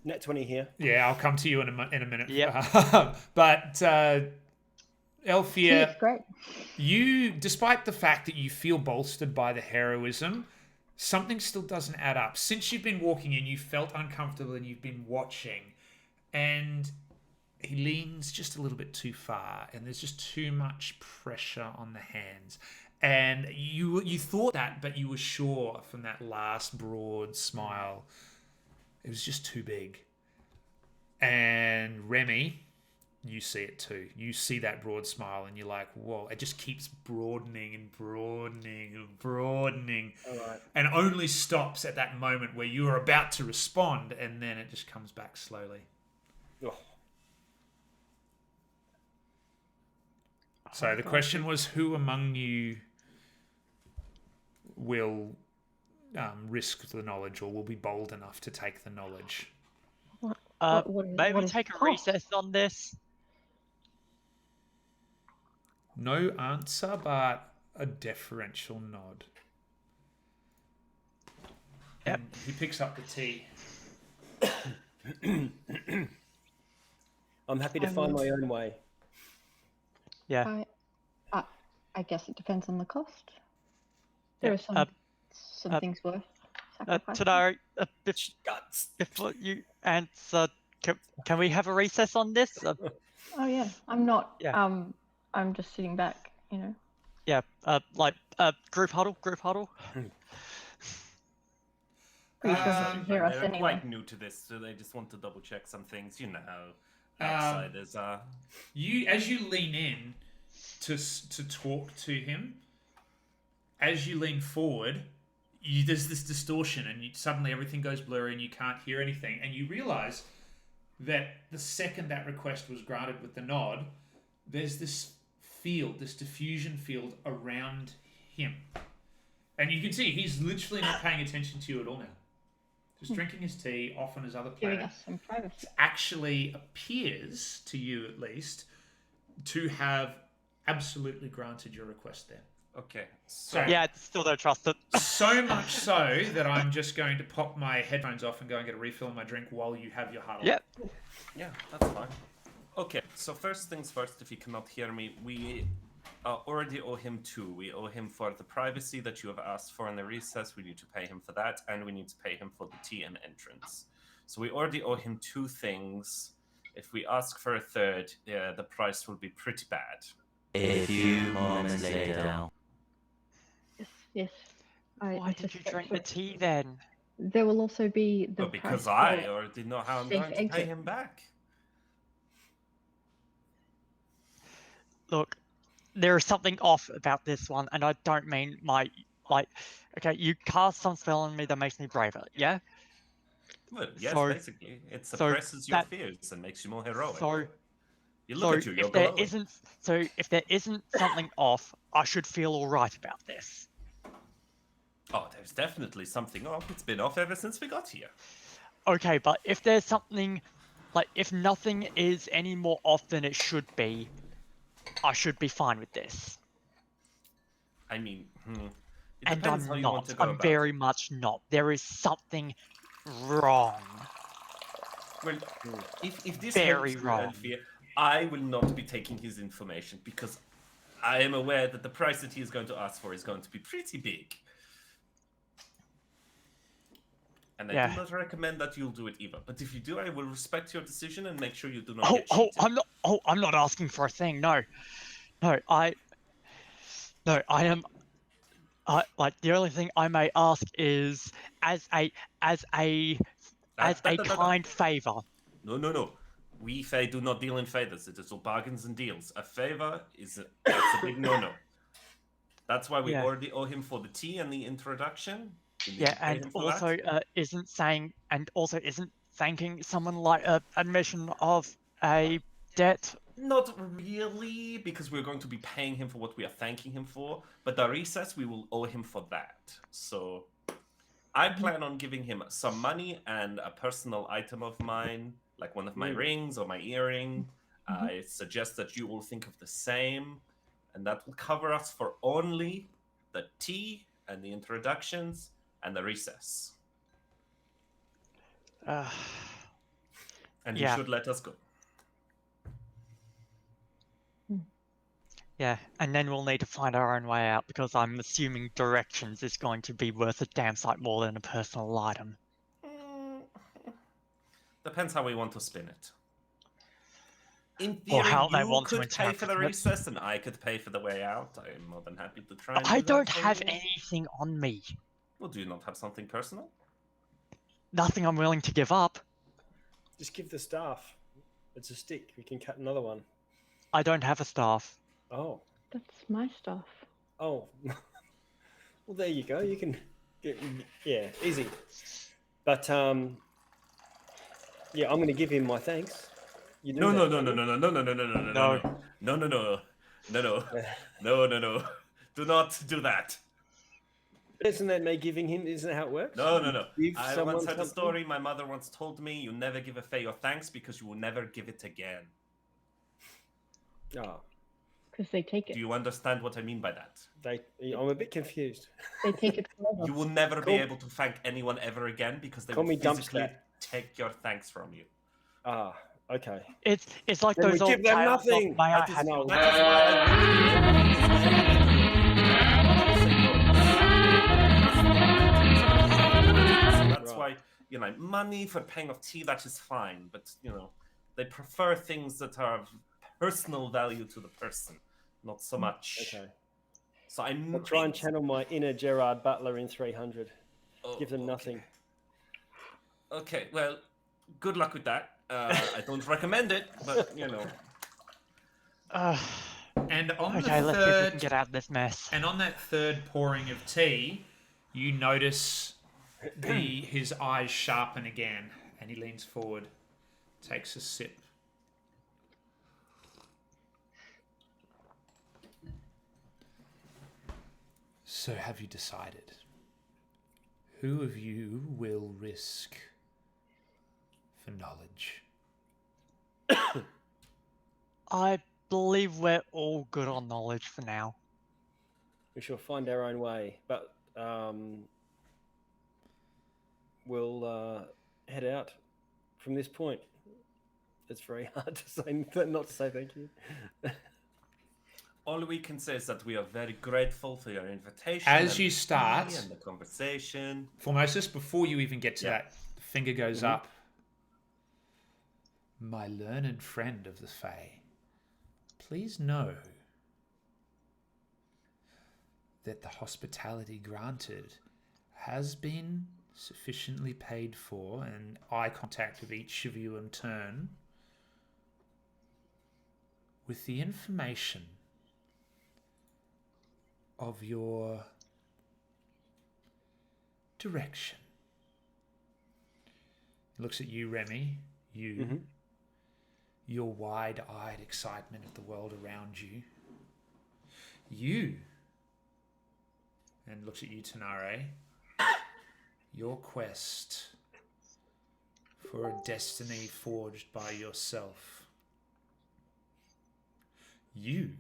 Net 20 here. Yeah, I'll come to you in a minute. Yep. But Elfia, It's great. you, despite the fact that you feel bolstered by the heroism, something still doesn't add up. Since you've been walking in, you felt uncomfortable and you've been watching, and he leans just a little bit too far, and there's just too much pressure on the hands. And you thought that, but you were sure from that last broad smile, it was just too big. And Remy, you see it too. You see that broad smile, and you're like, whoa! It just keeps broadening and broadening and broadening, All right. and only stops at that moment where you are about to respond, and then it just comes back slowly. Oh. So the question was, who among you will risk the knowledge, or will be bold enough to take the knowledge? Maybe what is take the a cost? recess on this. No answer, but a deferential nod. Yep. And he picks up the tea. I'm happy to find my own way. Yeah. I guess it depends on the cost. There Yeah, are some things worth sacrificing. Tadari, Guts. before you answer, can we have a recess on this? Oh yeah, I'm not. Yeah. I'm just sitting back. You know. Yeah. Group huddle. Pretty sure Um, they can hear us They're anyway. quite new to this, so they just want to double check some things. You know how outsiders are. As you lean in to talk to him, as you lean forward, there's this distortion, and suddenly everything goes blurry, and you can't hear anything, and you realize that the second that request was granted with the nod, there's this field, this diffusion field around him, and you can see he's literally not paying attention to you at all now. Just drinking his tea off on his other Giving planet. us some privacy. Actually appears, to you at least, to have absolutely granted your request there. Okay, So, Yeah, I still don't trust it. so much so that I'm just going to pop my headphones off and go and get a refill on my drink while you have your huddle. Yep. yeah, that's fine. Okay, so first things first, if you cannot hear me, we already owe him 2. We owe him for the privacy that you have asked for in the recess. We need to pay him for that, and we need to pay him for the tea and entrance. So we already owe him 2 things. If we ask for a third, the price will be pretty bad. A few moments later. Yes. Why did you drink the tea then? There will also be the But because price I for- already know how I'm safe going to pay exit. him back. Look, there is something off about this one, and I don't mean okay, you cast some spell on me that makes me braver, yeah? Well, yes, So- basically. It so suppresses your that- fears and makes you more heroic. So, you look at you, you're glowing. if there isn't something off, I should feel all right about this. Oh, there's definitely something off. It's been off ever since we got here. Okay, but if there's something, if nothing is any more off than it should be, I should be fine with this. I mean, it And depends I'm how you want not. to go I'm about very it. much not. There is something wrong. Well, if this Very helps you, wrong. Elfia, I will not be taking his information because I am aware that the price that he is going to ask for is going to be pretty big. And I Yeah. do not recommend that you'll do it either. But if you do, I will respect your decision and make sure you do not get cheated. I'm not asking for a thing. No, I am. The only thing I may ask is as a kind favor. No. We Fae do not deal in favors. It is all bargains and deals. A favor that's a big no-no. That's why we Yeah. already owe him for the tea and the introduction. We need Yeah, to pay and him for that. also isn't thanking someone like admission of a debt. Not really, because we're going to be paying him for what we are thanking him for. But the recess, we will owe him for that. So I plan on giving him some money and a personal item of mine, like one of my rings or my earring. I suggest that you all think of the same, and that will cover us for only the tea and the introductions and the recess. And Yeah. you should let us go. Yeah, and then we'll need to find our own way out because I'm assuming directions is going to be worth a damn sight more than a personal item. Depends how we want to spin it. In Or theory, how they you want to could pay for the interpret it. recess, and I could pay for the way out. I am more than happy to try. And I do that don't for have you. anything on me. Well, do you not have something personal? Nothing I'm willing to give up. Just give the staff. It's a stick. We can cut another one. I don't have a staff. Oh. That's my stuff. Oh. Well, there you go. You can get, yeah, easy. But yeah, I'm going to give him my thanks. You do No, that, no, no, don't no, you? no, no, no, no, no, no, no, no, no, no, no, no, no, no. Do not do that. Isn't that me giving him? Isn't that how it works? No, no, no. Give I someone once heard a something? story. My mother once told me, you never give a Fae your thanks because you will never give it again. Oh, Because they take it. Do you understand what I mean by that? I'm a bit confused. They take it forever. You will never be Cool. able to thank anyone ever again because they Call will me physically Dumpstat. take your thanks from you. Ah, okay. It's like Then those we old give them tales of, nothing. "May I That is, have no, your that is why I so that's Right. why, you know, money for paying off tea, that is fine. But, you know, they prefer things that are of personal value to the person, not so much. Okay. So I'm I'll try and channel my inner Gerard Butler in 300. Oh, Give them okay. nothing. Okay, well, good luck with that. I don't recommend it, but, you know. And on Okay, the let's see if we can third, get out of this mess. and on that third pouring of tea, you notice his eyes sharpen again, and he leans forward, takes a sip. So have you decided? Who of you will risk for knowledge? I believe we're all good on knowledge for now. We shall find our own way, but we'll head out from this point. It's very hard to say, not to say thank you. All we can say is that we are very grateful for your invitation. As and you the tea start- and the conversation. Formosus, before you even get to Yeah. that, the finger goes up. My learned friend of the Fae, please know that the hospitality granted has been sufficiently paid for, and eye contact of each of you in turn, with the information of your direction. He looks at you, Remy. You, your wide-eyed excitement at the world around you. You, and looks at you, Tanare. Your quest for a destiny forged by yourself. You,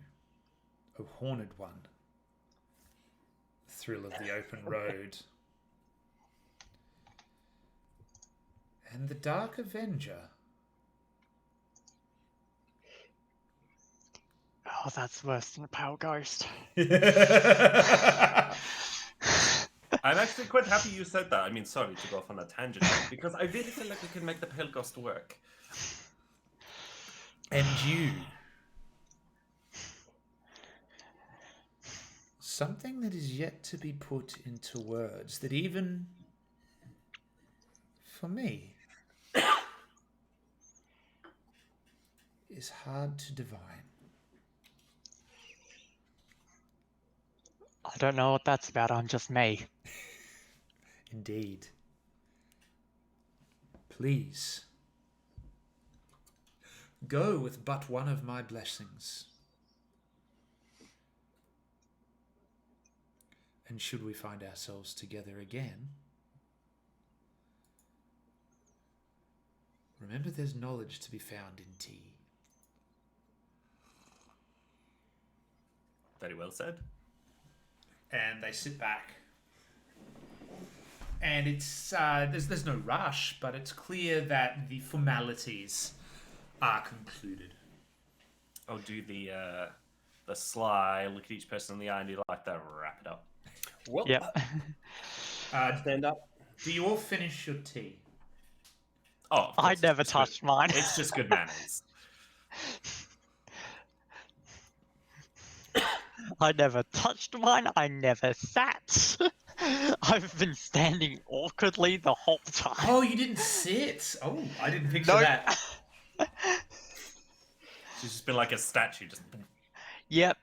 a horned one. Thrill of the open road. And the Dark Avenger. Oh, that's worse than a pale ghost. I'm actually quite happy you said that. I mean, sorry to go off on a tangent, because I really feel like we can make the Pale Ghost work. And you. Something that is yet to be put into words, that even for me is hard to divine. I don't know what that's about, I'm just me. Indeed. Please, go with but one of my blessings. And should we find ourselves together again, remember there's knowledge to be found in tea. Very well said. And they sit back. And it's there's no rush, but it's clear that the formalities are concluded. Oh, do the sly look at each person in the eye and do like that, wrap it up. Well, Yep. stand up. Do you all finish your tea? Oh, of I course, never it's good. touched mine. It's just good manners. I never touched mine, I never sat. I've been standing awkwardly the whole time. Oh, you didn't sit. Oh, I didn't picture Nope. that. She's just been like a statue, just. Yep.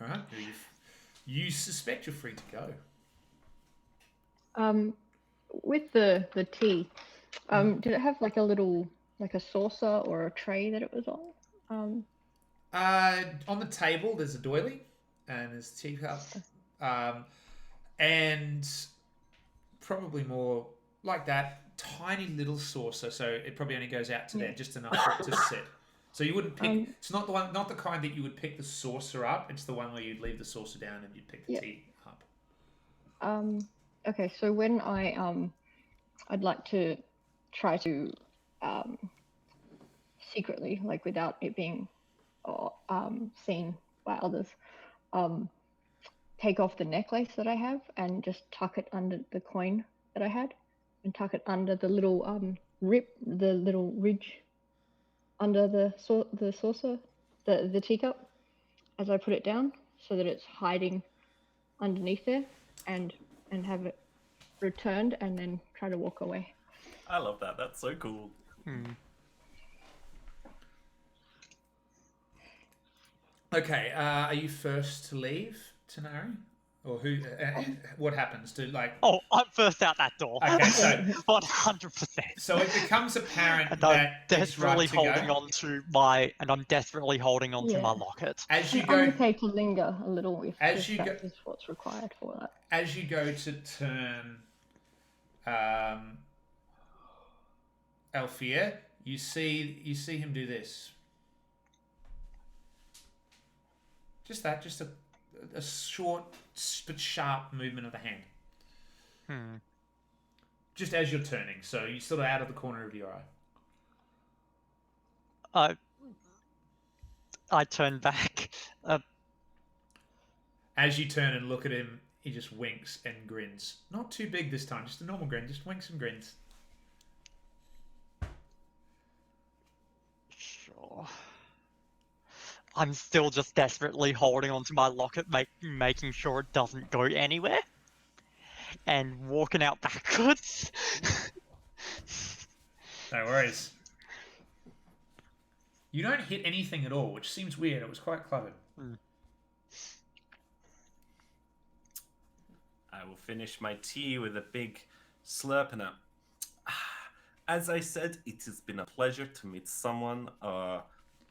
All right. You suspect you're free to go. With the tea, did it have like a little, like a saucer or a tray that it was on? On the table, there's a doily and there's a teacup, and probably more like that tiny little saucer. So it probably only goes out to there, just enough for it to sit. So you wouldn't pick. It's not the kind that you would pick the saucer up. It's the one where you'd leave the saucer down and you'd pick the tea up. Okay, so when I'd like to try to secretly, like without it being seen by others, take off the necklace that I have and just tuck it under the coin that I had, and tuck it under the little the little ridge under the saucer, the teacup, as I put it down, so that it's hiding underneath there, and have it returned, and then try to walk away. I love that. That's so cool. Okay, are you first to leave, Tanari? Or who? What happens to like? Oh, I'm first out that door. Okay, so 100%. so it becomes apparent And I'm that it's right desperately to holding go. on to my, to my locket. As you I'm go, okay to linger a little if As you that go- is what's required for that. as you go to turn, Alfia, you see him do this. Just a short but sharp movement of the hand. Just as you're turning, so you're sort of out of the corner of your eye. I turn back. As you turn and look at him, he just winks and grins. Not too big this time, just a normal grin. Just winks and grins. Sure. I'm still just desperately holding onto my locket, making sure it doesn't go anywhere, and walking out backwards. No worries. You don't hit anything at all, which seems weird. It was quite clever. I will finish my tea with a big slurp and a. As I said, it has been a pleasure to meet someone,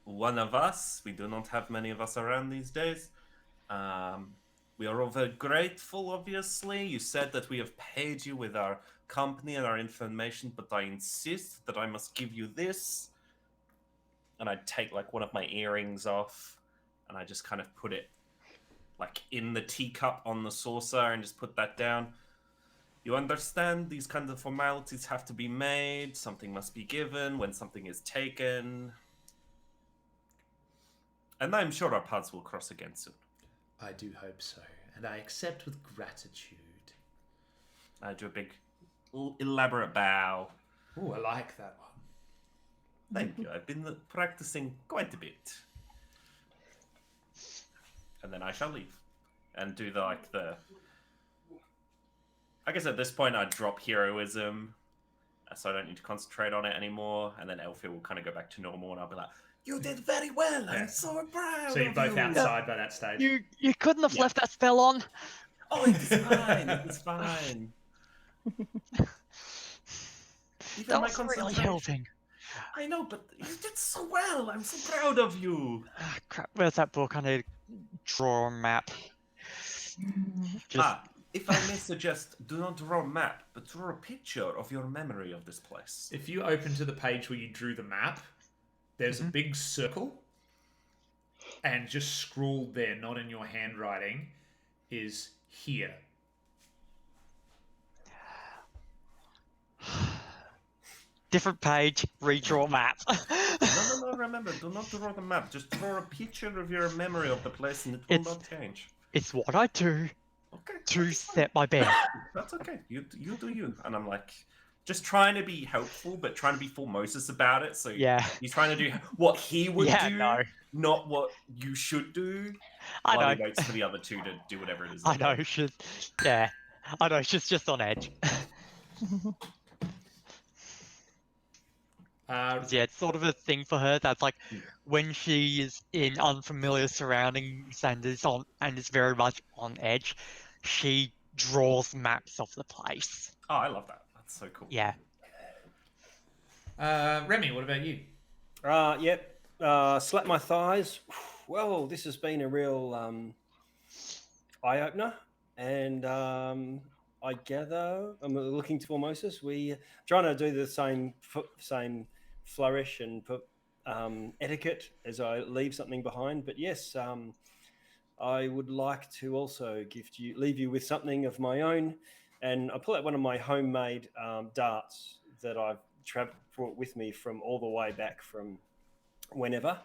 one of us. We do not have many of us around these days. We are all very grateful, obviously. You said that we have paid you with our company and our information, but I insist that I must give you this. And I take like one of my earrings off, and I just kind of put it like in the teacup on the saucer and just put that down. You understand these kinds of formalities have to be made. Something must be given when something is taken. And I'm sure our paths will cross again soon. I do hope so, and I accept with gratitude. I do a big, elaborate bow. Ooh, I like that one. Thank you. I've been practicing quite a bit. And then I shall leave and do the. I guess at this point I'd drop heroism, so I don't need to concentrate on it anymore. And then Elfie will kind of go back to normal, and I'll be like, "You did very well. I'm so proud." So you're of both you." outside by that stage. You couldn't have left that spell on. Oh, it's fine. It's fine. Even That my was really concentration- helping. I know, but you did so well. I'm so proud of you. Ah, crap, where's that book? I need to draw a map. Just, If I may suggest, do not draw a map, but draw a picture of your memory of this place. If you open to the page where you drew the map, there's a big circle, and just scrawled there, not in your handwriting, is here. different page, redraw map. No, remember, do not draw the map. Just draw a picture of your memory of the place and it will not change. It's what I do Okay. to set my bed. That's okay. You do you. And I'm like, just trying to be helpful, but trying to be full Moses about it. So Yeah. he's trying to do what he would Yeah, do, no. not what you should do. I while know. he waits for the other two to do whatever it is. I they know, yeah. I know, she's just on edge. Yeah, it's sort of a thing for her that's like when she is in unfamiliar surroundings and is very much on edge, she draws maps of the place. Oh, I love that. That's so cool. Yeah. Remy, what about you? Yep. Slap my thighs. Well, this has been a real eye opener, and I gather I'm looking to Formosus. We trying to do the same flourish and put etiquette as I leave something behind. But yes, I would like to also leave you with something of my own, and I pull out one of my homemade darts that I've brought with me from all the way back from whenever.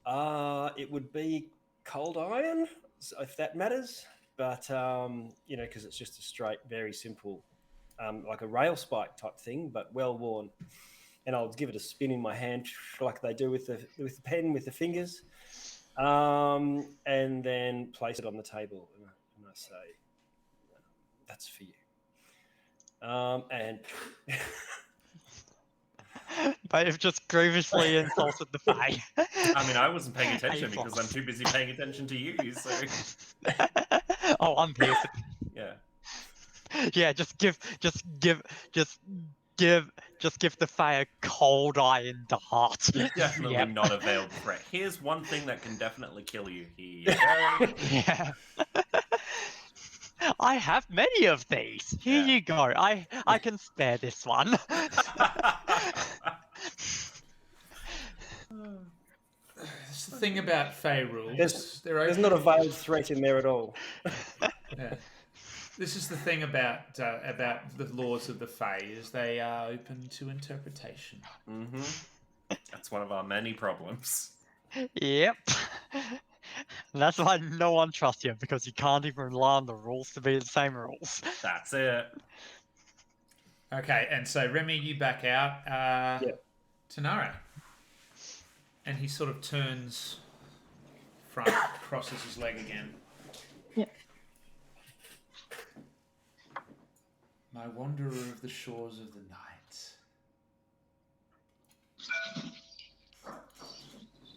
It would be cold iron, if that matters, but because it's just a straight, very simple, like a rail spike type thing, but well worn. And I'll give it a spin in my hand, like they do with the pen with the fingers, and then place it on the table. And I say, "That's for you." And But you've just grievously insulted the Fae. I mean, I wasn't paying attention A+. because I'm too busy paying attention to you. So Oh, I'm here. yeah. Yeah, just give the Fae a cold iron dart. Definitely Yep. not a veiled threat. Here's one thing that can definitely kill you. Here you go. Yeah. I have many of these. Here Yeah. you go. I can spare this one. It's the thing about Fey rules. there's not a veiled threat in there at all. Yeah. This is the thing about the laws of the Fae, is they are open to interpretation. Mm-hmm. That's one of our many problems. Yep. That's why no one trusts you, because you can't even rely on the rules to be the same rules. That's it. Okay, and so Remy, you back out. Tanara. And he sort of turns front, crosses his leg again. Yep. My wanderer of the shores of the night.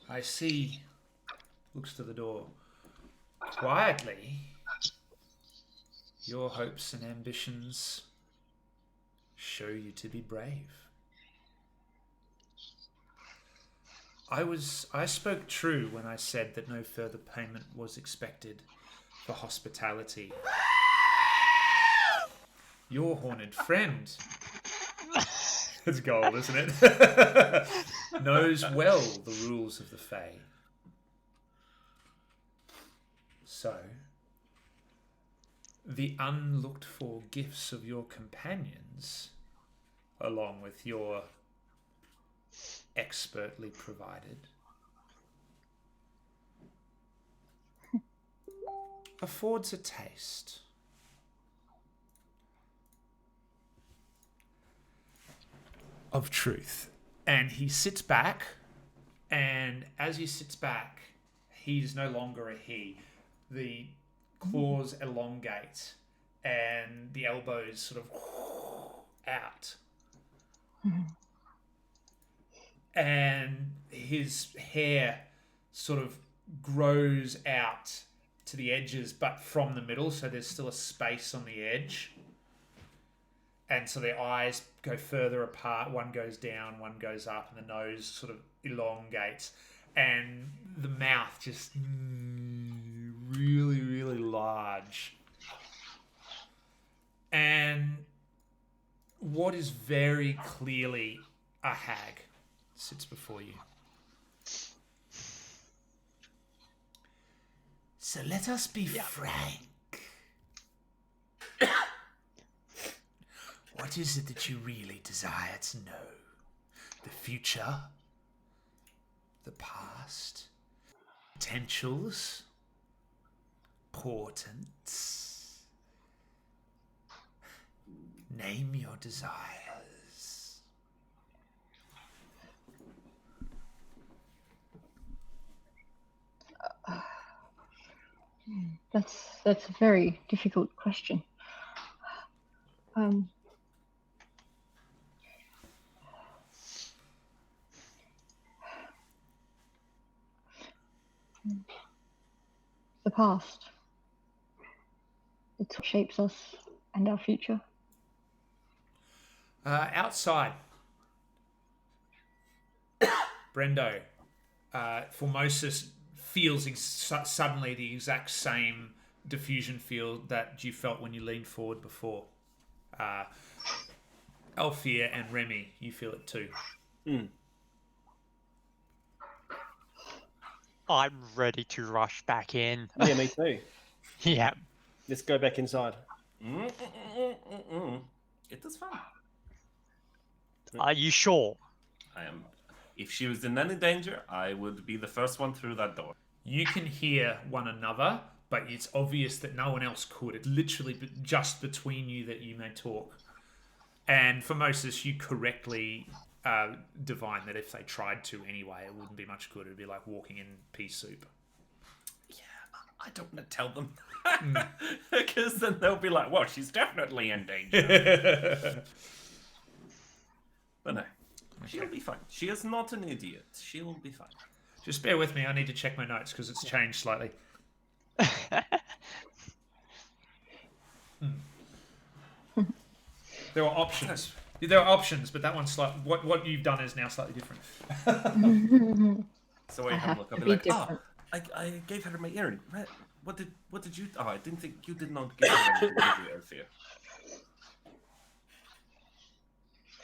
I see. Looks to the door. Quietly, your hopes and ambitions show you to be brave. I spoke true when I said that no further payment was expected for hospitality. Your horned friend, it's gold, isn't it? Knows well the rules of the Fae. So, the unlooked for gifts of your companions, along with your expertly provided, affords a taste of truth. And he sits back, and as he sits back, he's no longer a he. The claws elongate, and the elbows sort of out. And his hair sort of grows out to the edges, but from the middle, so there's still a space on the edge. And so the eyes go further apart, one goes down, one goes up, and the nose sort of elongates. And the mouth just really, really large. And what is very clearly a hag sits before you. So let us be frank. What is it that you really desire to know? The future? The past? Potentials? Portents? Name your desires. That's a very difficult question. The past. It's what shapes us and our future. Outside, Brendo, Formosus feels suddenly the exact same diffusion field that you felt when you leaned forward before. Althea and Remy, you feel it too. I'm ready to rush back in. Yeah, me too. Yeah. Let's go back inside. It is fun. Are you sure? I am. If she was in any danger, I would be the first one through that door. You can hear one another, but it's obvious that no one else could. It's literally just between you that you may talk. And for Moses, you correctly divine that if they tried to anyway, it wouldn't be much good. It'd be like walking in pea soup. Yeah, I don't want to tell them. Because then they'll be like, well, she's definitely in danger. But no, she'll be fine. She is not an idiot. She'll be fine. Just bear with me. I need to check my notes because it's changed slightly. There are options. There are options, but that one's slightly. What you've done is now slightly different. So wait, I have look. to I'll be be like, different. I gave her my earring. What did you? Oh, I didn't think you did not give her anything, did you, Althea?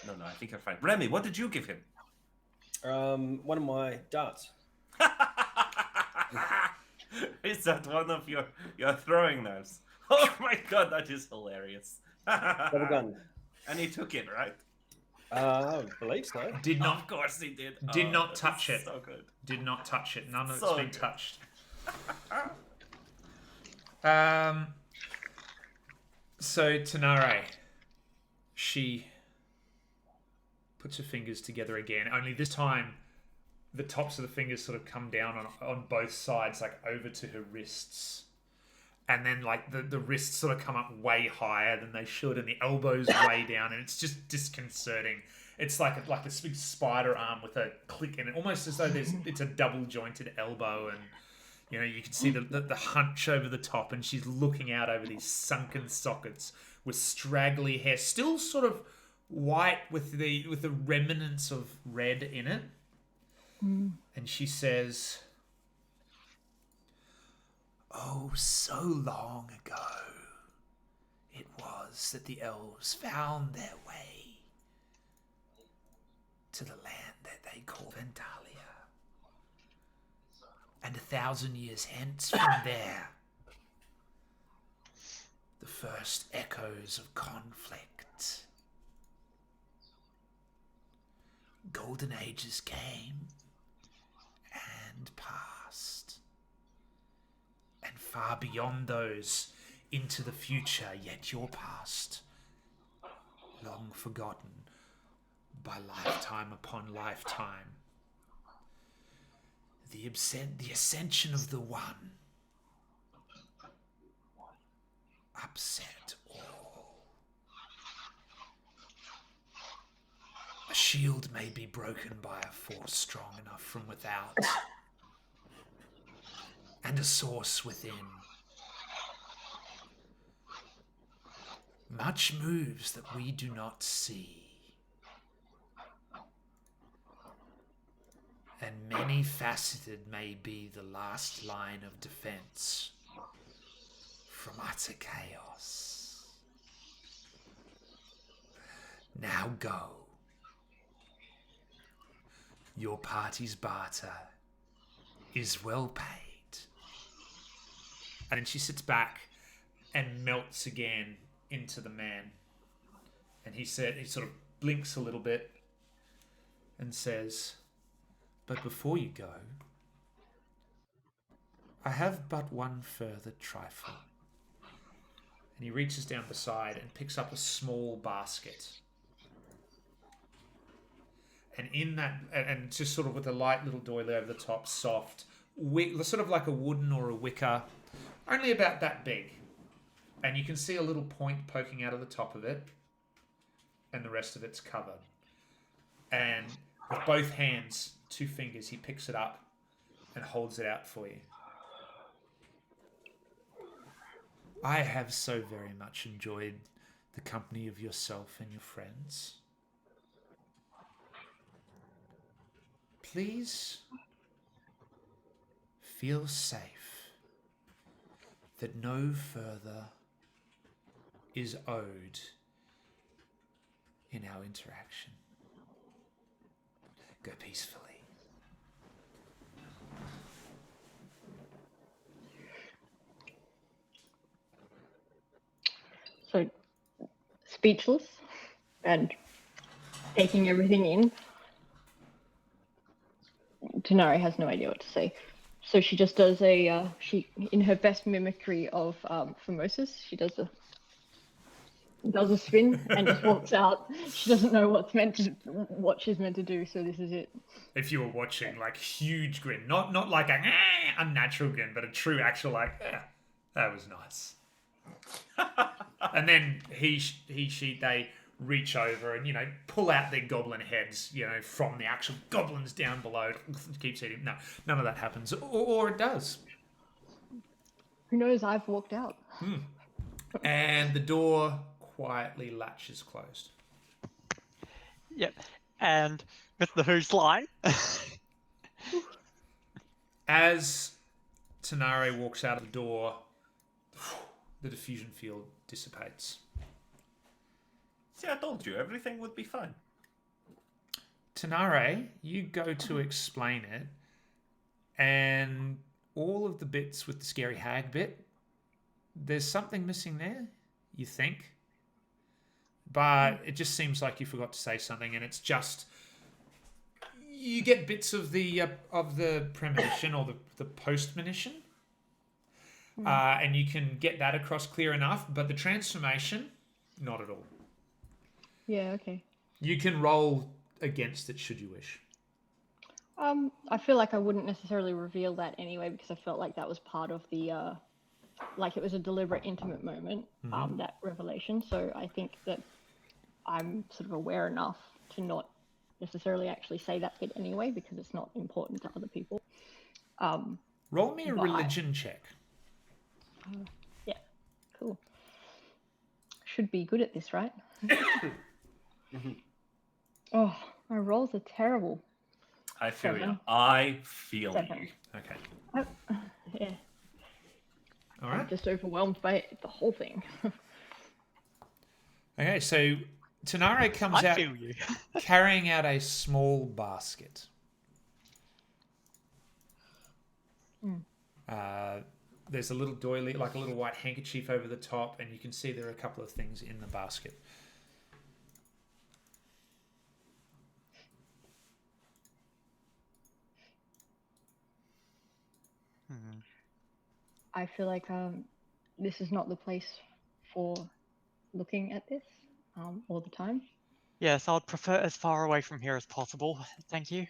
No, I think you're fine. Remy, what did you give him? One of my darts. Is that one of your throwing knives? Oh my god, that is hilarious. Double gun. And he took it, right? I believe so. Did not. Of course he did. Did Oh, not that touch is it. So good. Did not touch it. None of it's So been good. touched. So Tanare, she puts her fingers together again. Only this time, the tops of the fingers sort of come down on both sides, like over to her wrists, and then like the wrists sort of come up way higher than they should, and the elbows way down, and it's just disconcerting. It's like this big spider arm with a click in it, almost as though it's a double jointed elbow, and you can see the hunch over the top, and she's looking out over these sunken sockets with straggly hair, still sort of white with the remnants of red in it. And she says, "Oh, so long ago it was that the elves found their way to the land that they call Ventalia. And 1,000 years hence from there, the first echoes of conflict. Golden ages came and passed, and far beyond those into the future, yet your past, long forgotten by lifetime upon lifetime. The ascension of the One upset all. A shield may be broken by a force strong enough from without, and a source within. Much moves that we do not see, and many-faceted may be the last line of defense from utter chaos. Now go. Your party's barter is well paid." And then she sits back and melts again into the man. And he sort of blinks a little bit and says, "But before you go, I have but one further trifle." And he reaches down beside and picks up a small basket. And in that, and just sort of with a light little doily over the top, soft, sort of like a wooden or a wicker, only about that big. And you can see a little point poking out of the top of it, and the rest of it's covered. And with both hands, 2 fingers, he picks it up and holds it out for you. I have so very much enjoyed the company of yourself and your friends. Please feel safe that no further is owed in our interaction. Go peacefully. So, speechless and taking everything in, Tanari has no idea what to say. So she just does she in her best mimicry of Formosus, she does a spin and just walks out. She doesn't know what she's meant to do, so this is it. If you were watching, like, huge grin, not like a unnatural grin, but a true actual like, that was nice. And then they reach over and, pull out their goblin heads, from the actual goblins down below. Keeps eating. No, none of that happens, or it does. Who knows? I've walked out. And the door quietly latches closed. Yep. And with the Who's line, As Tanare walks out of the door, the diffusion field dissipates. See, I told you, everything would be fine. Tanare, you go to explain it, and all of the bits with the scary hag bit, there's something missing there, you think. But it just seems like you forgot to say something, and it's just... You get bits of the premonition or the post-monition, and you can get that across clear enough, but the transformation, not at all. Yeah, okay. You can roll against it should you wish. I feel like I wouldn't necessarily reveal that anyway because I felt like that was part of the, like it was a deliberate, intimate moment, that revelation. So I think that I'm sort of aware enough to not necessarily actually say that bit anyway because it's not important to other people. Roll me a religion check. Yeah, cool. Should be good at this, right? Oh, my rolls are terrible. I feel you. 7. I feel 7. you. Okay. Yeah, All I'm right. just overwhelmed by the whole thing. Okay, so Tanare comes I out feel you. carrying out a small basket. There's a little doily, like a little white handkerchief over the top, and you can see there are a couple of things in the basket. I feel like this is not the place for looking at this all the time. Yes, I would prefer as far away from here as possible. Thank you.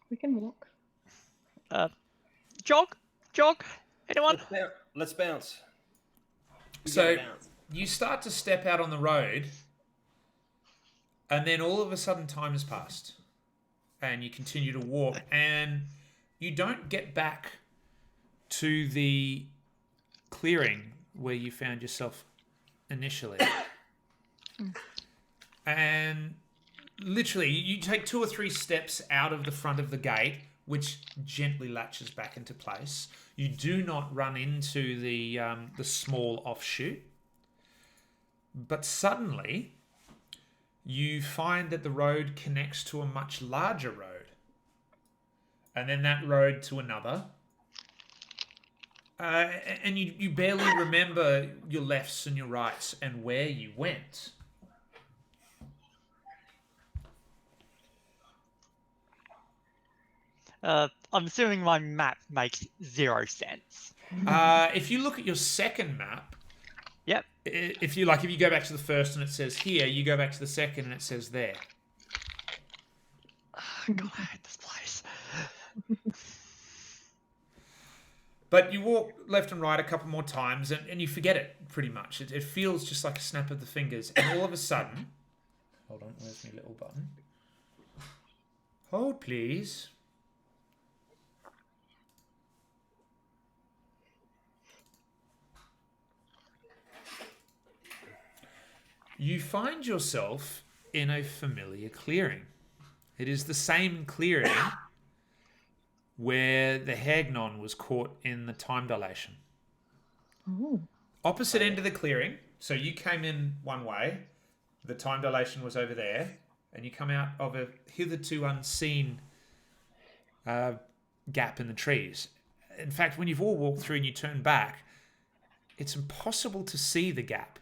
We can walk. Jog? Anyone? Let's bounce. We So gotta bounce. you start to step out on the road, and then all of a sudden time has passed, and you continue to walk, and you don't get back to the clearing where you found yourself initially. And literally, you take 2 or 3 steps out of the front of the gate, which gently latches back into place. You do not run into the small offshoot. But suddenly, you find that the road connects to a much larger road. And then that road to another. And you barely remember your lefts and your rights and where you went. I'm assuming my map makes 0 sense. If you look at your second map, Yep. if you go back to the first and it says here, you go back to the second and it says there. God, I hate this place. But you walk left and right a couple more times and you forget it pretty much. It feels just like a snap of the fingers. And all of a sudden... Hold on, where's my little button? Hold, please. You find yourself in a familiar clearing. It is the same clearing where the Hagnon was caught in the time dilation. Ooh. Opposite end of the clearing. So you came in one way, the time dilation was over there, and you come out of a hitherto unseen gap in the trees. In fact, when you've all walked through and you turn back, it's impossible to see the gap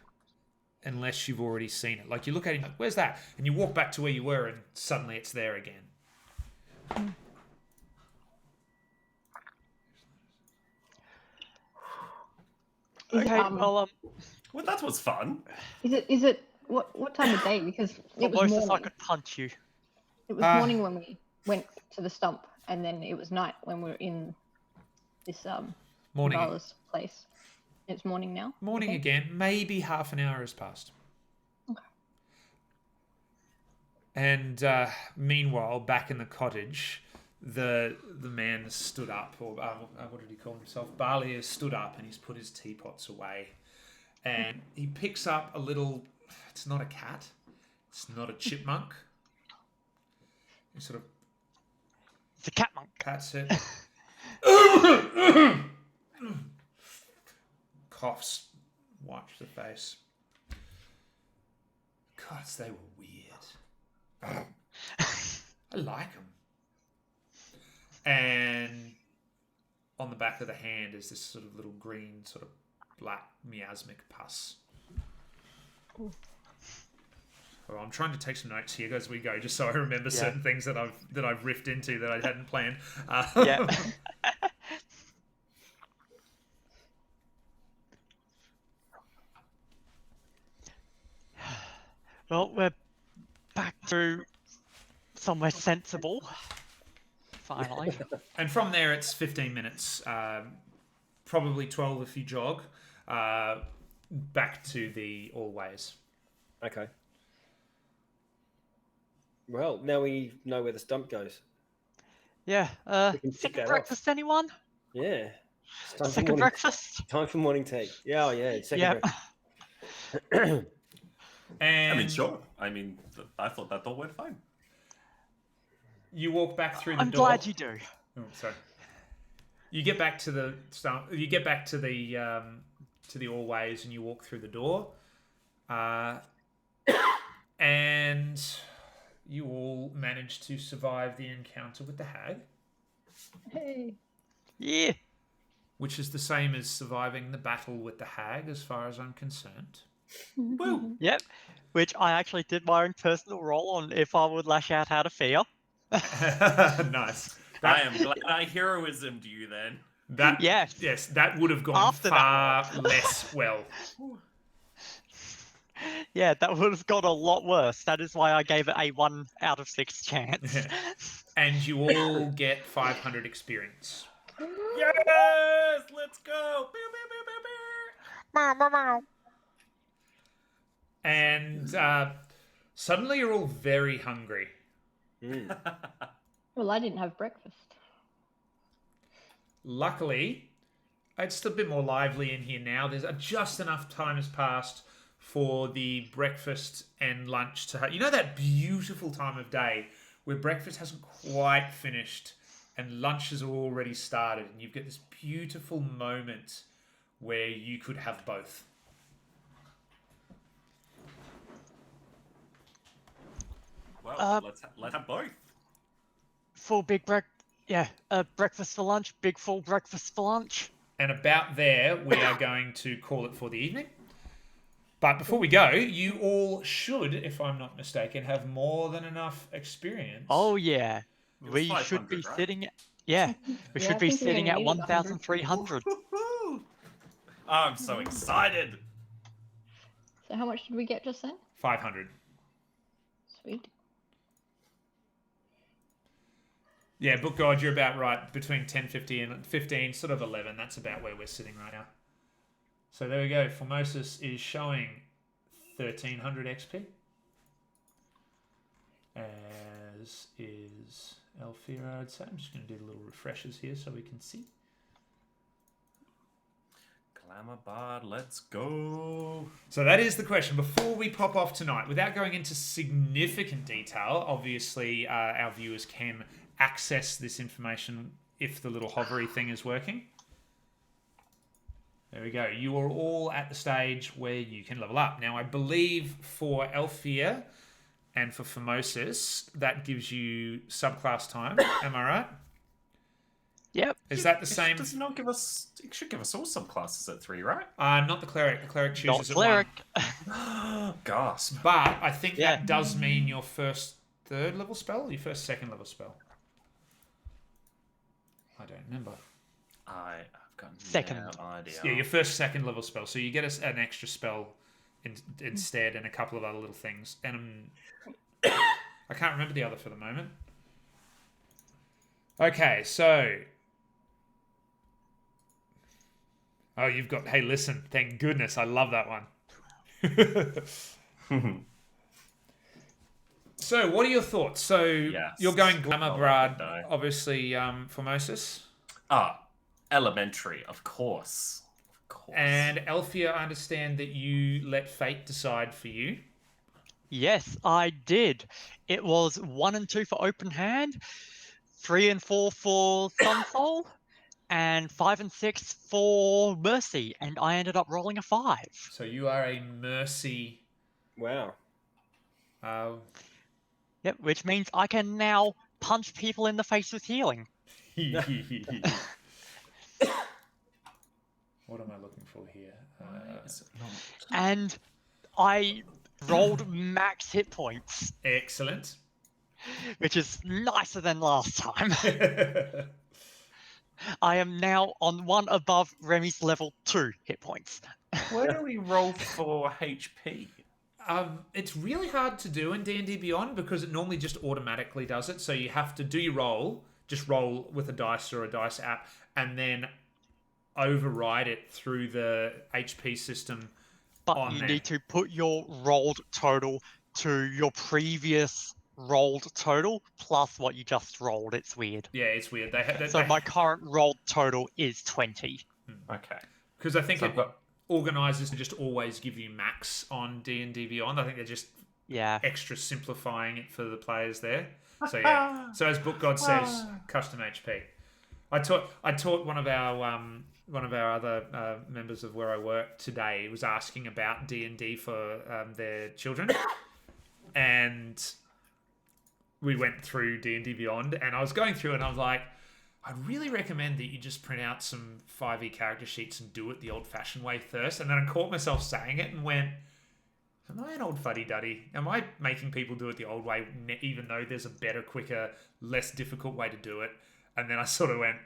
unless you've already seen it. Like you look at it, like, where's that? And you walk back to where you were, and suddenly it's there again. Okay, Well, that was fun. Is it what time of day? Because it was closest I morning. could punch you. It was morning when we went to the stump, and then it was night when we were in this Morning. Vala's place. It's morning now. Morning Okay. again. Maybe half an hour has passed. Okay. And meanwhile, back in the cottage, the man stood up, or what did he call himself? Barley has stood up and he's put his teapots away. And he picks up a little, it's not a cat, it's not a chipmunk. He sort of It's a cat monk. pats it. Coughs, wipes the face. Gods, they were weird. I like them. And on the back of the hand is this sort of little green, sort of black miasmic pus. Ooh. Well, I'm trying to take some notes here as we go, just so I remember certain things that I've riffed into that I hadn't planned. Yeah. Well, we're back to somewhere sensible. Finally. And from there, it's 15 minutes, probably 12 if you jog, back to the Always. Okay. Well, now we know where the stump goes. Yeah. We can tick Second that off. breakfast, anyone? Yeah. It's time for Second morning- breakfast? Time for morning tea. Yeah, oh, yeah. Second Yep. breakfast. And I mean, sure. I mean, I thought that all went fine. you walk back through the I'm door. glad you do. Oh, sorry. You get back to the stump. You get back to the Always, and you walk through the door. And you all manage to survive the encounter with the hag, Hey. Yeah. which is the same as surviving the battle with the hag, as far as I'm concerned. Woo! Yep. Which I actually did my own personal roll on if I would lash out how to fear. Nice. I am glad I heroismed you then. That Yes. that would have gone After that far less well. Yeah, that would have got a lot worse. That is why I gave it a 1 out of 6 chance. And you all get 500 experience. Yes! Let's go! Pew, pew, pew, pew, pew. And suddenly you're all very hungry. Mm. Well, I didn't have breakfast. Luckily, it's a bit more lively in here now. There's just enough time has passed for the breakfast and lunch to have. You know that beautiful time of day where breakfast hasn't quite finished and lunch has already started, and you've got this beautiful moment where you could have both. Well, let's have both. Full big breakfast for lunch, big full breakfast for lunch. And about there, we are going to call it for the evening. But before we go, you all should, if I'm not mistaken, have more than enough experience. Oh yeah. It was We should 500, be right? sitting we Yeah, should I be think we're sitting gonna at need 100. 1,300. Woohoo! I'm so excited. So how much did we get just then? 500. Sweet. Yeah, Book God, you're about right. Between 10.50 and 15, sort of 11. That's about where we're sitting right now. So there we go. Formosus is showing 1,300 XP. As is Elfira, I'd say. I'm just going to do the little refreshers here so we can see. Glamour Bard, let's go. So that is the question. Before we pop off tonight, without going into significant detail, obviously our viewers can access this information if the little hovery thing is working. There we go. You are all at the stage where you can level up. Now, I believe for Elfia and for Formosus, that gives you subclass time. Am I right? Yep. Is that the same? Does it not give us? It should give us all subclasses at 3, right? Not the cleric. The cleric Not chooses cleric. at 1. Gasp. But I think Yeah. that does mean your first third level spell or your first second level spell? I don't remember. I've got Second. no idea. Yeah, your first second level spell. So you get an extra spell instead and a couple of other little things. And I can't remember the other for the moment. Okay, so... Oh, you've got... Hey, listen. Thank goodness. I love that one. So, what are your thoughts? So, Yes. you're going Glamour Oh, Bard, no. obviously, Formosus. Elementary, of course. Of course. And Elfia, I understand that you let fate decide for you. Yes, I did. It was 1 and 2 for open hand, 3 and 4 for Sunsoul, and 5 and 6 for Mercy, and I ended up rolling a 5. So, you are a mercy... Wow. Yep, which means I can now punch people in the face with healing. What am I looking for here? Is it not? And I rolled max hit points, Excellent. which is nicer than last time. I am now on 1 above Remy's level 2 hit points. Where do we roll for HP? It's really hard to do in D&D Beyond because it normally just automatically does it. So you have to do your roll, just roll with a dice or a dice app, and then override it through the HP system. But on you there. need to put your rolled total to your previous rolled total plus what you just rolled. It's weird. Yeah, it's weird. So my current rolled total is 20. Okay. because I think So it I've got- organizers just always give you max on D&D Beyond. I think they're just Yeah. extra simplifying it for the players there. So yeah. So as Book God says, custom HP. I taught one of our other members of where I work today. He was asking about D&D for their children, and we went through D&D Beyond, and I was going through, and I was like, I'd really recommend that you just print out some 5e character sheets and do it the old-fashioned way first. And then I caught myself saying it and went, am I an old fuddy-duddy? Am I making people do it the old way, even though there's a better, quicker, less difficult way to do it? And then I sort of went,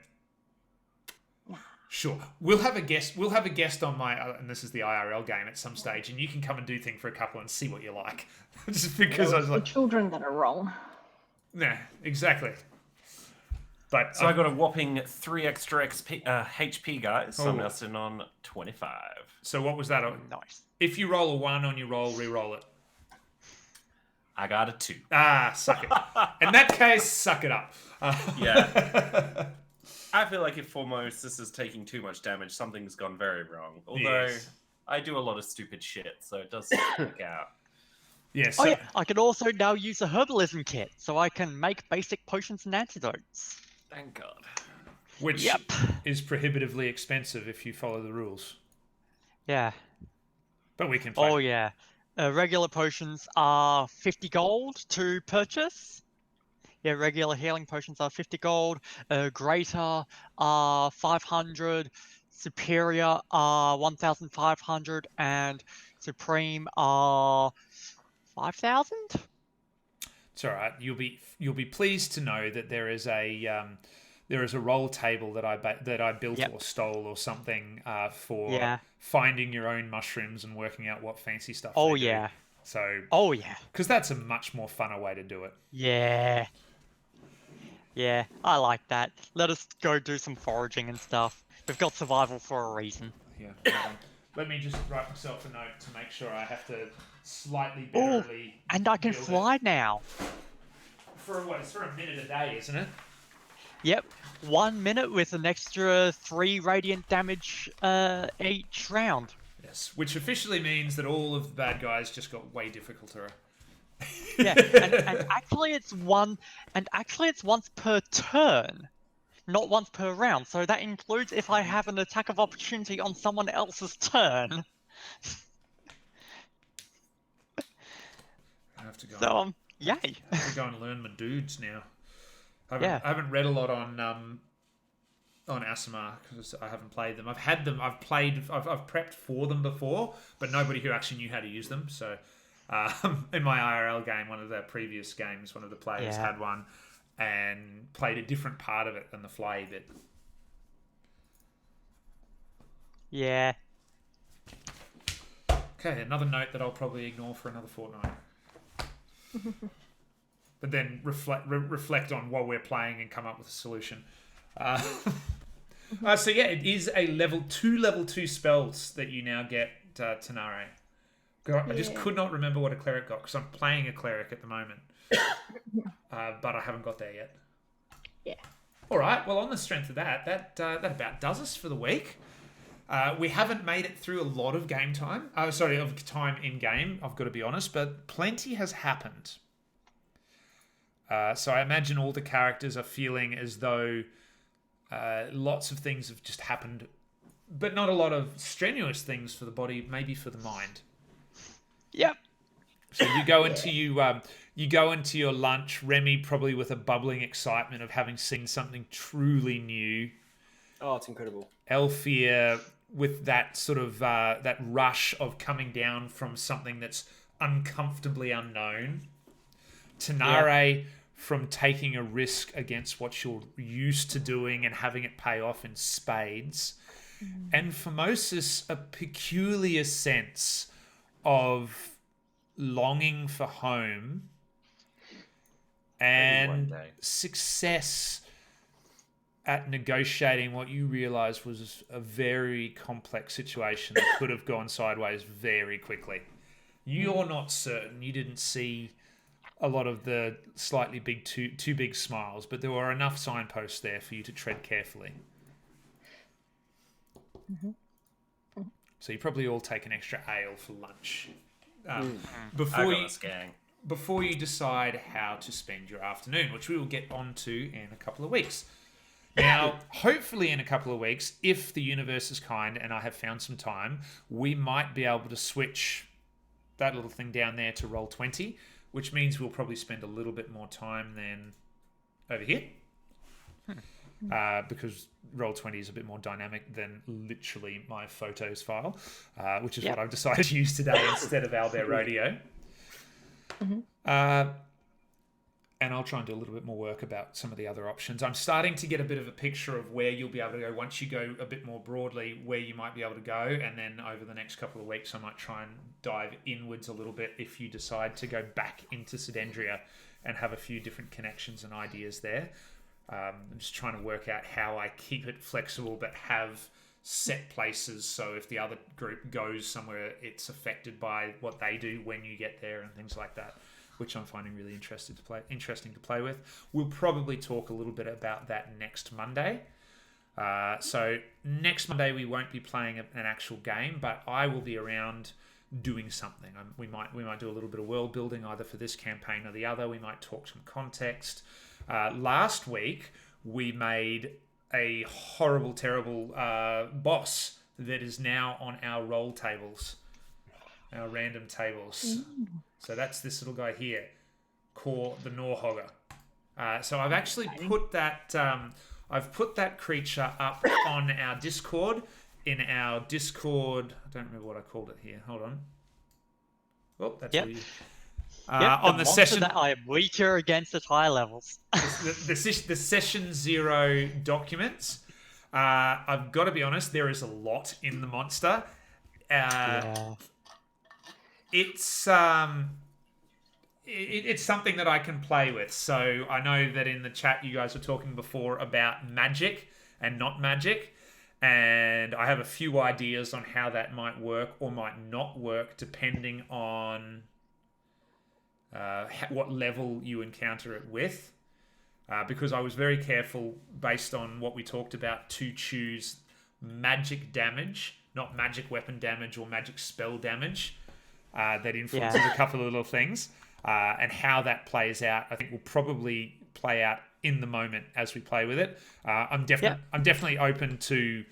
sure. We'll have a guest. We'll have a guest on my, and this is the IRL game at some stage, and you can come and do thing for a couple and see what you like. Just because I was The like, children that are wrong. nah, exactly. But So I got a whopping 3 extra HP, guys. So I'm Oh. now sitting on 25. So what was that? Nice. If you roll a 1 on your roll, re-roll it. I got a 2. Ah, suck it. In that case, suck it up. Yeah. I feel like if Foremost this is taking too much damage, something's gone very wrong. Although Yes. I do a lot of stupid shit, so it does work out. Yeah, Oh so, yeah, I can also now use a herbalism kit, so I can make basic potions and antidotes. Thank God. which Yep. is prohibitively expensive if you follow the rules. Yeah. But we can play. Oh yeah. Regular potions are 50 gold to purchase. Yeah, regular healing potions are 50 gold. Greater are 500. Superior are 1,500, and Supreme are 5,000. It's all right. You'll be pleased to know that there is a roll table that I built Yep. or stole or something for Yeah. finding your own mushrooms and working out what fancy stuff. Oh they do. yeah. So Oh yeah. because that's a much more funner way to do it. Yeah. Yeah, I like that. Let us go do some foraging and stuff. We've got survival for a reason. Yeah. hold on. Let me just write myself a note to make sure I have to slightly Oh, betterly. and I can build it. fly now. For what? It's for a minute a day, isn't it? Yep, 1 minute with an extra 3 radiant damage each round. Yes, which officially means that all of the bad guys just got way difficulter. Yeah, and actually it's once per turn, not once per round. So that includes if I have an attack of opportunity on someone else's turn. I have to go. So yay! I have to go and learn my dudes now. I Yeah. haven't read a lot on Asimar because I haven't played them. I've had them. I've prepped for them before, but nobody who actually knew how to use them. So in my IRL game, one of the previous games, one of the players Yeah. had one and played a different part of it than the fly bit. Yeah. Okay, another note that I'll probably ignore for another fortnight. But then reflect on what we're playing and come up with a solution. So yeah, it is a level 2 spells that you now get, Tanare. God, I just could not remember what a cleric got because I'm playing a cleric at the moment. But I haven't got there yet. Yeah. All right. Well, on the strength of that about does us for the week. We haven't made it through a lot of game time. Of time in game, I've got to be honest, but plenty has happened. So I imagine all the characters are feeling as though lots of things have just happened, but not a lot of strenuous things for the body, maybe for the mind. Yep. So you go into you go into your lunch, Remy probably with a bubbling excitement of having seen something truly new. Oh, it's incredible. Elfia with that sort of that rush of coming down from something that's uncomfortably unknown. Tanare from taking a risk against what you're used to doing and having it pay off in spades. And Formosus, a peculiar sense of longing for home Maybe one and day. success at negotiating what you realize was a very complex situation that could have gone sideways very quickly. You're not certain. You didn't see a lot of the slightly big too big smiles, but there were enough signposts there for you to tread carefully. So you probably all take an extra ale for lunch I before got you us, gang. before you decide how to spend your afternoon, which we will get onto in a couple of weeks. Now, hopefully in a couple of weeks, if the universe is kind and I have found some time, we might be able to switch that little thing down there to Roll20, which means we'll probably spend a little bit more time than over here. Because Roll20 is a bit more dynamic than literally my photos file, which is what I've decided to use today instead of Owlbear Rodeo. And I'll try and do a little bit more work about some of the other options. I'm starting to get a bit of a picture of where you'll be able to go once you go a bit more broadly, where you might be able to go. And then over the next couple of weeks, I might try and dive inwards a little bit if you decide to go back into Sedendria and have a few different connections and ideas there. I'm just trying to work out how I keep it flexible but have set places so if the other group goes somewhere, it's affected by what they do when you get there and things like that, which I'm finding really interesting to play with. We'll probably talk a little bit about that next Monday. So next Monday we won't be playing an actual game, but I will be around doing something. We might do a little bit of world building either for this campaign or the other. We might talk some context. Last week we made a horrible, terrible boss that is now on our roll tables, our random tables. So that's this little guy here, Kor the Norhogger. So I've actually put that I've put that creature up on our Discord. In our Discord, I don't remember what I called it here. Hold on. Oh, that's weird. On the session that I am weaker against at high levels. the session 0 documents. I've got to be honest, there is a lot in the monster. It's something that I can play with. So I know that in the chat you guys were talking before about magic and not magic, and I have a few ideas on how that might work or might not work depending on what level you encounter it with. because I was very careful based on what we talked about to choose magic damage, not magic weapon damage or magic spell damage. That influences a couple of little things, and how that plays out, I think will probably play out in the moment as we play with it. I'm definitely open to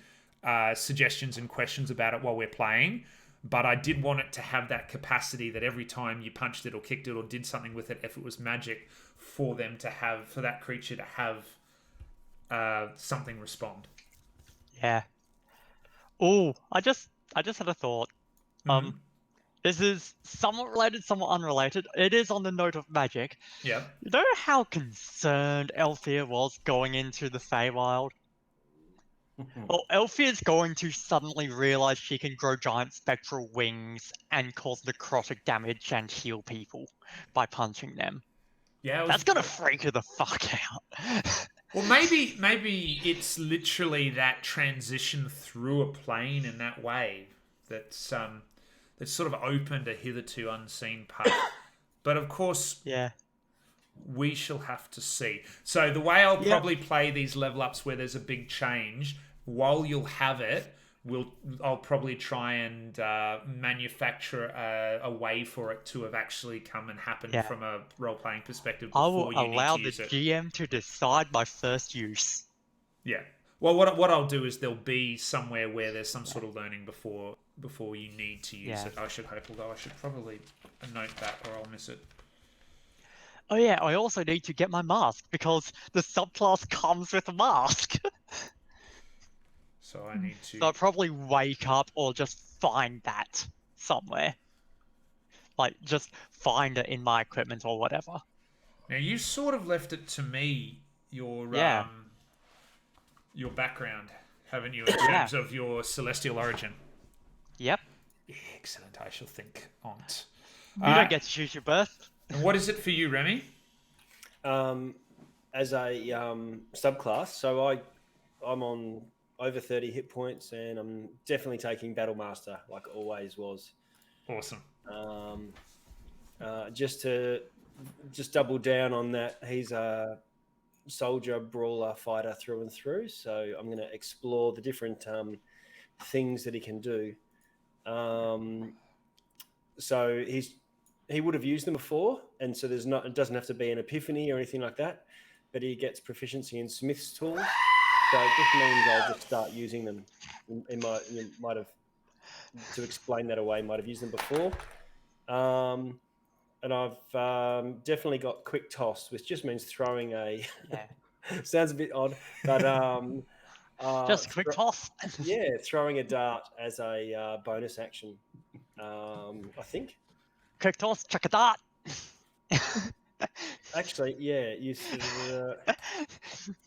suggestions and questions about it while we're playing, but I did want it to have that capacity that every time you punched it or kicked it or did something with it, if it was magic, for that creature to have something respond. Yeah. Oh, I just had a thought. This is somewhat related, somewhat unrelated. It is on the note of magic. Yeah. You know how concerned Althea was going into the Feywild? Well, Althea's going to suddenly realize she can grow giant spectral wings and cause necrotic damage and heal people by punching them. Yeah. That's gonna freak her the fuck out. Well, maybe it's literally that transition through a plane in that way that's sort of opened a hitherto unseen path. But of course, we shall have to see. So the way I'll probably play these level ups where there's a big change, while you'll have it, I'll probably try and manufacture a way for it to have actually come and happened from a role-playing perspective. I will before you allow need the to use it. GM to decide my first use. Yeah. Well, what I'll do is there'll be somewhere where there's some sort of learning before you need to use it. I should hope, although I should probably note that or I'll miss it. Oh yeah, I also need to get my mask because the subclass comes with a mask. So I need to... So I'll probably wake up or just find that somewhere. Like, just find it in my equipment or whatever. Now, you sort of left it to me, your background, haven't you, in terms of your celestial origin? Yep. Excellent, I shall think on't. You don't get to choose your birth. And what is it for you, Remy? As a subclass, so I'm on over 30 hit points, and I'm definitely taking Battle Master, like always was. Awesome. Just to double down on that, he's a soldier, brawler, fighter through and through. So I'm going to explore the different things that he can do. So he would have used them before, and so it doesn't have to be an epiphany or anything like that. But he gets proficiency in Smith's tools. So it just means I'll just start using them. You might have, to explain that away, might have used them before. And I've definitely got quick toss, which just means throwing a... sounds a bit odd, but... just quick toss. Throwing a dart as a bonus action, I think. Quick toss, chuck a dart. Actually,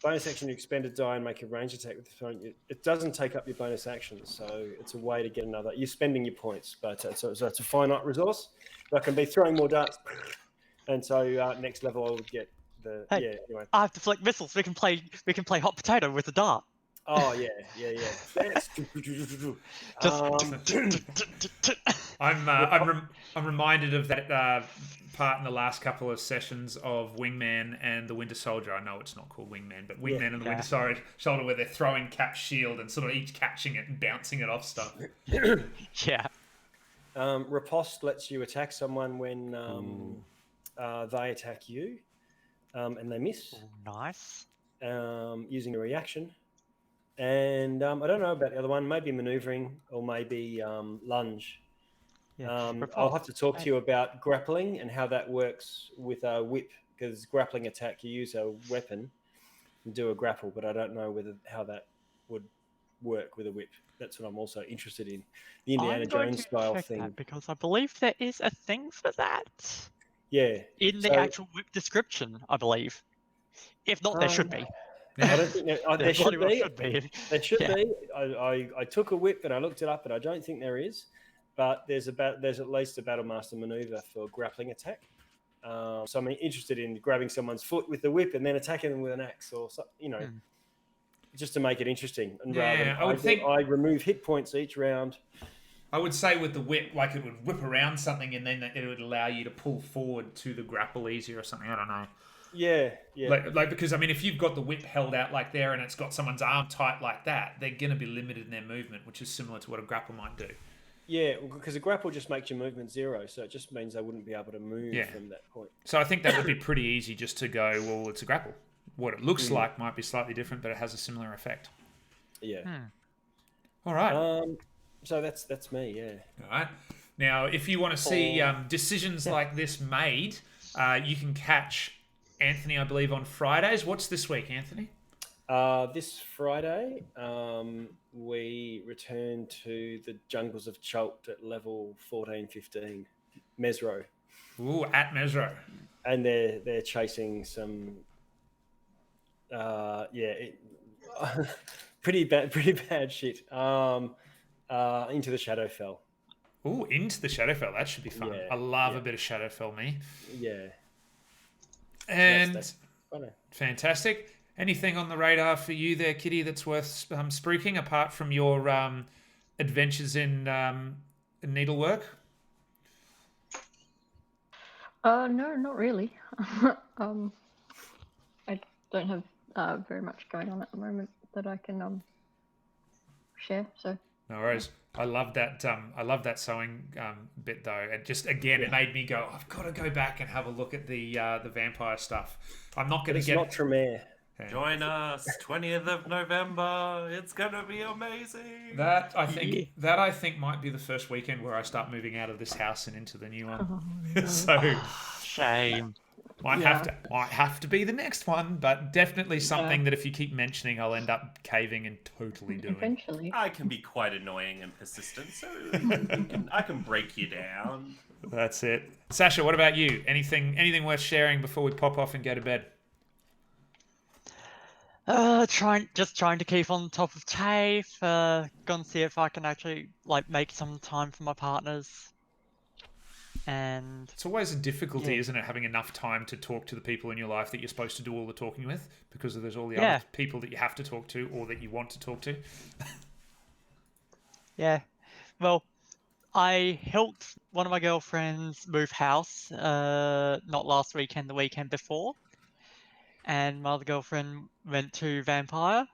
bonus action, you expend a die and make a range attack with the phone. It doesn't take up your bonus action, so it's a way to get another. You're spending your points, but so it's a finite resource. But I can be throwing more darts, and so next level I'll get the. Hey, anyway. I have to deflect missiles. We can play hot potato with a dart. Oh yeah. Yes. I'm reminded of that part in the last couple of sessions of Wingman and the Winter Soldier. I know it's not called Wingman, but Wingman and the Winter Soldier, where they're throwing Cap's shield and sort of each catching it and bouncing it off stuff. Yeah. Riposte lets you attack someone when they attack you, and they miss. Nice. Using a reaction. And I don't know about the other one, maybe maneuvering or maybe lunge. I'll have to talk to you about grappling and how that works with a whip, because grappling attack, you use a weapon and do a grapple, but I don't know how that would work with a whip. That's what I'm also interested in. The Indiana Jones style thing. Because I believe there is a thing for that. Yeah. In the actual whip description, I believe. If not, there should be. I don't think there should be. There should be. I took a whip and I looked it up, and I don't think there is. But there's at least a Battle Master maneuver for grappling attack. So I'm interested in grabbing someone's foot with the whip and then attacking them with an axe, or something, just to make it interesting. And I remove hit points each round. I would say with the whip, like it would whip around something, and then it would allow you to pull forward to the grapple easier or something. I don't know. Yeah, yeah. Like because I mean, if you've got the whip held out like there and it's got someone's arm tight like that, they're going to be limited in their movement, which is similar to what a grapple might do. Yeah, because a grapple just makes your movement 0, so it just means they wouldn't be able to move Yeah. from that point. So I think that would be pretty easy just to go, well, it's a grapple. What it looks Mm. like might be slightly different, but it has a similar effect. Yeah. All right. So that's me. Yeah. All right. Now, if you want to see decisions like this made, you can catch Anthony, I believe, on Fridays. What's this week, Anthony? This Friday, we return to the jungles of Chult at level 14-15, Mesro, Ooh, at Mesro. and they're chasing some. Pretty bad shit. Into the Shadowfell. Ooh, into the Shadowfell. That should be fun. Yeah, I love yeah. a bit of Shadowfell, me. Yeah. And That's funny. fantastic. Anything on the radar for you there, Kitty, that's worth spruiking apart from your adventures in needlework? No, not really. I don't have very much going on at the moment that I can share. So No worries. I love that. I love that sewing bit though. It just again, it made me go. I've got to go back and have a look at the vampire stuff. I'm not going to It's get. not Tremere. Join us, 20th of November. It's gonna be amazing. That I think might be the first weekend where I start moving out of this house and into the new one. So Shame. might have to be the next one, but definitely something that if you keep mentioning, I'll end up caving and totally doing. eventually. I can be quite annoying and persistent, so I can break you down. That's it. Sasha, what about you? Anything worth sharing before we pop off and go to bed? Trying to keep on top of TAFE. Gonna see if I can actually make some time for my partners. And It's always a difficulty, isn't it, having enough time to talk to the people in your life that you're supposed to do all the talking with, because there's all the other people that you have to talk to or that you want to talk to. yeah, well, I helped one of my girlfriends move house. Not last weekend, the weekend before. And my other girlfriend went to Vampire.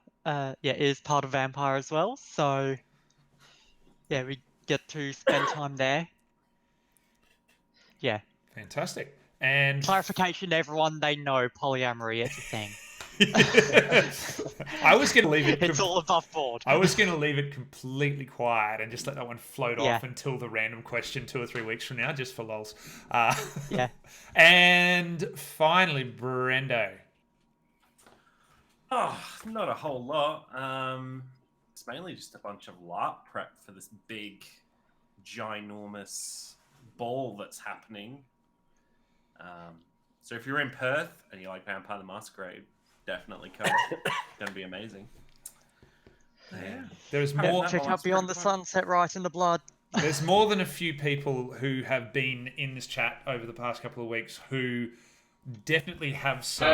Is part of Vampire as well. So, yeah, we get to spend time there. Yeah. Fantastic. And Clarification, everyone, they know polyamory is a thing. I was going to leave it. It's all above board. I was going to leave it completely quiet and just let that one float Yeah. off until the random question 2 or 3 weeks from now, just for lols. Yeah. And finally, Brendo. Oh, not a whole lot. It's mainly just a bunch of LARP prep for this big, ginormous ball that's happening. So if you're in Perth and you like Vampire the Masquerade, definitely come. It's going to be amazing. Yeah. There's more. that Check one's out Beyond the pretty fun. Sunset, Right in the Blood. There's more than a few people who have been in this chat over the past couple of weeks who definitely have some.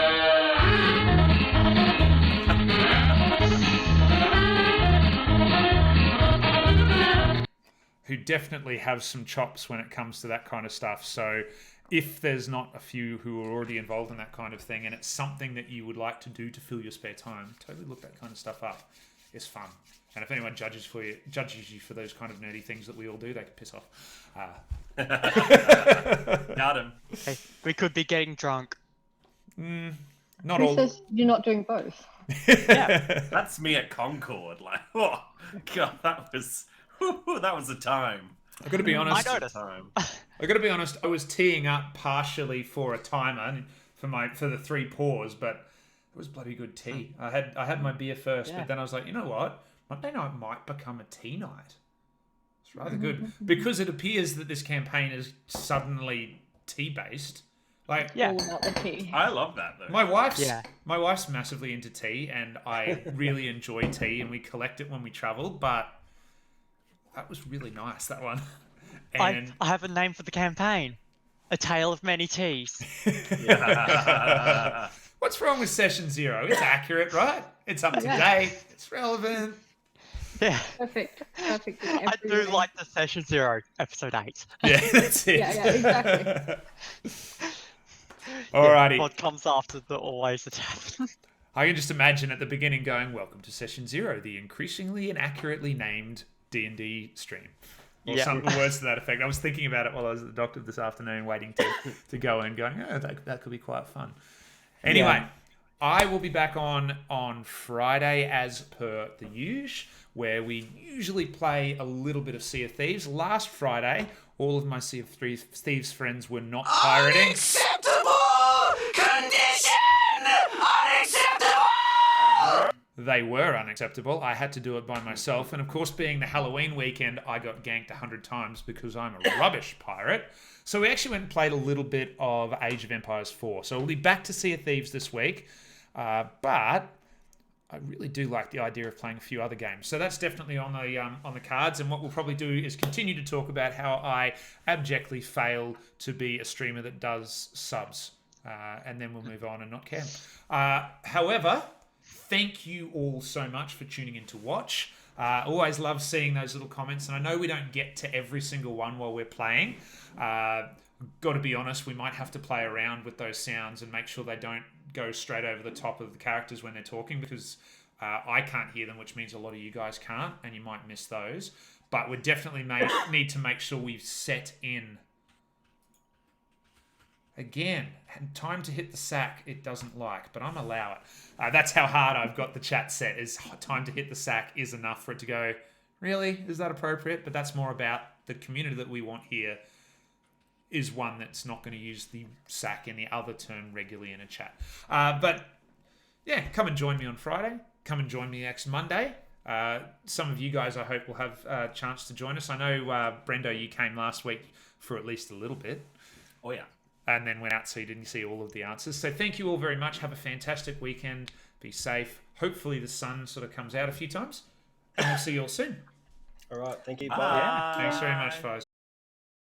Who definitely have some chops when it comes to that kind of stuff. So if there's not a few who are already involved in that kind of thing and it's something that you would like to do to fill your spare time, totally look that kind of stuff up. It's fun. And if anyone judges you for those kind of nerdy things that we all do, they can piss off. Got him. Hey, we could be getting drunk. Not Who all. says you're not doing both? That's me at Concord. Like, oh, God, that was a time. I've got to be honest. I noticed. Time. I got to be honest. I was teeing up partially for a timer for the 3 pours, but it was bloody good tea. I had my beer first, Yeah. but then I was like, you know what? Monday night might become a tea night. It's rather good because it appears that this campaign is suddenly tea based. Like, Yeah. All about the tea. I love that, though. my wife's Yeah. massively into tea, and I really enjoy tea, and we collect it when we travel. But that was really nice, that one. And I have a name for the campaign. A Tale of Many Teas. Yeah. what's wrong with Session 0? It's accurate, right? It's up to date. It's relevant. Yeah. Perfect. Perfect. in I every do way. like the Session 0, Episode 8. Yeah, that's it. Yeah, exactly. Alrighty. What comes after the always attack? I can just imagine at the beginning going, "Welcome to Session 0, the increasingly inaccurately named D&D stream." Or Yeah. some words to that effect. I was thinking about it while I was at the doctor this afternoon, waiting to go in, going, "Oh, that could be quite fun." Anyway, I will be back on Friday as per the usual, where we usually play a little bit of Sea of Thieves. Last Friday, all of my Sea of Thieves friends were not pirating. They were unacceptable. I had to do it by myself. And of course, being the Halloween weekend, I got ganked 100 times because I'm a rubbish pirate. So we actually went and played a little bit of Age of Empires 4. So we'll be back to Sea of Thieves this week. But I really do like the idea of playing a few other games. So that's definitely on the cards. And what we'll probably do is continue to talk about how I abjectly fail to be a streamer that does subs. And then we'll move on and not care. However, thank you all so much for tuning in to watch. Always love seeing those little comments. And I know we don't get to every single one while we're playing. Got to be honest, we might have to play around with those sounds and make sure they don't go straight over the top of the characters when they're talking, because I can't hear them, which means a lot of you guys can't, and you might miss those. But we definitely need to make sure we've set in. Again, time to hit the sack, it doesn't like, but I'm allow it. That's how hard I've got the chat set, is time to hit the sack is enough for it to go, really? Is that appropriate? But that's more about the community that we want here is one that's not going to use the sack in the other term regularly in a chat. But yeah, come and join me on Friday. Come and join me next Monday. Some of you guys, I hope, will have a chance to join us. I know, Brendo, you came last week for at least a little bit. Oh, yeah. And then went out, so you didn't see all of the answers. So thank you all very much. Have a fantastic weekend. Be safe. Hopefully the sun sort of comes out a few times. And we'll see you all soon. All right. Thank you. Bye. Bye. Thanks very much, folks.